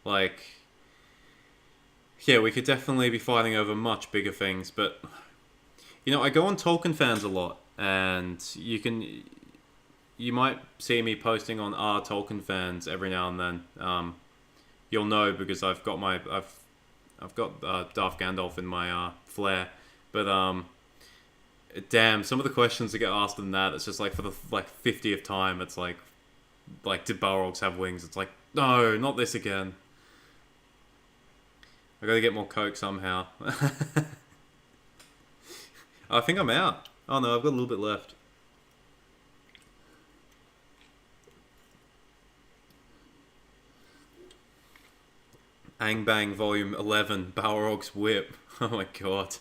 Like, yeah, we could definitely be fighting over much bigger things, but, you know, I go on Tolkien fans a lot, and you might see me posting on our Tolkien fans every now and then. You'll know because I've got Darth Gandalf in my flare, but damn, some of the questions that get asked in that, it's just like for the 50th time, it's like did Balrogs have wings? It's like, no, not this again. I gotta get more coke somehow. I think I'm out. Oh no, I've got a little bit left. Angbang Volume 11, Balrog's Whip. Oh my god.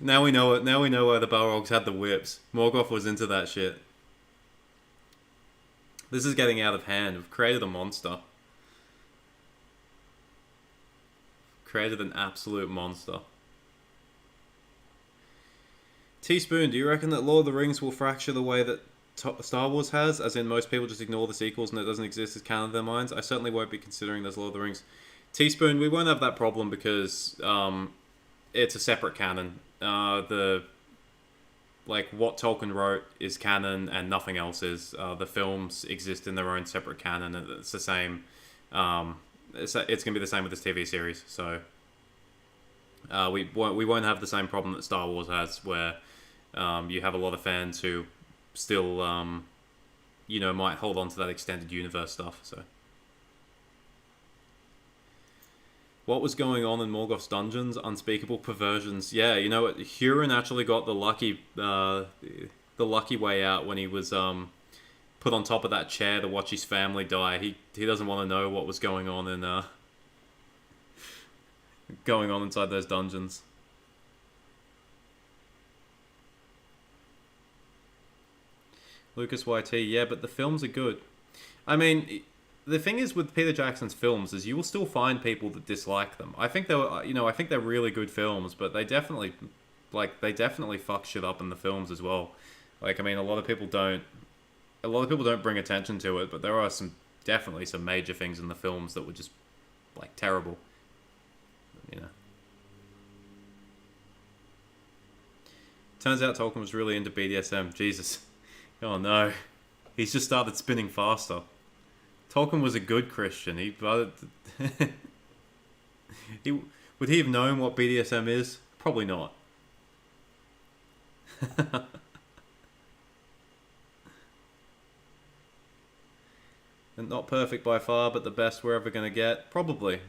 Now we know it. Now we know why the Balrogs had the whips. Morgoth was into that shit. This is getting out of hand. We've created a monster. Created an absolute monster. Teaspoon, do you reckon that Lord of the Rings will fracture the way that Star Wars has? As in, most people just ignore the sequels and it doesn't exist as canon in their minds? I certainly won't be considering those Lord of the Rings. Teaspoon, we won't have that problem because it's a separate canon. What Tolkien wrote is canon and nothing else is. The films exist in their own separate canon, and it's the same. It's going to be the same with this TV series, so we won't have the same problem that Star Wars has, where you have a lot of fans who still might hold on to that extended universe stuff. So, what was going on in Morgoth's dungeons? Unspeakable perversions. Yeah, you know what? Huron actually got the lucky way out when he was put on top of that chair to watch his family die. He doesn't want to know what was going on inside those dungeons. Lucas YT, yeah, but the films are good. I mean, the thing is with Peter Jackson's films is you will still find people that dislike them. I think they're really good films, but they definitely fuck shit up in the films as well. Like, I mean, a lot of people don't bring attention to it, but there are definitely some major things in the films that were just like terrible. You know. Turns out Tolkien was really into BDSM. Jesus. Oh no. He's just started spinning faster. Tolkien was a good Christian. Would he have known what BDSM is? Probably not. And not perfect by far, but the best we're ever going to get? Probably.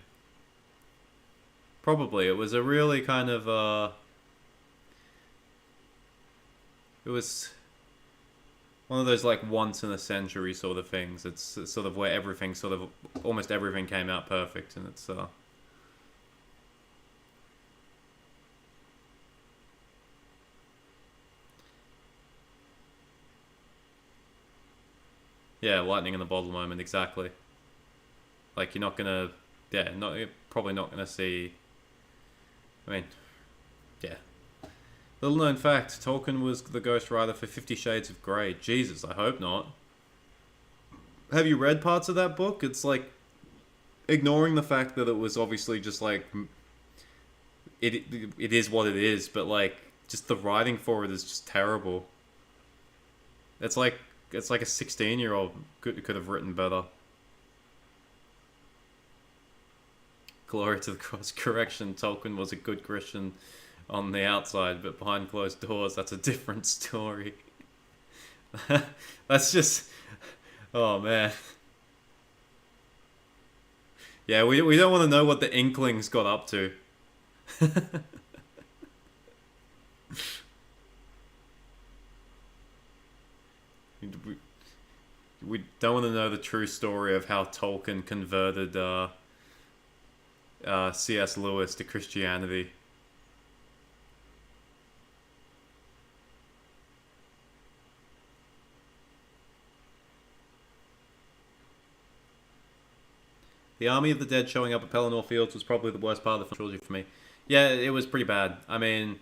It was a really kind of, it was one of those, like, once-in-a-century sort of things. It's sort of where almost everything came out perfect, and it's, yeah, lightning in the bottle moment, exactly. Like, you're probably not gonna see. I mean, yeah. Little known fact: Tolkien was the ghostwriter for 50 Shades of Grey. Jesus, I hope not. Have you read parts of that book? It's like, ignoring the fact that it was obviously just like, it is what it is, but like, just the writing for it is just terrible. It's like it's like a 16-year-old could have written better. Glory to the cross. Correction, Tolkien was a good Christian on the outside, but behind closed doors, that's a different story. That's just... Oh, man. Yeah, we don't want to know what the Inklings got up to. we, we don't want to know the true story of how Tolkien converted C.S. Lewis to Christianity. The Army of the Dead showing up at Pelennor Fields was probably the worst part of the trilogy for me. Yeah, it was pretty bad. I mean,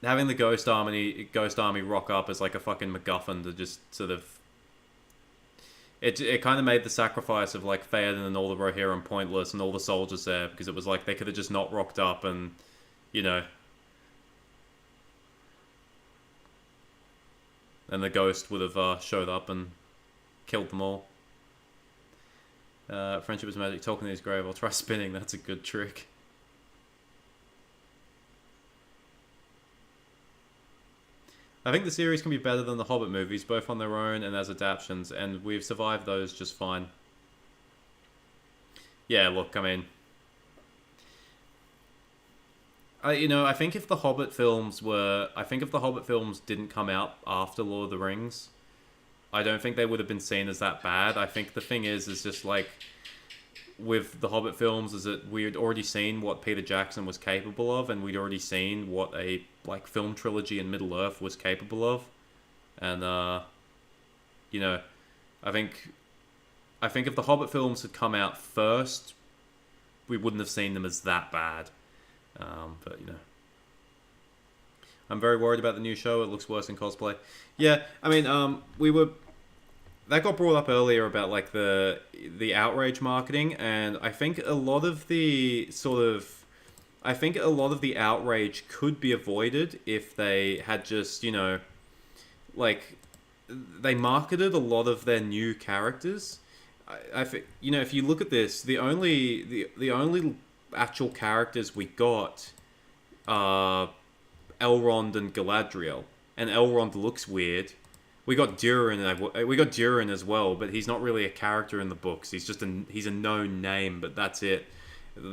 having the Ghost Army rock up as like a fucking MacGuffin to just sort of... It kind of made the sacrifice of like Theoden and all the Rohirrim pointless and all the soldiers there, because it was like they could have just not rocked up and, you know... And the Ghost would have showed up and killed them all. Friendship is magic. Tolkien is grave. I'll try spinning. That's a good trick. I think the series can be better than the Hobbit movies, both on their own and as adaptations, and we've survived those just fine. Yeah, look, I mean... I think if the Hobbit films were... I think if the Hobbit films didn't come out after Lord of the Rings, I don't think they would have been seen as that bad. I think the thing is just like... With the Hobbit films, is that we had already seen what Peter Jackson was capable of, and we'd already seen what a like film trilogy in Middle Earth was capable of, and I think if the Hobbit films had come out first, we wouldn't have seen them as that bad. But I'm very worried about the new show. It looks worse in cosplay. Yeah, I mean, that got brought up earlier about like the outrage marketing, and I think a lot of the outrage could be avoided if they had just like they marketed a lot of their new characters. I think if you look at this, the only actual characters we got are Elrond and Galadriel, and Elrond looks weird. We got Durin as well, but he's not really a character in the books. He's a known name, but that's it.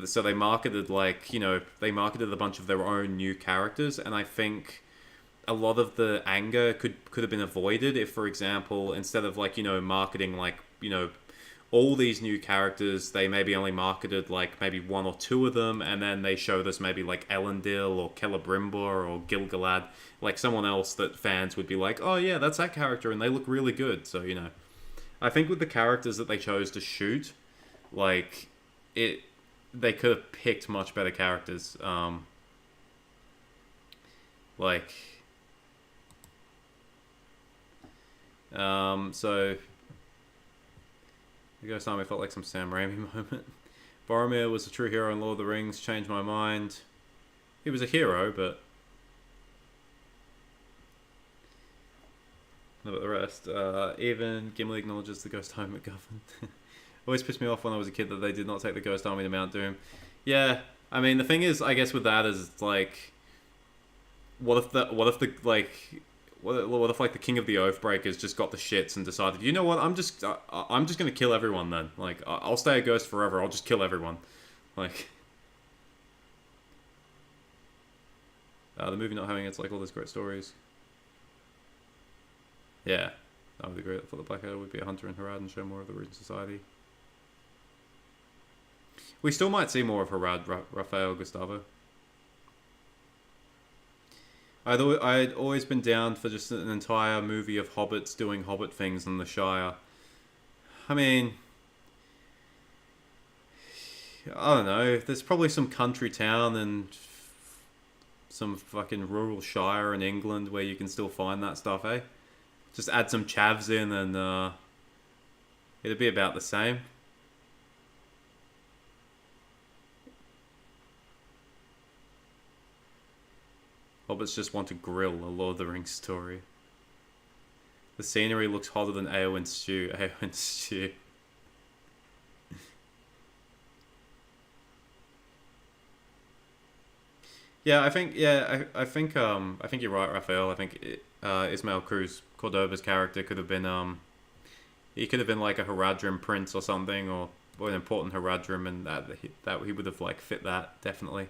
So they marketed a bunch of their own new characters, and I think a lot of the anger could have been avoided if, for example, instead of marketing all these new characters, they maybe only marketed maybe one or two of them, and then they showed us maybe Elendil or Keller Brimble or Gil-galad, someone else that fans would be like, oh yeah, that's that character, and they look really good. So I think with the characters that they chose to shoot, they could have picked much better characters. So the Ghost Army felt like some Sam Raimi moment. Boromir was a true hero in Lord of the Rings. Changed my mind. He was a hero, but what about the rest? Even Gimli acknowledges the Ghost Army MacGuffin. Always pissed me off when I was a kid that they did not take the Ghost Army to Mount Doom. Yeah, I mean the thing is, I guess with that is what if the King of the Oathbreakers just got the shits and decided, you know what, I'm just gonna kill everyone then. I'll stay a ghost forever. I'll just kill everyone. The movie not having all those great stories. Yeah, that would be great. For the Blackadder would be a hunter in Harad and show more of the Rune Society. We still might see more of Harad, Raphael, Gustavo. I'd always been down for just an entire movie of hobbits doing hobbit things in the Shire. I mean, I don't know. There's probably some country town and some fucking rural shire in England where you can still find that stuff, eh? Just add some chavs in and it'd be about the same. Hobbits just want to grill a Lord of the Rings story. The scenery looks hotter than Eowyn stew. Eowyn stew. Yeah, I think I think you're right, Raphael. I think Ismael Cruz Cordoba's character could have been he could have been like a Haradrim prince or something, or an important Haradrim, and that he would have like fit that definitely.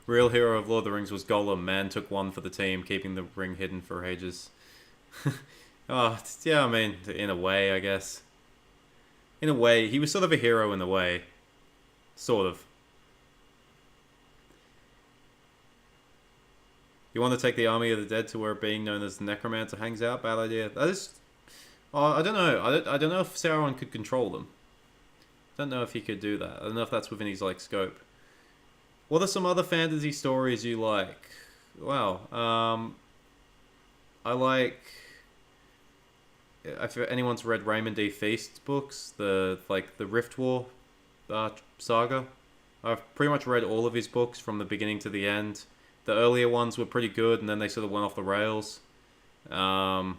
Real hero of Lord of the Rings was Gollum. Man took one for the team, keeping the ring hidden for ages. Oh, yeah, I mean, in a way, I guess. In a way, he was sort of a hero in a way. Sort of. You want to take the army of the dead to where a being known as the Necromancer hangs out? Bad idea. That is... Oh, I don't know. I don't know if Sauron could control them. I don't know if he could do that. I don't know if that's within his, like, scope. What are some other fantasy stories you like? Wow. I like... If anyone's read Raymond D. Feast's books, the Rift War saga, I've pretty much read all of his books from the beginning to the end. The earlier ones were pretty good, and then they sort of went off the rails. I've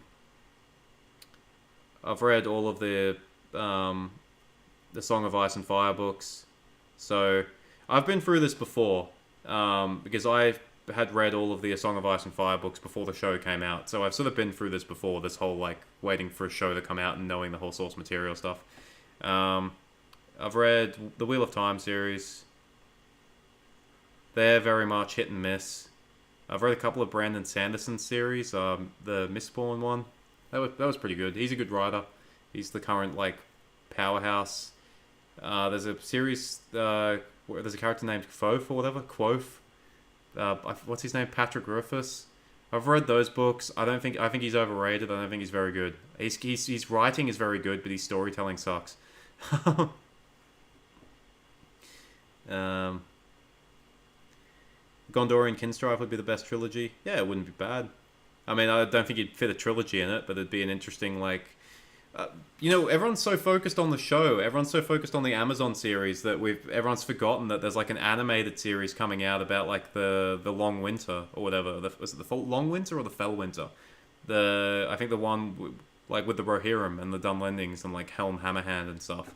read all of the Song of Ice and Fire books, so I've been through this before because I had read all of the Song of Ice and Fire books before the show came out. So I've sort of been through this before, this whole like waiting for a show to come out and knowing the whole source material stuff. I've read the Wheel of Time series. They're very much hit and miss. I've read a couple of Brandon Sanderson series, the Mistborn one. That was pretty good. He's a good writer. He's the current like powerhouse. There's a series where there's a character named Quoth or whatever. Quoth. What's his name? Patrick Rufus. I've read those books. I think he's overrated. I don't think he's very good. His writing is very good, but his storytelling sucks. Gondorian Kinstrife would be the best trilogy. Yeah, it wouldn't be bad. I mean, I don't think you'd fit a trilogy in it, but it'd be an interesting, like... everyone's so focused on the show. Everyone's so focused on the Amazon series that everyone's forgotten that there's, like, an animated series coming out about, like, the Long Winter or whatever. Was it the Long Winter or the Fell Winter? I think the one, like, with the Rohirrim and the Dunlendings and, like, Helm Hammerhand and stuff.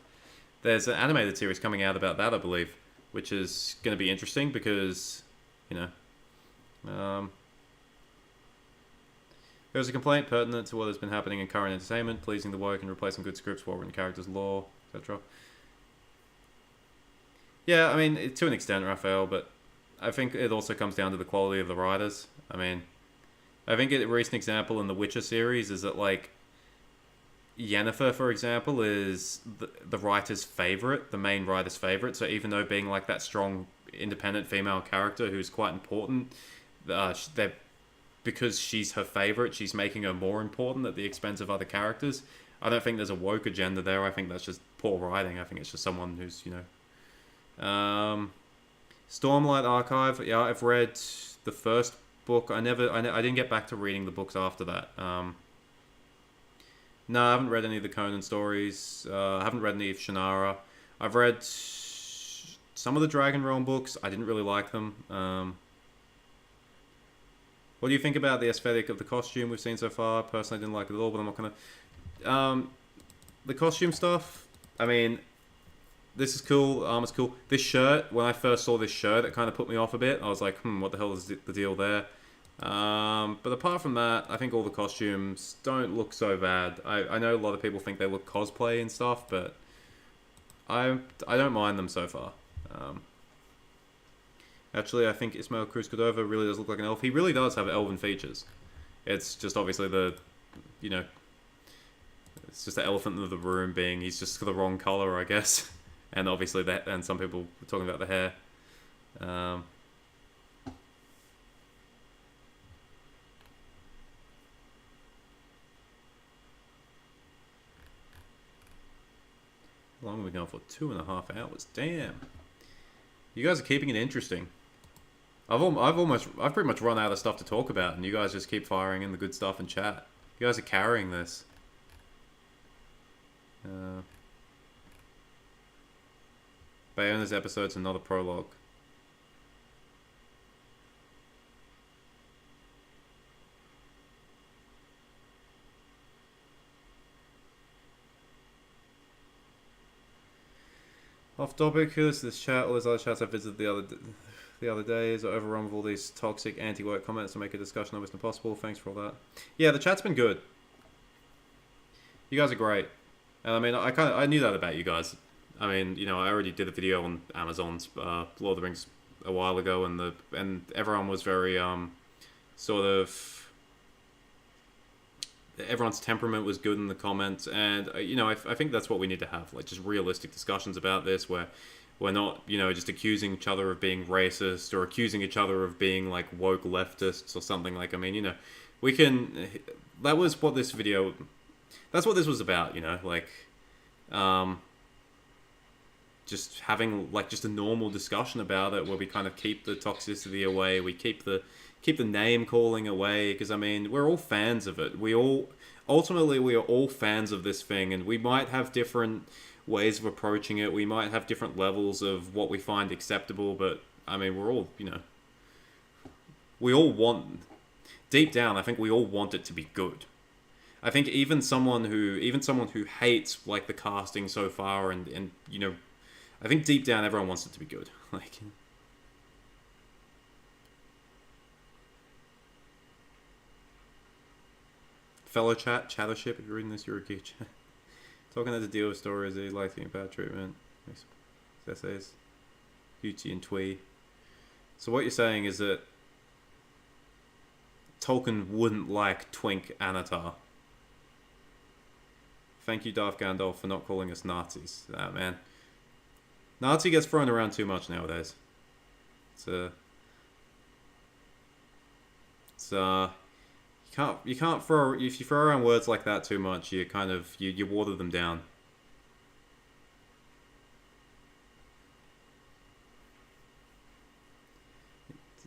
There's an animated series coming out about that, I believe, which is going to be interesting because... There's a complaint pertinent to what has been happening in current entertainment, pleasing the woke and replacing good scripts, well-written characters, lore, etc. Yeah, I mean, to an extent, Raphael, but I think it also comes down to the quality of the writers. I mean, I think a recent example in the Witcher series is that, like, Yennefer, for example, is the writer's favorite, the main writer's favorite, so even though being, like, that strong independent female character who's quite important, because she's her favorite, she's making her more important at the expense of other characters. I don't think there's a woke agenda there. I think that's just poor writing. I think it's just someone who's, Stormlight Archive. Yeah, I've read the first book. I didn't get back to reading the books after that. No, I haven't read any of the Conan stories. I haven't read any of Shannara. I've read some of the Dragon Realm books. I didn't really like them. What do you think about the aesthetic of the costume we've seen so far? Personally, I didn't like it at all, but I'm not gonna... the costume stuff, I mean, this is cool, the armor's cool. This shirt, when I first saw this shirt, it kind of put me off a bit. I was like, what the hell is the deal there? But apart from that, I think all the costumes don't look so bad. I know a lot of people think they look cosplay and stuff, but I don't mind them so far. Actually, I think Ismael Cruz Cordova really does look like an elf. He really does have elven features. It's just obviously it's just the elephant in the room being he's just the wrong color, I guess. And obviously and some people were talking about the hair. How long have we gone for? 2.5 hours. Damn. You guys are keeping it interesting. I've pretty much run out of stuff to talk about, and you guys just keep firing in the good stuff in chat. You guys are carrying this. Bayona's episodes are not a prologue. Off topic, this chat, all those other chats I visited the other days are overrun with all these toxic anti-work comments to make a discussion almost impossible. Thanks for all that. Yeah, the chat's been good. You guys are great. And I mean, I knew that about you guys. I mean, you know, I already did a video on Amazon's Lord of the Rings a while ago, and everyone was very sort of, everyone's temperament was good in the comments, and you know, I think that's what we need to have, like, just realistic discussions about this, where we're not, you know, just accusing each other of being racist or accusing each other of being like woke leftists or something. Like, I mean, you know, we can. That's what this was about, you know, like, just having like just a normal discussion about it, where we kind of keep the toxicity away, we keep the name calling away, because I mean, we're all fans of it. Ultimately we are all fans of this thing, and we might have different ways of approaching it. We might have different levels of what we find acceptable, but I mean, we're all, you know, we all want, deep down, I think we all want it to be good. I think even someone who hates like the casting so far, and you know, I think deep down everyone wants it to be good. Like, fellow chattership, if you're reading this, you're a geek. Talking had to deal with stories that he liked getting bad treatment. Essays, Beauty and Twee. So what you're saying is that Tolkien wouldn't like Twink Anatar. Thank you, Darth Gandalf, for not calling us Nazis. Ah, man. Nazi gets thrown around too much nowadays. You can't throw, if you throw around words like that too much, you kind of, you water them down.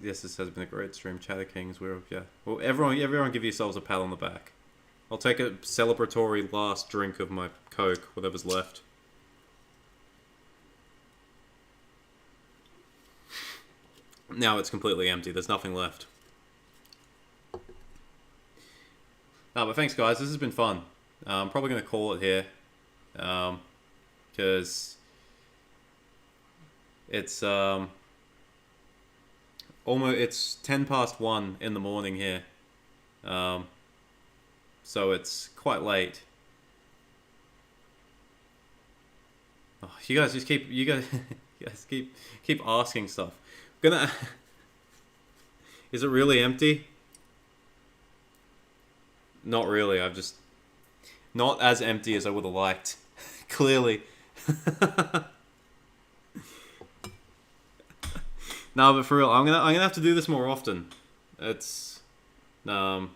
Yes, this has been a great stream, Chatter Kings. Yeah. Well, everyone give yourselves a pat on the back. I'll take a celebratory last drink of my Coke, whatever's left. Now it's completely empty. There's nothing left. No, but thanks, guys. This has been fun. I'm probably going to call it here. Because it's it's 1:10 in the morning here. So it's quite late. Oh, you guys keep asking stuff. Is it really empty? Not really. I've just not as empty as I would have liked. Clearly. No, but for real, I'm gonna have to do this more often. It's we'll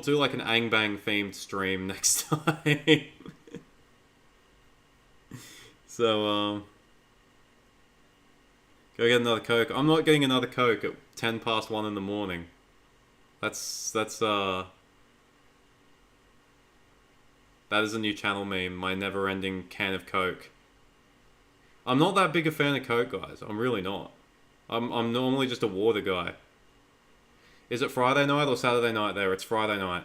do like an Angbang themed stream next time. So go get another Coke. I'm not getting another Coke at 1:10 in the morning. That is a new channel meme. My never-ending can of Coke. I'm not that big a fan of Coke, guys. I'm really not. I'm normally just a water guy. Is it Friday night or Saturday night there? It's Friday night.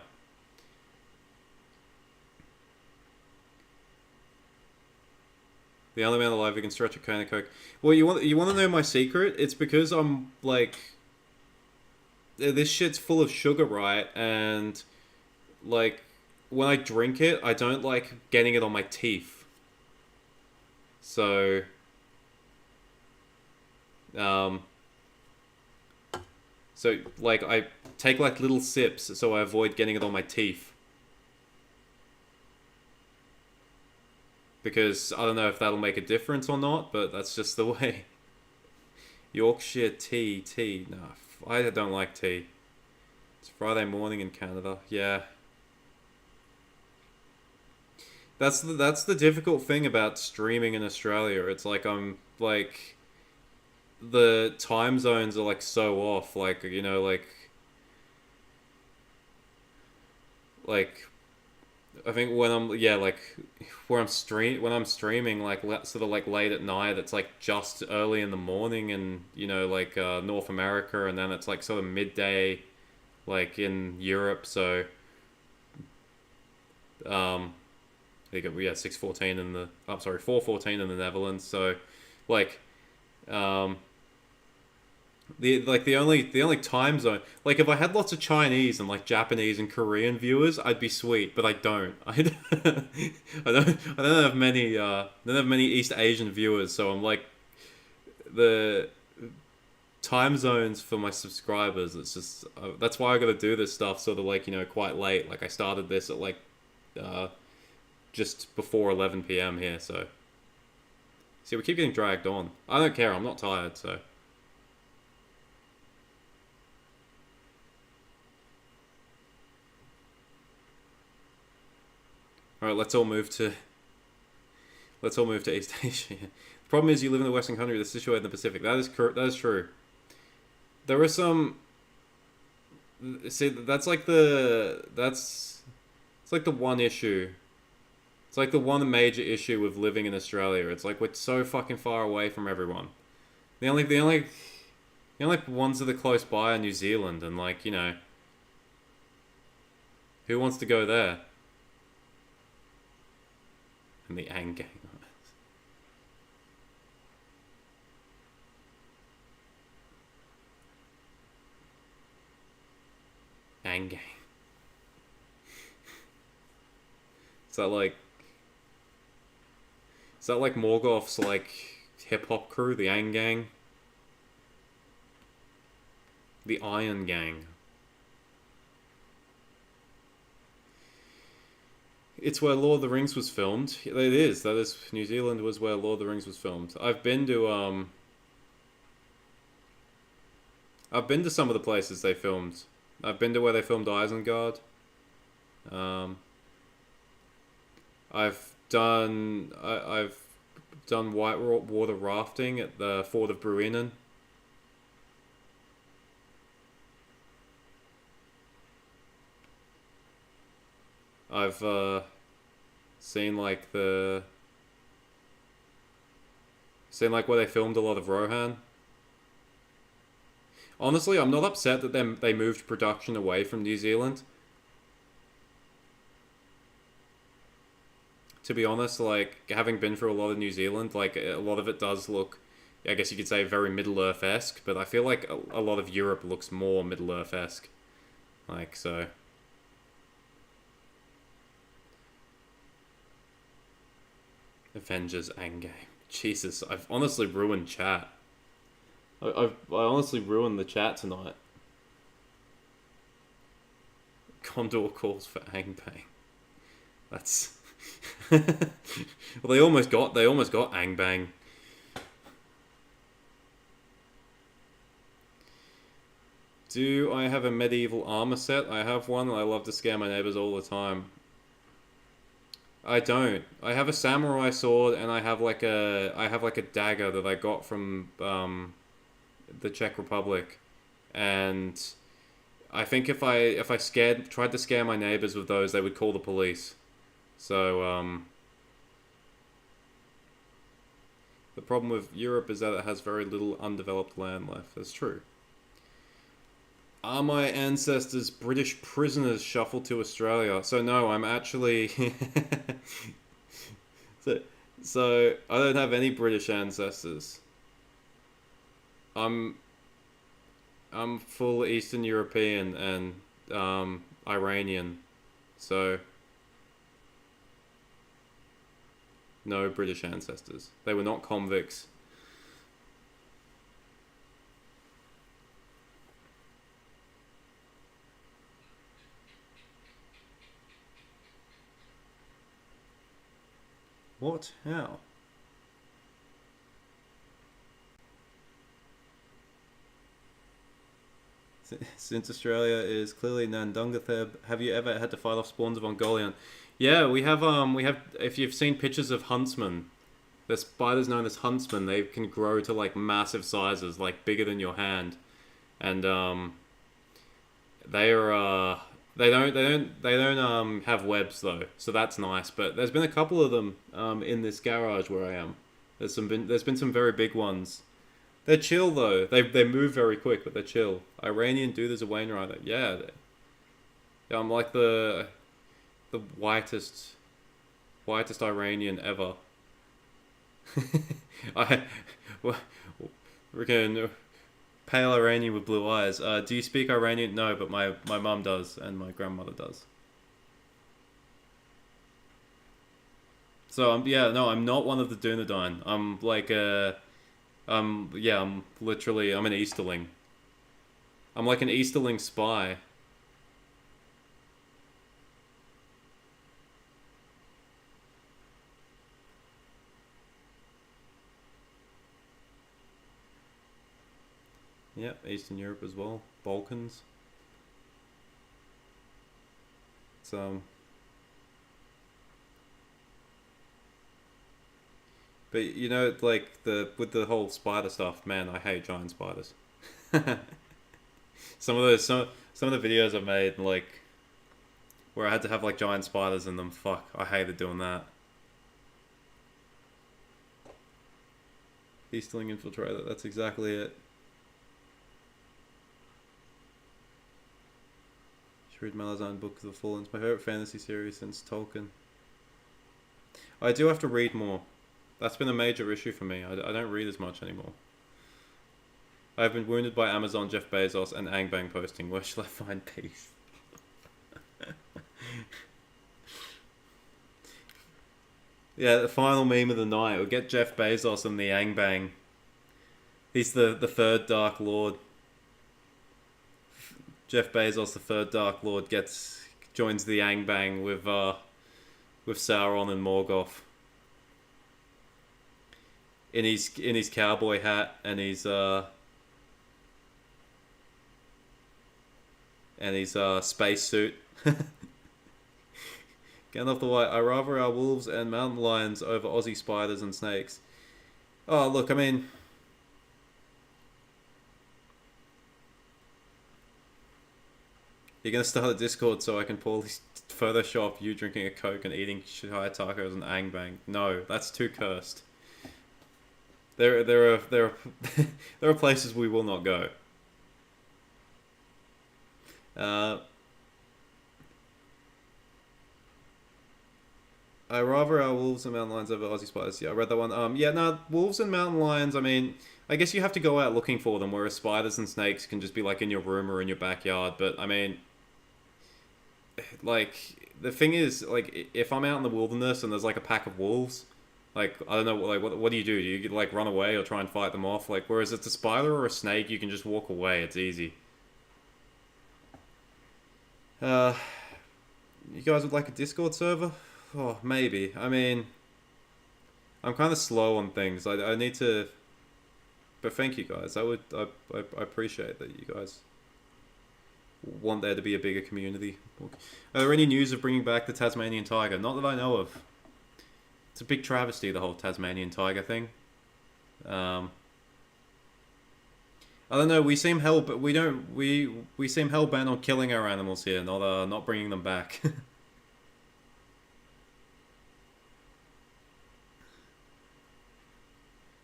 The only man alive who can stretch a can of Coke. Well, you want to know my secret? It's because I'm like, this shit's full of sugar, right? And like, when I drink it, I don't like getting it on my teeth. So, like, I take like little sips so I avoid getting it on my teeth. Because I don't know if that'll make a difference or not, but that's just the way. Yorkshire tea. No, I don't like tea. It's Friday morning in Canada. Yeah. That's the difficult thing about streaming in Australia. It's like the time zones are like so off. Like, you know, like I think when I'm when I'm streaming like sort of like late at night, it's like just early in the morning, and you know, like North America, and then it's like sort of midday like in Europe. So They got, yeah, 6:14 in the, I'm sorry, 4:14 in the Netherlands. So, like, um, the only time zone, like if I had lots of Chinese and like Japanese and Korean viewers, I'd be sweet, but I don't. I don't have many East Asian viewers, so I'm like the time zones for my subscribers. It's just that's why I got to do this stuff sort of like quite late. Like I started this at like uh, just before 11 p.m. here, so see we keep getting dragged on. I don't care. I'm not tired, so. All right, let's all move to East Asia. The problem is you live in the Western country that's situated in the Pacific. That is that is true. There are some. See, that's it's like the one issue. It's like the one major issue with living in Australia. It's like we're so fucking far away from everyone. The only ones that are close by are New Zealand, and like who wants to go there? And the Ang Gang. Ang Gang. Is that like Morgoth's like hip hop crew, the Ang Gang? The Iron Gang. It's where Lord of the Rings was filmed. It is. That is, New Zealand was where Lord of the Rings was filmed. I've been to some of the places they filmed. I've been to where they filmed Isengard. Um, I've done white water rafting at the Fort of Bruinen. I've seen like where they filmed a lot of Rohan. Honestly, I'm not upset that they moved production away from New Zealand. To be honest, like having been through a lot of New Zealand, like a lot of it does look, I guess you could say, very Middle Earth-esque. But I feel like a lot of Europe looks more Middle Earth-esque. Like so. Avengers Endgame. Jesus, I've honestly ruined chat. I honestly ruined the chat tonight. Condor calls for Angbang. That's well, they almost got Angbang. Do I have a medieval armor set? I have one and I love to scare my neighbors all the time. I don't. I have a samurai sword and I have like a dagger that I got from the Czech Republic, and I think if I tried to scare my neighbors with those, they would call the police. So the problem with Europe is that it has very little undeveloped land left. That's true. Are my ancestors British prisoners shuffled to Australia? So no, I'm actually so I don't have any British ancestors. I'm full Eastern European and Iranian, so no British ancestors. They were not convicts. What? How? Since Australia is clearly Nandungatheb, have you ever had to fight off spawns of Mongolian? Yeah, we have. If you've seen pictures of huntsmen, the spiders known as huntsmen, they can grow to like massive sizes, like bigger than your hand, and they are they don't have webs though, so that's nice. But there's been a couple of them in this garage where I am. There's been some very big ones. They're chill though. They move very quick, but they're chill. Iranian dude is a Wainwrighter. Yeah, I'm like the whitest. Whitest Iranian ever. I... Freaking pale Iranian with blue eyes. Do you speak Iranian? No, but my mum does, and my grandmother does. So, yeah, no, I'm not one of the Dunedain. I'm like yeah, I'm an Easterling. I'm like an Easterling spy. Yep, Eastern Europe as well. Balkans. It's, but you know, like with the whole spider stuff, man, I hate giant spiders. Some of the videos I made, like where I had to have like giant spiders in them, fuck, I hated doing that. Easterling Infiltrator, that's exactly it. Should read Malazan Book of the Fallen. It's my favorite fantasy series since Tolkien. I do have to read more. That's been a major issue for me. I don't read as much anymore. I've been wounded by Amazon, Jeff Bezos, and Angbang posting. Where shall I find peace? Yeah, the final meme of the night. We'll get Jeff Bezos and the Angbang. He's the third Dark Lord. Jeff Bezos, the third Dark Lord, joins the Angbang with Sauron and Morgoth. In his cowboy hat and his space suit. Gandalf the White. I rather our wolves and mountain lions over Aussie spiders and snakes. Oh, look, I mean, you're gonna start a Discord so I can Photoshop you drinking a Coke and eating Shihai tacos and Angbang. No, that's too cursed. There are there are places we will not go. I rather our wolves and mountain lions over Aussie spiders. Yeah, I read that one. Yeah, no, wolves and mountain lions. I mean, I guess you have to go out looking for them, whereas spiders and snakes can just be like in your room or in your backyard. But I mean, like the thing is, like if I'm out in the wilderness and there's like a pack of wolves, like I don't know, like what do you do? Do you like run away or try and fight them off? Like whereas it's a spider or a snake, you can just walk away. It's easy. You guys would like a Discord server? Oh, maybe. I mean, I'm kind of slow on things. I need to, but thank you guys. I appreciate that you guys want there to be a bigger community. Are there any news of bringing back the Tasmanian tiger? Not that I know of. It's a big travesty, the whole Tasmanian tiger thing. I don't know. We seem but we don't. We seem hell bent on killing our animals here, not bringing them back.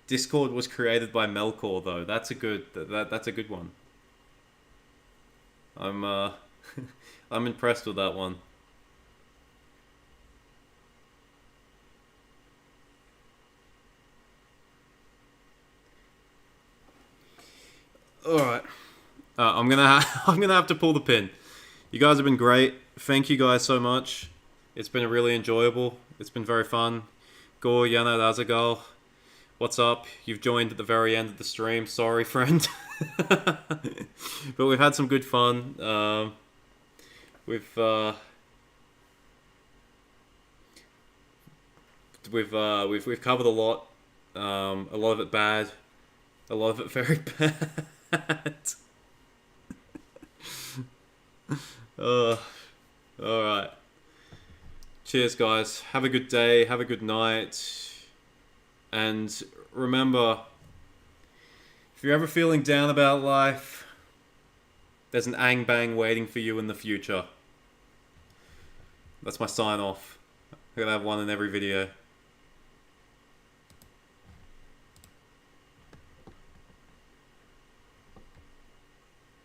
Discord was created by Melkor, though. That's a good. That's a good one. I'm I'm impressed with that one. All right. I'm gonna have to pull the pin. You guys have been great. Thank you guys so much. It's been really enjoyable. It's been very fun. Gore, Yana, Azagal. What's up? You've joined at the very end of the stream. Sorry, friend. But we've had some good fun. We've covered a lot. A lot of it bad. A lot of it very bad. Alright. Cheers, guys. Have a good day. Have a good night. And remember, if you're ever feeling down about life, there's an Angbang waiting for you in the future. That's my sign off. I'm gonna have one in every video.